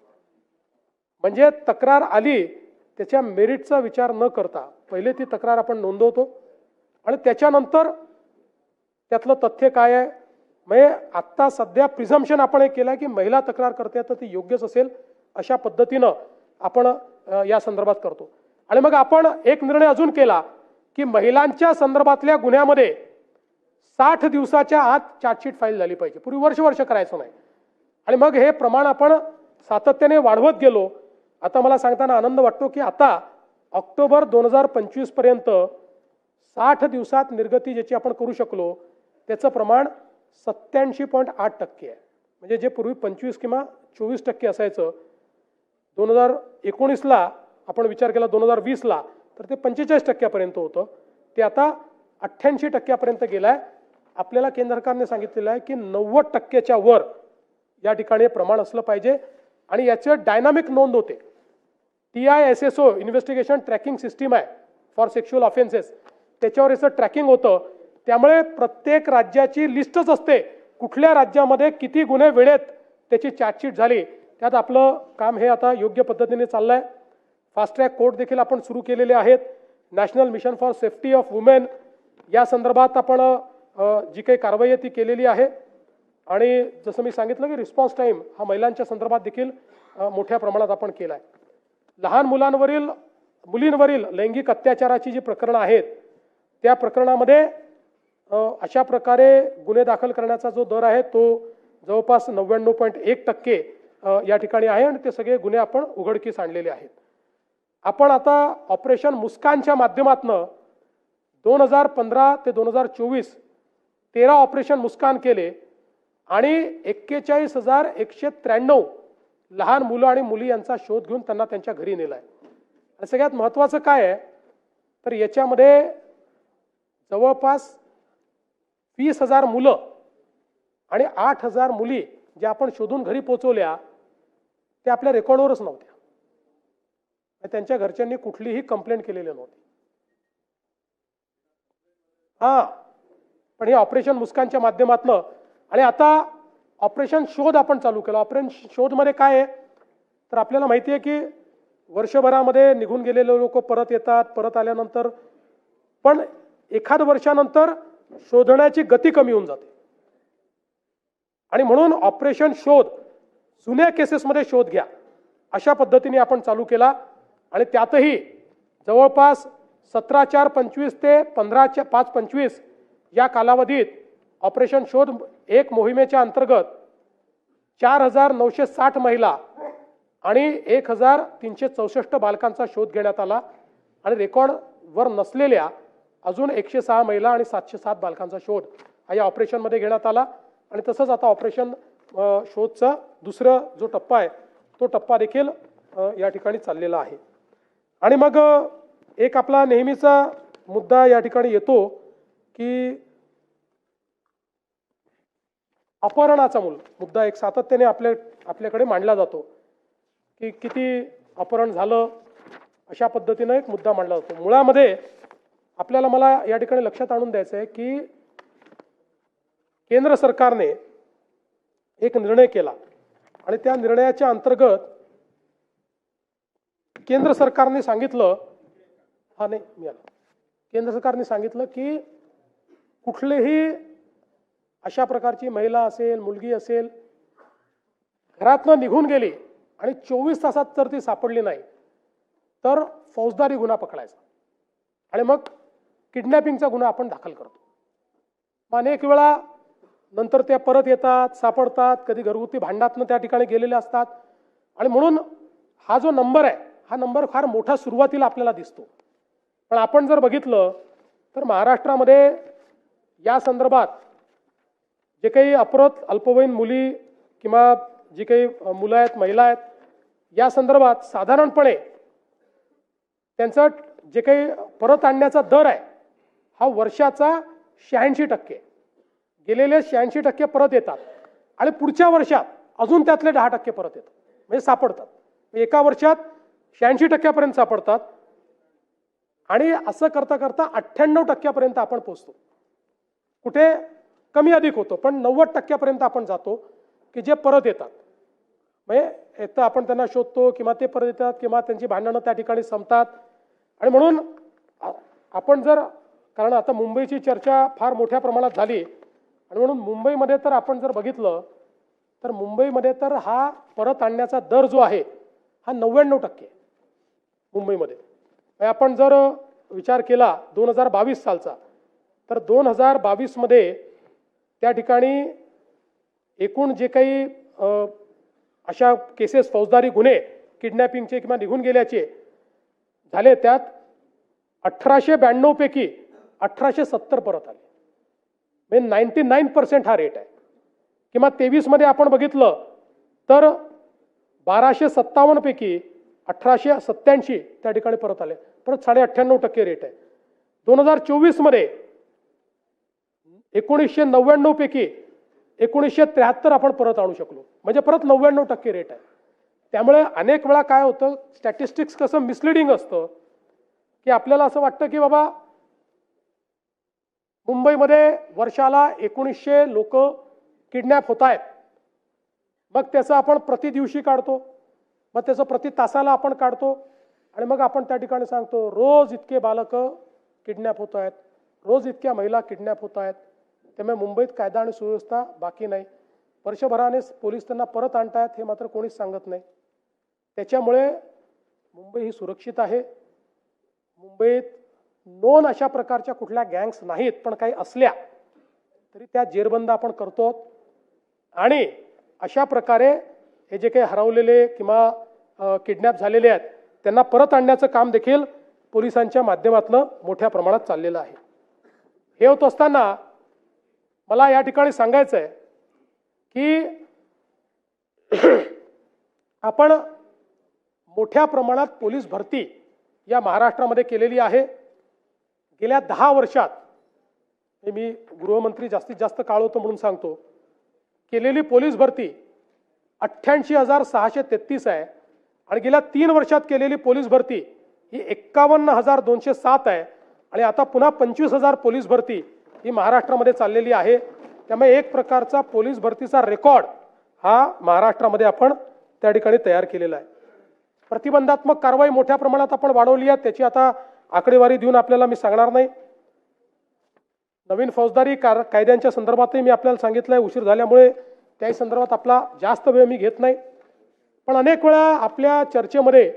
म्हणजे तक्रार आली त्याच्या मेरिटचा विचार न करता पहिले ती तक्रार आपण नोंदवतो आणि त्याच्यानंतर त्यातलं तथ्य काय आहे. म्हणजे आत्ता सध्या प्रिझम्पशन आपण एक केलं की महिला तक्रार करते तर ती योग्यच असेल अशा पद्धतीनं आपण या संदर्भात करतो. आणि मग आपण एक निर्णय अजून केला की महिलांच्या संदर्भातल्या गुन्ह्यामध्ये 60 दिवसाच्या आत चार्जशीट फाईल झाली पाहिजे. पूर्वी वर्ष करायचं नाही आणि मग हे प्रमाण आपण सातत्याने वाढवत गेलो. आता मला सांगताना आनंद वाटतो की आता ऑक्टोबर 2025 पर्यंत 60 दिवसात निर्गती ज्याची आपण करू शकलो त्याचं प्रमाण 87.8% आहे. म्हणजे जे पूर्वी 25 किंवा 24% असायचं 2019ला आपण विचार केला 2020ला तर ते 45% होतं. ते आता 88% गेलाय. आपल्याला केंद्र सरकारने सांगितलेलं आहे की 90%च्या वर या ठिकाणी प्रमाण असलं पाहिजे आणि याचे डायनामिक नोंद होते. TISSO इन्व्हेस्टिगेशन ट्रॅकिंग सिस्टीम आहे फॉर सेक्शुअल ऑफेन्सेस, त्याच्यावर याचं ट्रॅकिंग होतं. त्यामुळे प्रत्येक राज्याची लिस्टच असते कुठल्या राज्यामध्ये किती गुन्हे वेळेत त्याची चार्जशीट झाली. त्यात आपलं काम हे आता योग्य पद्धतीने चाललंय. फास्ट ट्रॅक कोर्ट देखील आपण सुरू केलेले आहेत. National mission for safety of women या संदर्भात आपण जी काही कारवाई आहे ती केलेली आहे. आणि जसं मी सांगितलं की रिस्पॉन्स टाईम हा महिलांच्या संदर्भात देखील मोठ्या प्रमाणात आपण केला आहे. लहान मुलींवरील लैंगिक अत्याचाराची जी प्रकरणं आहेत त्या प्रकरणामध्ये अशा प्रकारे गुन्हे दाखल करण्याचा जो दर आहे तो जवळपास 99.1% या ठिकाणी आहे आणि ते सगळे गुन्हे आपण उघडकीस आणलेले आहेत. आपण आता ऑपरेशन मुस्कानच्या माध्यमातून 2015 ते 2024 13 ऑपरेशन मुस्कान केले आणि 41,193 लहान मुलं आणि मुली यांचा शोध घेऊन त्यांना त्यांच्या घरी नेलाय. आणि सगळ्यात महत्त्वाचं काय आहे तर याच्यामध्ये जवळपास 20,000 मुलं आणि 8,000 मुली ज्या आपण शोधून घरी पोहोचवल्या त्या आपल्या रेकॉर्डवरच नव्हत्या. त्यांच्या घरच्यांनी कुठलीही कंप्लेंट केलेली नव्हती. पण हे ऑपरेशन मुस्कानच्या माध्यमातून आणि आता ऑपरेशन शोध आपण चालू केलं. ऑपरेशन शोध मध्ये काय आहे तर आपल्याला माहिती आहे की वर्षभरामध्ये निघून गेलेले लोक परत येतात. परत आल्यानंतर पण एखाद वर्षानंतर शोधण्याची गती कमी होऊन जाते आणि म्हणून ऑपरेशन शोध जुन्या केसेसमध्ये शोध घ्या अशा पद्धतीने आपण चालू केला. आणि त्यातही जवळपास 17/4/25 ते 15/5/25 या कालावधीत ऑपरेशन शोध एक मोहिमेच्या अंतर्गत 4,960 महिला आणि 1,364 बालकांचा शोध घेण्यात आला. आणि रेकॉर्डवर नसलेल्या अजून 106 महिला आणि 707 बालकांचा शोध हा या ऑपरेशनमध्ये घेण्यात आला. आणि तसंच आता ऑपरेशन शोधचा दुसरा जो टप्पा आहे तो टप्पा देखील या ठिकाणी चाललेला आहे. आणि मग एक आपला नेहमीचा मुद्दा या ठिकाणी येतो की अपहरणाचा मुद्दा एक सातत्याने आपल्याकडे मांडला जातो की किती अपहरण झालं अशा पद्धतीनं एक मुद्दा मांडला जातो. मुळामध्ये मला या ठिकाणी लक्षात आणून द्यायचं आहे की केंद्र सरकारने एक निर्णय केला आणि त्या निर्णयाच्या अंतर्गत केंद्र सरकारने सांगितलं केंद्र सरकारने सांगितलं की कुठलेही अशा प्रकारची महिला असेल मुलगी असेल घरातनं निघून गेली आणि 24 तासात जर ती सापडली नाही तर फौजदारी गुन्हा पकडायचा आणि मग किडनॅपिंगचा गुन्हा आपण दाखल करतो. अनेक वेळा नंतर त्या परत येतात सापडतात कधी घरगुती भांडणातनं त्या ठिकाणी गेलेले असतात. आणि म्हणून हा जो नंबर आहे हा नंबर फार मोठा सुरुवातीला आपल्याला दिसतो. पण आपण जर बघितलं तर महाराष्ट्रामध्ये या संदर्भात जे काही अपहृत अल्पवयीन मुली किंवा जी काही मुलं आहेत महिला आहेत या संदर्भात साधारणपणे त्यांचं जे काही परत आणण्याचा दर आहे हा वर्षाचा 86%. गेलेले 86% परत येतात आणि पुढच्या वर्षात अजून त्यातले 10% परत येतात म्हणजे सापडतात. एका वर्षात 86% सापडतात आणि असं करता करता 98% आपण पोहोचतो. कुठे कमी अधिक होतो पण 90% आपण जातो की जे परत येतात. म्हणजे एक तर आपण त्यांना शोधतो किंवा ते परत येतात किंवा त्यांची भांडणं त्या ठिकाणी संपतात. आणि म्हणून आपण जर कारण आता मुंबईची चर्चा फार मोठ्या प्रमाणात झाली आणि म्हणून मुंबईमध्ये तर आपण जर बघितलं तर मुंबईमध्ये तर हा परत आणण्याचा दर जो आहे हा 99% मुंबईमध्ये. आपण जर विचार केला 2022 सालचा तर 2022 मध्ये त्या ठिकाणी एकूण जे काही अशा केसेस फौजदारी गुन्हे किडनॅपिंगचे किंवा निघून गेल्याचे झाले त्यात 1892 पैकी 1870 परत आले. म्हणजे 99% हा रेट आहे. किंवा 23 मध्ये आपण बघितलं तर 1257 पैकी 1887 त्या ठिकाणी परत आले. परत 98.5% रेट आहे. 2024 मध्ये 1999 पैकी 1973 आपण परत आणू शकलो म्हणजे परत 99% रेट आहे. त्यामुळे अनेक वेळा काय होतं स्टॅटिस्टिक्स कसं मिसलिडिंग असतं की आपल्याला असं वाटतं की बाबा मुंबईमध्ये वर्षाला 1900 लोक किडनॅप होत आहेत. मग त्याचं आपण प्रति दिवशी काढतो मग त्याचं प्रति तासाला आपण काढतो आणि मग आपण त्या ठिकाणी सांगतो रोज इतके बालक किडनॅप होत आहेत रोज इतक्या महिला किडनॅप होत आहेत. त्यामुळे मुंबईत कायदा आणि सुव्यवस्था बाकी नाही. वर्षभराने पोलीस त्यांना परत आणतायत हे मात्र कोणीच सांगत नाही. त्याच्यामुळे मुंबई ही सुरक्षित आहे. मुंबईत नोन अशा प्रकारच्या कुठल्या गँग्स नाहीत पण काही असल्या तरी त्या जेरबंद आपण करतो. आणि अशा प्रकारे हे जे काही हरवलेले किंवा किडनॅप झालेले आहेत त्यांना परत आणण्याचं काम देखील पोलिसांच्या माध्यमातून मोठ्या प्रमाणात चाललेलं आहे. हे होत असताना मला या ठिकाणी सांगायचं आहे की आपण मोठ्या प्रमाणात पोलीस भरती या महाराष्ट्रामध्ये केलेली आहे. गेल्या 10 वर्षात, हे मी गृहमंत्री जास्तीत जास्त काळ होतो म्हणून सांगतो, केलेली पोलीस भरती 88,633 आहे आणि गेल्या 3 वर्षात केलेली पोलीस भरती ही 51,207 आहे आणि आता पुन्हा 25,000 पोलीस भरती ही महाराष्ट्रामध्ये चाललेली आहे. त्यामुळे एक प्रकारचा पोलीस भरतीचा रेकॉर्ड हा महाराष्ट्रामध्ये आपण त्या ठिकाणी तयार केलेला आहे. प्रतिबंधात्मक कारवाई मोठ्या प्रमाणात आपण वाढवली आहे, त्याची आता आकडेवारी देऊन आपल्याला मी सांगणार नाही. नवीन फौजदारी कायद्यांच्या संदर्भातही मी आपल्याला सांगितलं आहे, उशीर झाल्यामुळे त्याही संदर्भात आपला जास्त वेळ मी घेत नाही. पण अनेक वेळा आपल्या चर्चेमध्ये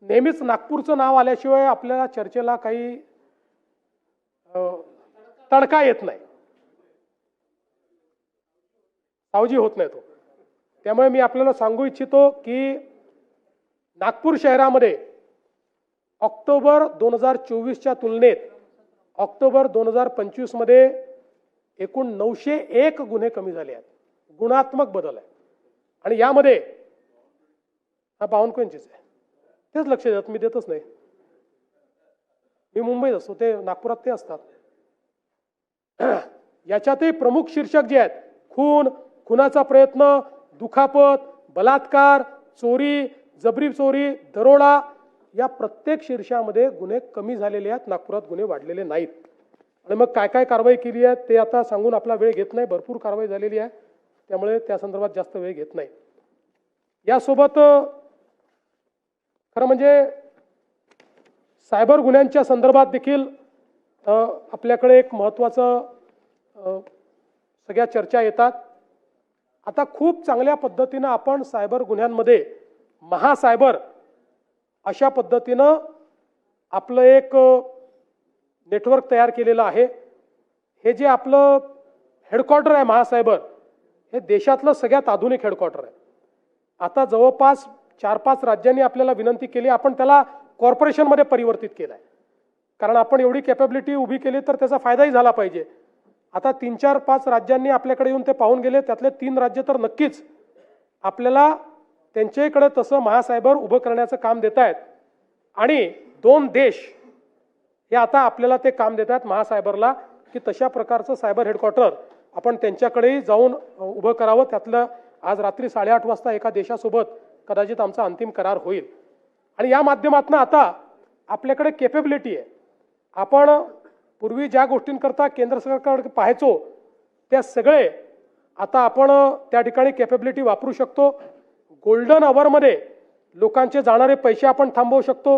नेहमीच नागपूरचं नाव आल्याशिवाय आपल्याला चर्चेला काही तडका येत नाही, सावजी होत नाही तो. त्यामुळे मी आपल्याला सांगू इच्छितो की नागपूर शहरामध्ये ऑक्टोबर 2024च्या तुलनेत ऑक्टोबर 2025 मध्ये एकूण 901 गुन्हे कमी झाले आहेत. गुणात्मक बदल आहे. आणि यामध्ये हा बावनकुळेंचीच आहे, तेच लक्ष देतात, मी देतच नाही. मी मुंबईत असतो, ते नागपुरात ते असतात. याच्यातही प्रमुख शीर्षक जे आहेत, खून, खुनाचा प्रयत्न, दुखापत, बलात्कार, चोरी, जबरी चोरी, दरोडा, या प्रत्येक शीर्षामध्ये गुन्हे कमी झालेले आहेत, नागपुरात गुन्हे वाढलेले नाहीत. आणि मग काय काय कारवाई केली आहे ते आता सांगून आपला वेळ घेत नाही. भरपूर कारवाई झालेली आहे, त्यामुळे त्या संदर्भात जास्त वेळ घेत नाही. यासोबत खरं म्हणजे सायबर गुन्ह्यांच्या संदर्भात देखील आपल्याकडे एक महत्त्वाचं सगळ्या चर्चा येतात. आता खूप चांगल्या पद्धतीनं आपण सायबर गुन्ह्यांमध्ये महासायबर अशा पद्धतीनं आपलं एक नेटवर्क तयार केलेलं आहे. हे जे आपलं हेडक्वार्टर आहे महासायबर, हे देशातलं सगळ्यात आधुनिक हेडक्वार्टर आहे. आता जवळपास 4-5 राज्यांनी आपल्याला विनंती केली, आपण त्याला कॉर्पोरेशनमध्ये परिवर्तित केलं आहे. कारण आपण एवढी कॅपॅबिलिटी उभी केली तर त्याचा फायदाही झाला पाहिजे. आता 3-4-5 राज्यांनी आपल्याकडे येऊन ते पाहून गेले, त्यातले 3 राज्य तर नक्कीच आपल्याला त्यांच्याकडे तसं महासायबर उभं करण्याचं काम देत आहेत. आणि 2 देश हे आता आपल्याला ते काम देत आहेत महासायबरला, की तशा प्रकारचं सायबर हेडक्वार्टर आपण त्यांच्याकडेही जाऊन उभं करावं. त्यातलं आज रात्री 8:30 वाजता एका देशासोबत कदाचित आमचा अंतिम करार होईल. आणि या माध्यमातून आता आपल्याकडे कॅपेबिलिटी आहे. आपण पूर्वी ज्या गोष्टींकरता केंद्र सरकारकडे पाहायचो त्या सगळे आता आपण त्या ठिकाणी कॅपेबिलिटी वापरू शकतो. गोल्डन अवरमध्ये लोकांचे जाणारे पैसे आपण थांबवू शकतो.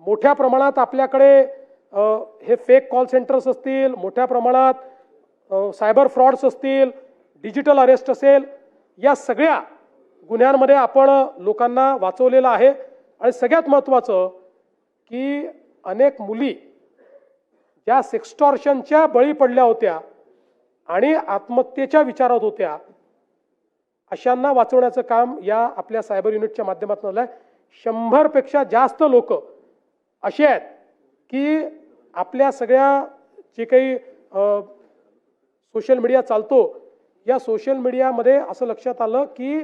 मोठ्या प्रमाणात आपल्याकडे हे फेक कॉल सेंटर्स असतील, मोठ्या प्रमाणात सायबर फ्रॉड्स असतील, डिजिटल अरेस्ट असेल, या सगळ्या गुन्ह्यांमध्ये आपण लोकांना वाचवलेलं आहे. आणि सगळ्यात महत्त्वाचं की अनेक मुली ज्या सेक्स्टॉर्शनच्या बळी पडल्या होत्या आणि आत्महत्येच्या विचारात होत्या, अशांना वाचवण्याचं काम या आपल्या सायबर युनिटच्या माध्यमातून झालं आहे. 100 पेक्षा जास्त लोक असे आहेत की आपल्या सगळ्या जे काही सोशल मीडिया चालतो, या सोशल मीडियामध्ये असं लक्षात आलं की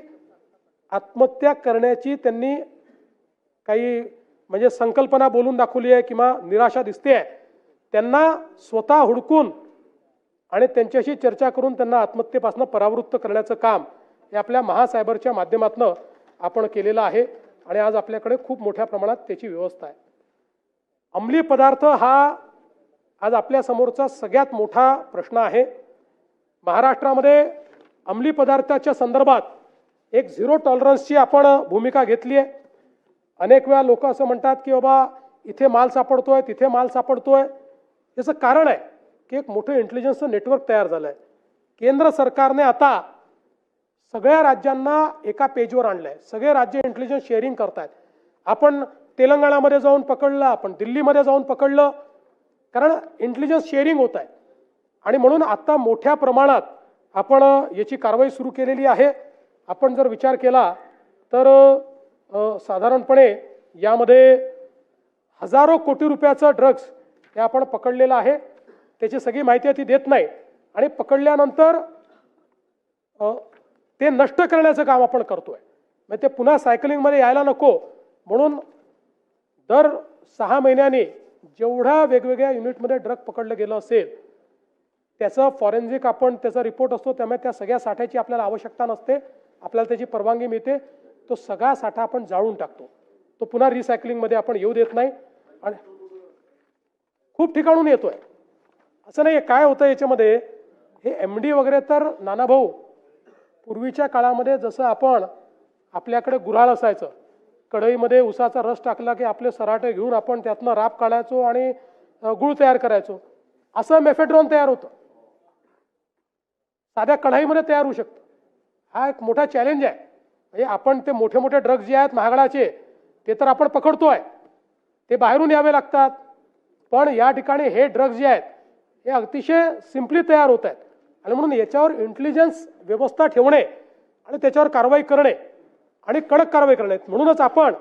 आत्महत्या करण्याची त्यांनी काही म्हणजे संकल्पना बोलून दाखवली आहे किंवा निराशा दिसते आहे. त्यांना स्वतः हुडकून आणि त्यांच्याशी चर्चा करून त्यांना आत्महत्येपासून परावृत्त करण्याचं काम हे आपल्या महासायबरच्या माध्यमातून आपण केलेलं आहे. आणि आज आपल्याकडे खूप मोठ्या प्रमाणात त्याची व्यवस्था आहे. अंमली पदार्थ हा आज आपल्या समोरचा सगळ्यात मोठा प्रश्न आहे. महाराष्ट्रामध्ये अंमली पदार्थाच्या संदर्भात एक 0 टॉलरन्सची आपण भूमिका घेतली आहे. अनेक वेळा लोक असं म्हणतात की बाबा इथे माल सापडतोय, तिथे माल सापडतोय. याचं कारण आहे की एक मोठं इंटेलिजन्सचं नेटवर्क तयार झालं आहे. केंद्र सरकारने आता सगळ्या राज्यांना एका पेजवर आणलंय. सगळे राज्य इंटेलिजन्स शेअरिंग करतायत. आपण तेलंगणामध्ये जाऊन पकडलं, आपण दिल्लीमध्ये जाऊन पकडलं, कारण इंटेलिजन्स शेअरिंग होत आहे. आणि म्हणून आता मोठ्या प्रमाणात आपण याची कारवाई सुरू केलेली आहे. आपण जर विचार केला तर साधारणपणे यामध्ये हजारो कोटी रुपयाचं ड्रग्स हे आपण पकडलेलं आहे. त्याची सगळी माहिती आहे ती देत नाही आणि पकडल्यानंतर ते नष्ट करण्याचं काम आपण करतोय. म्हणजे ते पुन्हा सायकलिंगमध्ये यायला नको म्हणून दर 6 महिन्यांनी जेवढा वेगवेगळ्या युनिटमध्ये ड्रग पकडलं गेलं असेल त्याचं फॉरेन्सिक आपण त्याचा रिपोर्ट असतो, त्यामुळे त्या सगळ्या साठ्याची आपल्याला आवश्यकता नसते, आपल्याला त्याची परवानगी मिळते. तो सगळा साठा आपण जाळून टाकतो, तो पुन्हा रिसायकलिंगमध्ये आपण येऊ देत नाही. आणि खूप ठिकाणून येतोय, असं नाही. काय होतं याच्यामध्ये, हे MD वगैरे तर नानाभाऊ पूर्वीच्या काळामध्ये जसं आपण आपल्याकडे गुऱ्हाळ असायचं, कढईमध्ये उसाचा रस टाकला की आपले सराटे घेऊन आपण त्यातनं राब काढायचो आणि गुळ तयार करायचो, असं मेफेड्रॉन तयार होतं, साध्या कढईमध्ये तयार होऊ शकतं. हा एक मोठा चॅलेंज आहे. म्हणजे आपण ते मोठे मोठे ड्रग्ज जे आहेत महागडाचे ते तर आपण पकडतोय, ते बाहेरून यावे लागतात, पण या ठिकाणी हे ड्रग्ज जे आहेत हे अतिशय सिम्पली तयार होत आहेत. आणि म्हणून याच्यावर इंटेलिजन्स व्यवस्था ठेवणे आणि त्याच्यावर कारवाई करणे आणि कडक कारवाई करणे. म्हणूनच आपण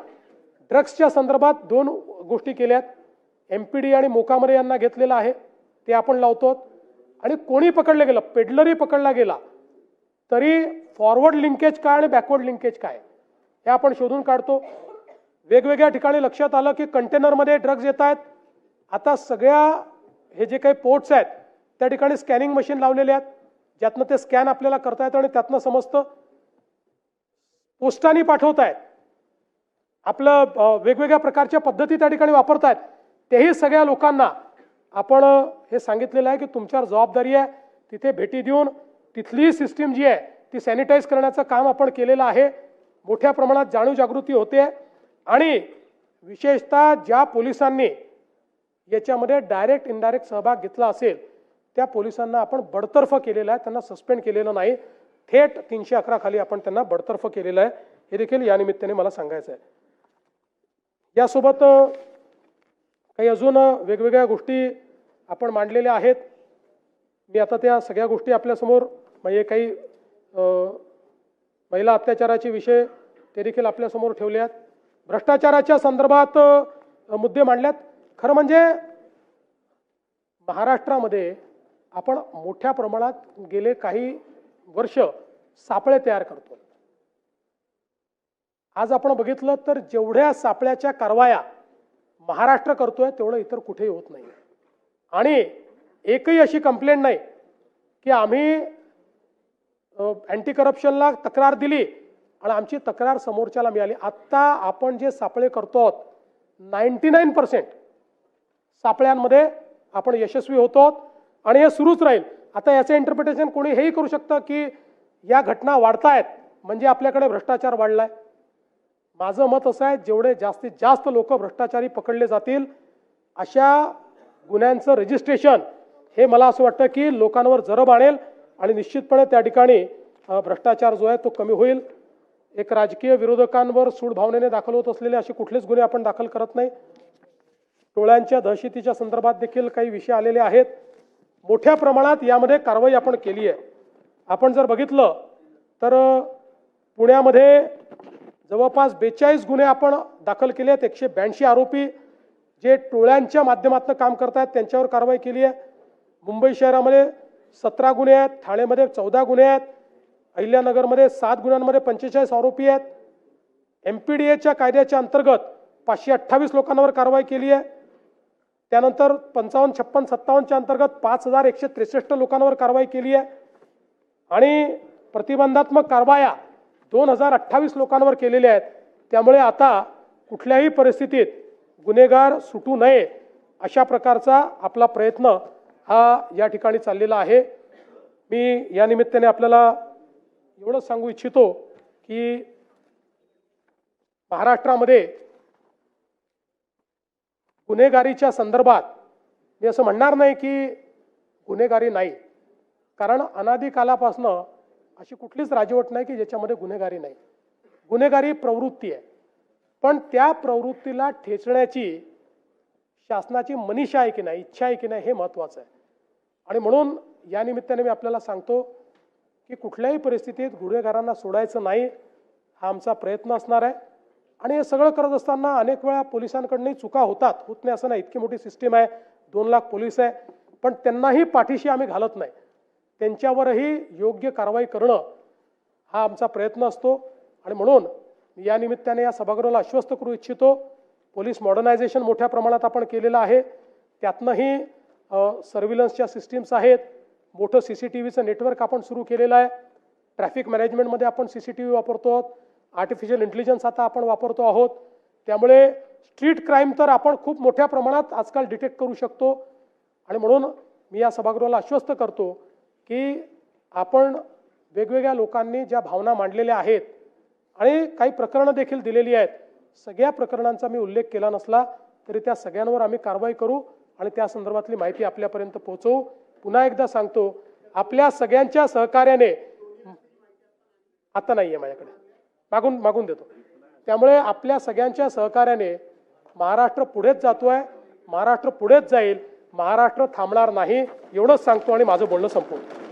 ड्रग्सच्या संदर्भात 2 गोष्टी केल्यात. MPD आणि मोकामरे यांना घेतलेलं आहे, ते आपण लावतो. आणि कोणी पकडलं गेलं, पेडलरही पकडला गेला तरी फॉरवर्ड लिंकेज काय आणि बॅकवर्ड लिंकेज काय हे आपण शोधून काढतो. वेगवेगळ्या ठिकाणी लक्षात आलं की कंटेनरमध्ये ड्रग्ज येत आहेत. आता सगळ्या हे जे काही पोर्ट्स आहेत त्या ठिकाणी स्कॅनिंग मशीन लावलेले आहेत, ज्यातनं ते स्कॅन आपल्याला करता येतं आणि त्यातनं समजतं. पोस्टाने पाठवतायत, आपलं वेगवेगळ्या प्रकारच्या पद्धती त्या ठिकाणी वापरतायत. तेही सगळ्या लोकांना आपण हे सांगितलेलं आहे की तुमच्यावर जबाबदारी आहे. तिथे भेटी देऊन तिथली सिस्टीम जी आहे ती सॅनिटाईज करण्याचं काम आपण केलेलं आहे. मोठ्या प्रमाणात जाणीव जागृती होते आणि विशेषतः ज्या पोलिसांनी याच्यामध्ये डायरेक्ट इनडायरेक्ट सहभाग घेतला असेल त्या पोलिसांना आपण बडतर्फ केलेलं आहे, त्यांना सस्पेंड केलेलं नाही. थेट 311 खाली आपण त्यांना बडतर्फ केलेलं आहे, हे देखील या निमित्ताने मला सांगायचं आहे. यासोबत काही अजून वेगवेगळ्या गोष्टी आपण मांडलेल्या आहेत. मी आता त्या सगळ्या गोष्टी आपल्यासमोर, म्हणजे काही महिला अत्याचाराचे विषय ते देखील आपल्यासमोर ठेवले आहेत. भ्रष्टाचाराच्या संदर्भात मुद्दे मांडल्यात. खरं म्हणजे महाराष्ट्रामध्ये आपण मोठ्या प्रमाणात गेले काही वर्ष सापळे तयार करतो. आज आपण बघितलं तर जेवढ्या सापळ्याच्या कारवाया महाराष्ट्र करतोय तेवढं इतर कुठेही होत नाही. आणि एकही अशी कंप्लेंट नाही की आम्ही अँटी करप्शनला तक्रार दिली आणि आमची तक्रार समोरच्याला मिळाली. आत्ता आपण जे सापळे करतो 99% सापळ्यांमध्ये आपण यशस्वी होतो आणि हे सुरूच राहील. आता याचं इंटरप्रिटेशन कोणी हेही करू शकतं की या घटना वाढतायत म्हणजे आपल्याकडे भ्रष्टाचार वाढलाय. माझं मत असं आहे, जेवढे जास्तीत जास्त लोक भ्रष्टाचारी पकडले जातील अशा गुन्ह्यांचं रजिस्ट्रेशन हे मला असं वाटतं की लोकांवर जरब आणेल आणि निश्चितपणे त्या ठिकाणी भ्रष्टाचार जो आहे तो कमी होईल. एक राजकीय विरोधकांवर सूड भावनेने दाखल होत असलेले असे कुठलेच गुन्हे आपण दाखल करत नाही. टोळ्यांच्या दहशतीच्या संदर्भात देखील काही विषय आलेले आहेत. मोठ्या प्रमाणात यामध्ये कारवाई आपण केली आहे. आपण जर बघितलं तर पुण्यामध्ये जवळपास 42 गुन्हे आपण दाखल केले आहेत. 182 आरोपी जे टोळ्यांच्या माध्यमातून काम करतात त्यांच्यावर कारवाई केली आहे. मुंबई शहरामध्ये 17 गुन्हे आहेत, ठाणेमध्ये 14 गुन्हे आहेत, अहिल्यानगरमध्ये 7 गुन्ह्यांमध्ये 45 आरोपी आहेत. MPDAच्या कायद्याच्या अंतर्गत 528 लोकांवर कारवाई केली आहे. त्यानंतर 55, 56, 57च्या अंतर्गत 5163 लोकांवर कारवाई केली आहे आणि प्रतिबंधात्मक कारवाया 2028 लोकांवर केलेल्या आहेत. त्यामुळे आता कुठल्याही परिस्थितीत गुन्हेगार सुटू नये अशा प्रकारचा आपला प्रयत्न हा या ठिकाणी चाललेला आहे. मी या निमित्ताने आपल्याला एवढंच सांगू इच्छितो की महाराष्ट्रामध्ये गुन्हेगारीच्या संदर्भात मी असं म्हणणार नाही की गुन्हेगारी नाही, कारण अनादी कालापासून अशी कुठलीच राजवट नाही की ज्याच्यामध्ये गुन्हेगारी नाही. गुन्हेगारी प्रवृत्ती आहे, पण त्या प्रवृत्तीला ठेचण्याची शासनाची मनीषा आहे की नाही, इच्छा आहे की नाही हे महत्त्वाचं आहे. आणि म्हणून या निमित्ताने मी आपल्याला सांगतो की कुठल्याही परिस्थितीत गुन्हेगारांना सोडायचं नाही हा आमचा प्रयत्न असणार आहे. आणि हे सगळं करत असताना अनेक वेळा पोलिसांकडूनही चुका होतात, होत नाही असं नाही. इतकी मोठी सिस्टीम आहे, 2 लाख पोलीस आहे, पण त्यांनाही पाठीशी आम्ही घालत नाही. त्यांच्यावरही योग्य कारवाई करणं हा आमचा प्रयत्न असतो. आणि म्हणून या निमित्ताने या सभागृहाला आश्वस्त करू इच्छितो, पोलीस मॉडर्नायझेशन मोठ्या प्रमाणात आपण केलेलं आहे. त्यातनंही सर्व्हिलन्सच्या सिस्टीम्स आहेत, मोठं CCTVचं नेटवर्क आपण सुरू केलेलं आहे. ट्रॅफिक मॅनेजमेंटमध्ये आपण CCTV वापरतो आहोत, आर्टिफिशियल इंटेलिजन्स आता आपण वापरतो आहोत. त्यामुळे स्ट्रीट क्राईम तर आपण खूप मोठ्या प्रमाणात आजकाल डिटेक्ट करू शकतो. आणि म्हणून मी या सभागृहाला आश्वस्त करतो की आपण वेगवेगळ्या लोकांनी ज्या भावना मांडलेल्या आहेत आणि काही प्रकरणं देखील दिलेली आहेत, सगळ्या प्रकरणांचा मी उल्लेख केला नसला तरी त्या सगळ्यांवर आम्ही कारवाई करू आणि त्या संदर्भातली माहिती आपल्यापर्यंत पोहोचवू. पुन्हा एकदा सांगतो, आपल्या सगळ्यांच्या सहकार्याने, आता नाही आहे माझ्याकडे, मागून देतो. त्यामुळे आपल्या सगळ्यांच्या सहकार्याने महाराष्ट्र पुढेच जातोय, महाराष्ट्र पुढेच जाईल, महाराष्ट्र थांबणार नाही, एवढंच सांगतो आणि माझं बोलणं संपवतो.